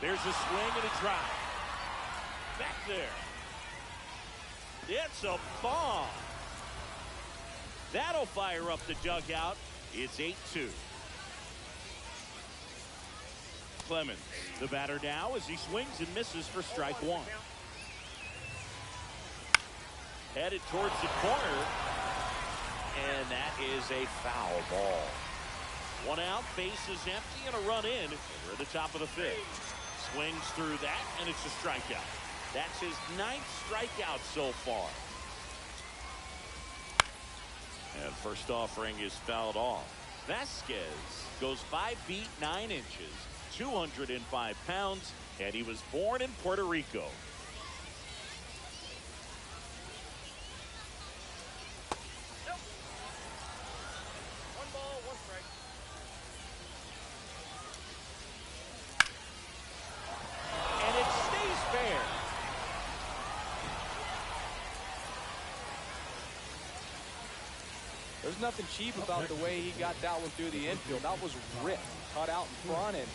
There's a swing and a drive. Back there. It's a bomb. That'll fire up the dugout. It's 8-2. Clemens, the batter now as he swings and misses for strike one. Headed towards the corner. And that is a foul ball. One out, base is empty, and a run in. We're at the top of the fifth. Swings through that, and it's a strikeout. That's his 9th strikeout so far. And first offering is fouled off. Vasquez goes 5 feet 9 inches, 205 pounds, and he was born in Puerto Rico. There's nothing cheap about the way he got that one through the infield. That was ripped, cut out in front, and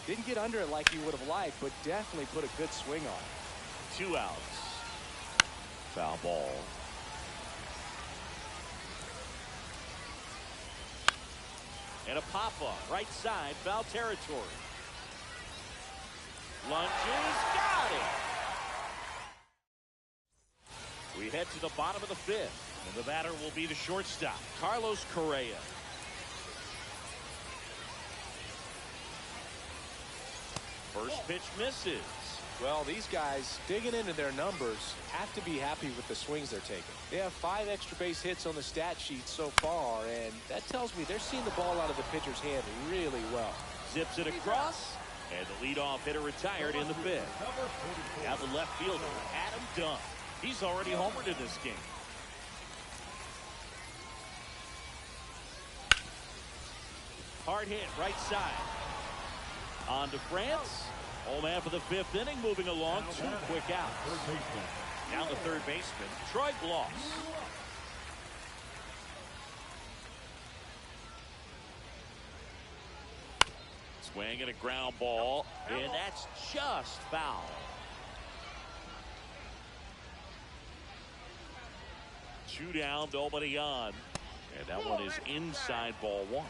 didn't get under it like he would have liked, but definitely put a good swing on it. 2 outs. Foul ball. And a pop-up, right side, foul territory. Lunges, got it. We head to the bottom of the fifth. And the batter will be the shortstop, Carlos Correa. First pitch misses. Well, these guys digging into their numbers have to be happy with the swings they're taking. They have 5 extra base hits on the stat sheet so far, and that tells me they're seeing the ball out of the pitcher's hand really well. Zips it across, and the leadoff hitter retired in the fifth. Now the left fielder, Adam Dunn. He's already homered in this game. Hard hit, right side. On to France. Home half of the fifth inning, moving along. 2 quick outs. Now the third baseman, Troy Gloss. Swing and a ground ball, and that's just foul. Two down, nobody on. And that one is inside ball 1.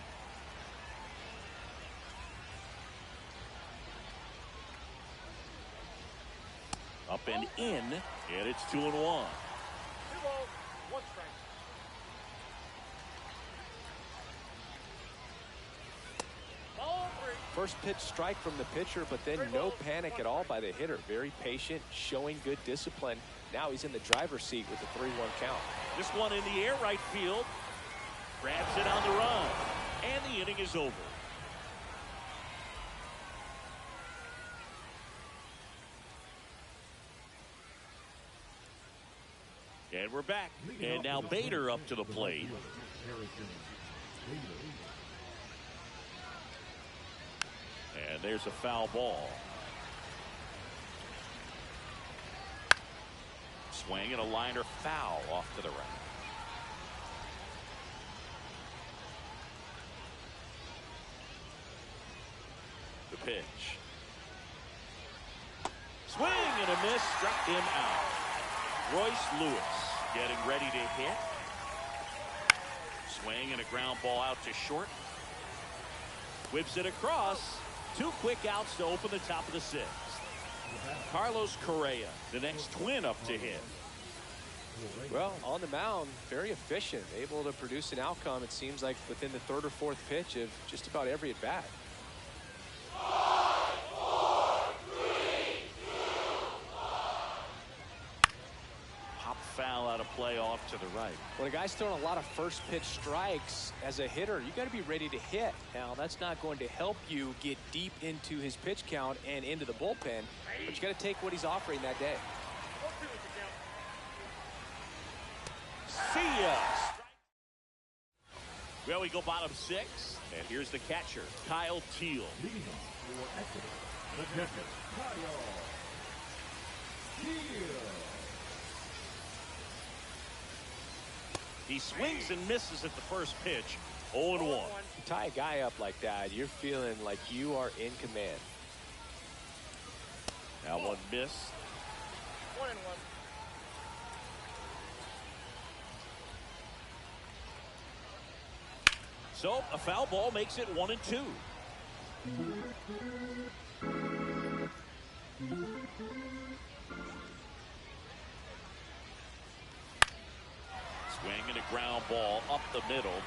Up and in, and it's 2-1. 2 balls, 1 strike. First pitch strike from the pitcher, but then no panic at all by the hitter. Very patient, showing good discipline. Now he's in the driver's seat with the 3-1 count. This one in the air, right field. Grabs it on the run, and the inning is over. And we're back. And now Bader up to the plate. And there's a foul ball. Swing and a liner foul off to the right. The pitch. Swing and a miss, struck him out. Royce Lewis getting ready to hit. Swing and a ground ball out to short. Whips it across. 2 quick outs to open the top of the 6th. Carlos Correa, the next twin up to hit. Well, on the mound, very efficient, able to produce an outcome, it seems like, within the 3rd or 4th pitch of just about every at bat. 5, 4, 3, 2, 1. Pop foul out of play off to the right. When a guy's throwing a lot of first pitch strikes as a hitter, you got to be ready to hit. Now, that's not going to help you get deep into his pitch count and into the bullpen, but you got to take what he's offering that day. See ya. Well, we go bottom 6, and here's the catcher, Kyle Teal. Leading off for Exeter, the catcher, Kyle Teal. He swings and misses at the first pitch. 0-1. You tie a guy up like that, you're feeling like you are in command. That one missed. 1-1. So a foul ball makes it 1-2. Swing and a ground ball up the middle.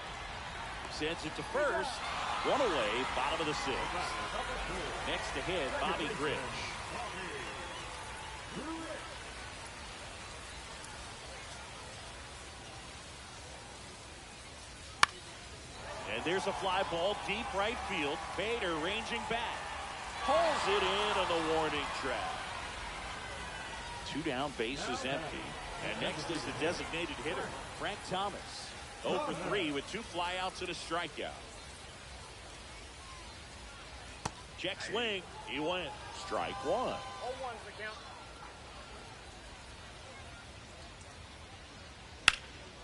Sends it to first. One away, bottom of the sixth. Next to hit, Bobby Grich. And there's a fly ball deep right field. Bader ranging back. Pulls it in on the warning track. 2 down, base is empty. And next is the designated hitter, Frank Thomas. 0 for 3 with 2 flyouts and a strikeout. Check swing. He went. Strike 1. 0-1's the count.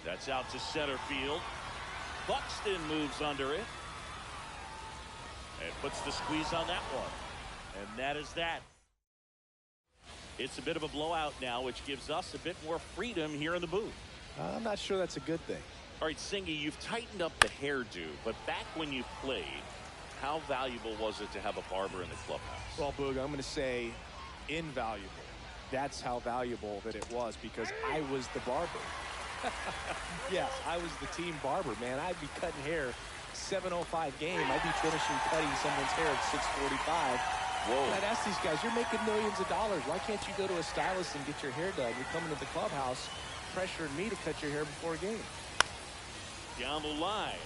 That's out to center field. Buxton moves under it. And puts the squeeze on that one. And that is that. It's a bit of a blowout now, which gives us a bit more freedom here in the booth. I'm not sure that's a good thing. All right, Singy, you've tightened up the hairdo, but back when you played, how valuable was it to have a barber in the clubhouse? Well, Boog, I'm going to say invaluable. That's how valuable that it was, because I was the barber. Yes, I was the team barber, man. I'd be cutting hair 7:05 game. I'd be finishing cutting someone's hair at 6:45. Whoa. And I'd ask these guys, you're making millions of dollars. Why can't you go to a stylist and get your hair done? You're coming to the clubhouse pressuring me to cut your hair before a game. Down the line.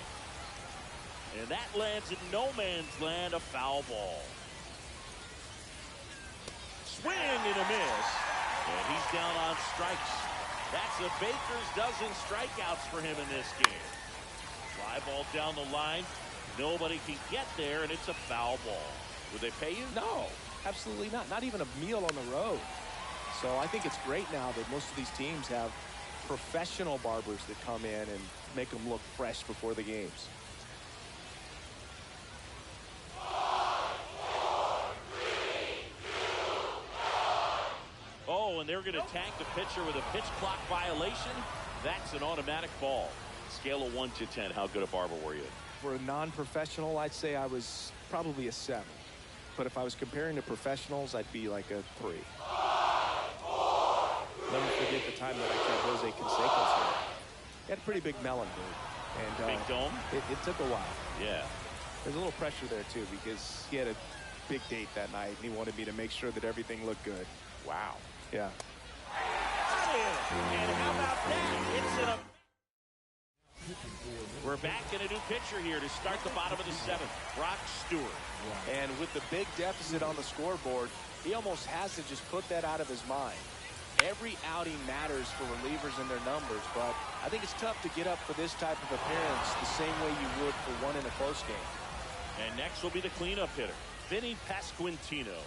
And that lands in no man's land, a foul ball. Swing and a miss. And he's down on strikes. That's a baker's dozen strikeouts for him in this game. Fly ball down the line. Nobody can get there, and it's a foul ball. Would they pay you? No, absolutely not. Not even a meal on the road. So I think it's great now that most of these teams have professional barbers that come in and make them look fresh before the games. Oh, and they're going to tag the pitcher with a pitch clock violation. That's an automatic ball. Scale of 1 to 10. How good a barber were you? For a non-professional, I'd say I was probably a 7. But if I was comparing to professionals, I'd be like a 3. Never forget the time that I cut Jose Canseco's hair. He had a pretty big melon, dude. And big dome? It took a while. Yeah. There's a little pressure there, too, because he had a big date that night, and he wanted me to make sure that everything looked good. Wow. Yeah. And how about that? It's an We're back in a new pitcher here to start the bottom of the 7th. Brock Stewart. And with the big deficit on the scoreboard, he almost has to just put that out of his mind. Every outing matters for relievers and their numbers, but I think it's tough to get up for this type of appearance the same way you would for one in a close game. And next will be the cleanup hitter, Vinny Pasquantino.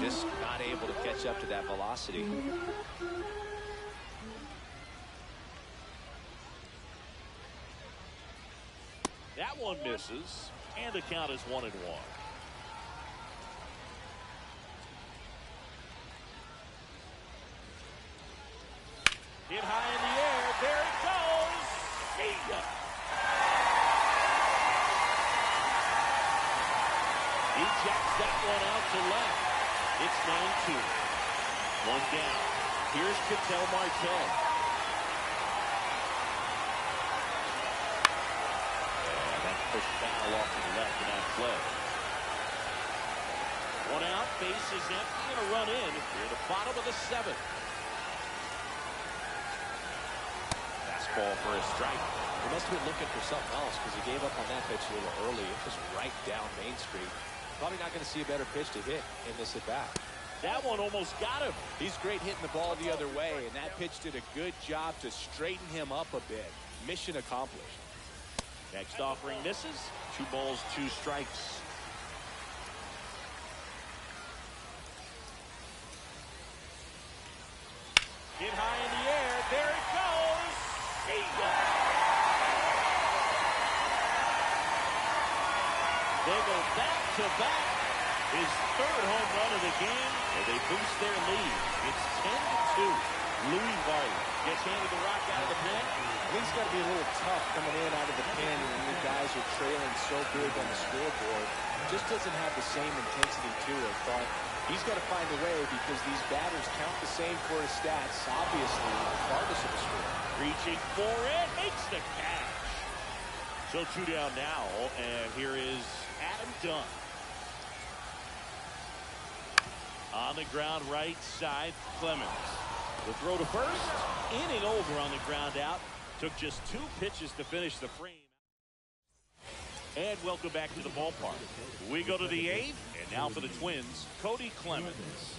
Just not able to catch up to that velocity. That one misses, and the count is 1-1. Hit high in the air. There it goes. See ya. He jacks that one out to left. It's 9-2. 1 down. Here's Ketel Marte. And that pushed foul off to the left in that play. 1 out, base is empty, and a run in near the bottom of the 7th. Fastball for a strike. He must have been looking for something else because he gave up on that pitch a little early. It was right down Main Street. Probably not going to see a better pitch to hit in this at-bat. That one almost got him. He's great hitting the ball the other way, and that pitch did a good job to straighten him up a bit. Mission accomplished. Next offering misses. 2 balls, 2 strikes. Hit high in the air. There it goes. Garcia. They go back-to-back. His third home run of the game, and they boost their lead. It's 10-2. Louis Varley gets handed the rock out of the pen. I think it's got to be a little tough coming in out of the pen when you guys are trailing so big on the scoreboard. Just doesn't have the same intensity to it, but he's got to find a way because these batters count the same for his stats, obviously, regardless of the score. Reaching for it, makes the catch. So 2 down now, and here is Adam Dunn. On the ground, right side, Clemens. The throw to first, inning over on the ground out. Took just 2 pitches to finish the frame. And welcome back to the ballpark. We go to the 8th, and now for the Twins, Cody Clemens.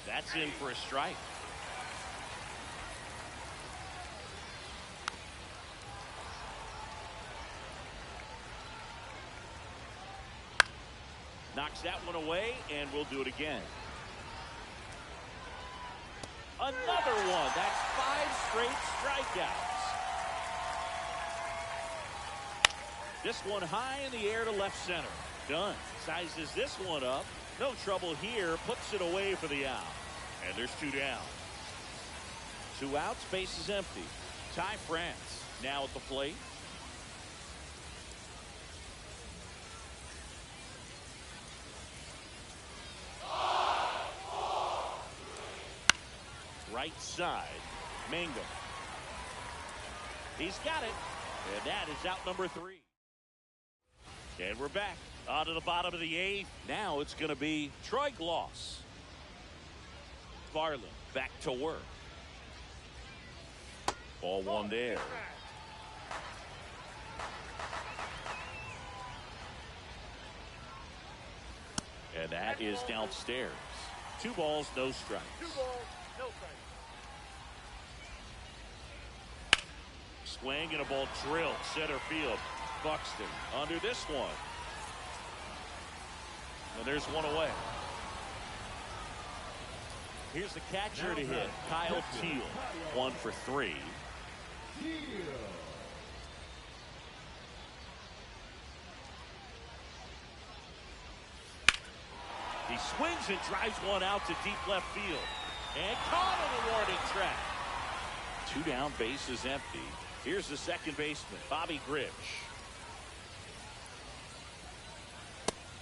That's in for a strike. Knocks that one away, and we'll do it again. Another one. That's 5 straight strikeouts. This one high in the air to left center. Dunn sizes this one up. No trouble here. Puts it away for the out. And there's 2 down. 2 outs. Base is empty. Ty France now at the plate. Right side, Mangum. He's got it, and that is out number 3. And we're back on to the bottom of the 8th. Now it's going to be Troy Gloss. Varland back to work. Ball 1 there. And that is downstairs. 2 balls, no strikes. 2 balls, no strikes. Swing and a ball drilled center field. Buxton under this one. And there's 1 away. Here's the catcher to hit, Kyle Teal. 1 for 3. He swings and drives one out to deep left field. And caught on the warning track. 2 down, base is empty. Here's the second baseman, Bobby Grich.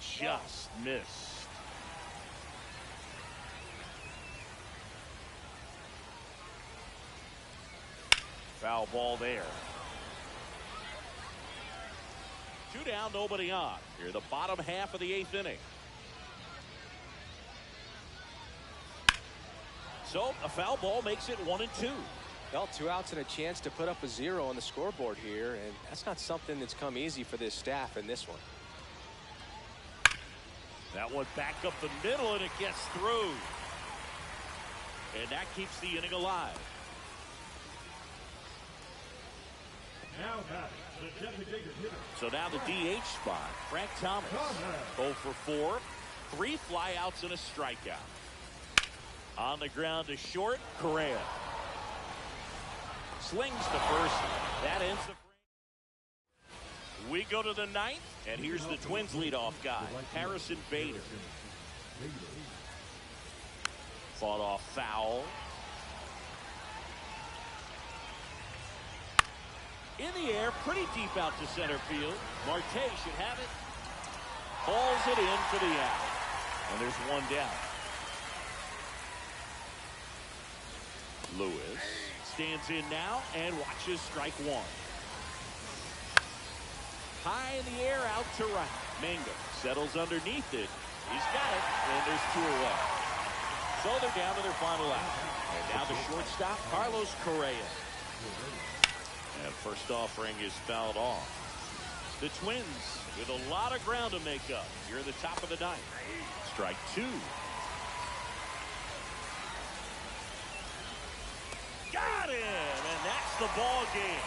Just missed. Foul ball there. 2 down, nobody on. Here, the bottom half of the 8th inning. So a foul ball makes it 1-2. Well, 2 outs and a chance to put up a 0 on the scoreboard here, and that's not something that's come easy for this staff in this one. That one back up the middle, and it gets through. And that keeps the inning alive. Now batting, the designated hitter. So now the DH spot, Frank Thomas. 0 for 4, 3 flyouts and a strikeout. On the ground to short, Correa. Slings to first. That ends the frame. We go to the 9th, and here's the Twins leadoff guy, Harrison Bader. Fought off foul. In the air, pretty deep out to center field. Marte should have it. Hauls it in for the out. And there's 1 down. Lewis stands in now and watches strike 1. High in the air, out to right. Mangum settles underneath it. He's got it, and there's 2 away. So they're down to their final out. And now the shortstop, Carlos Correa. And first offering is fouled off. The Twins with a lot of ground to make up. You're in the top of the 9th. Strike 2. Got him, and that's the ball game.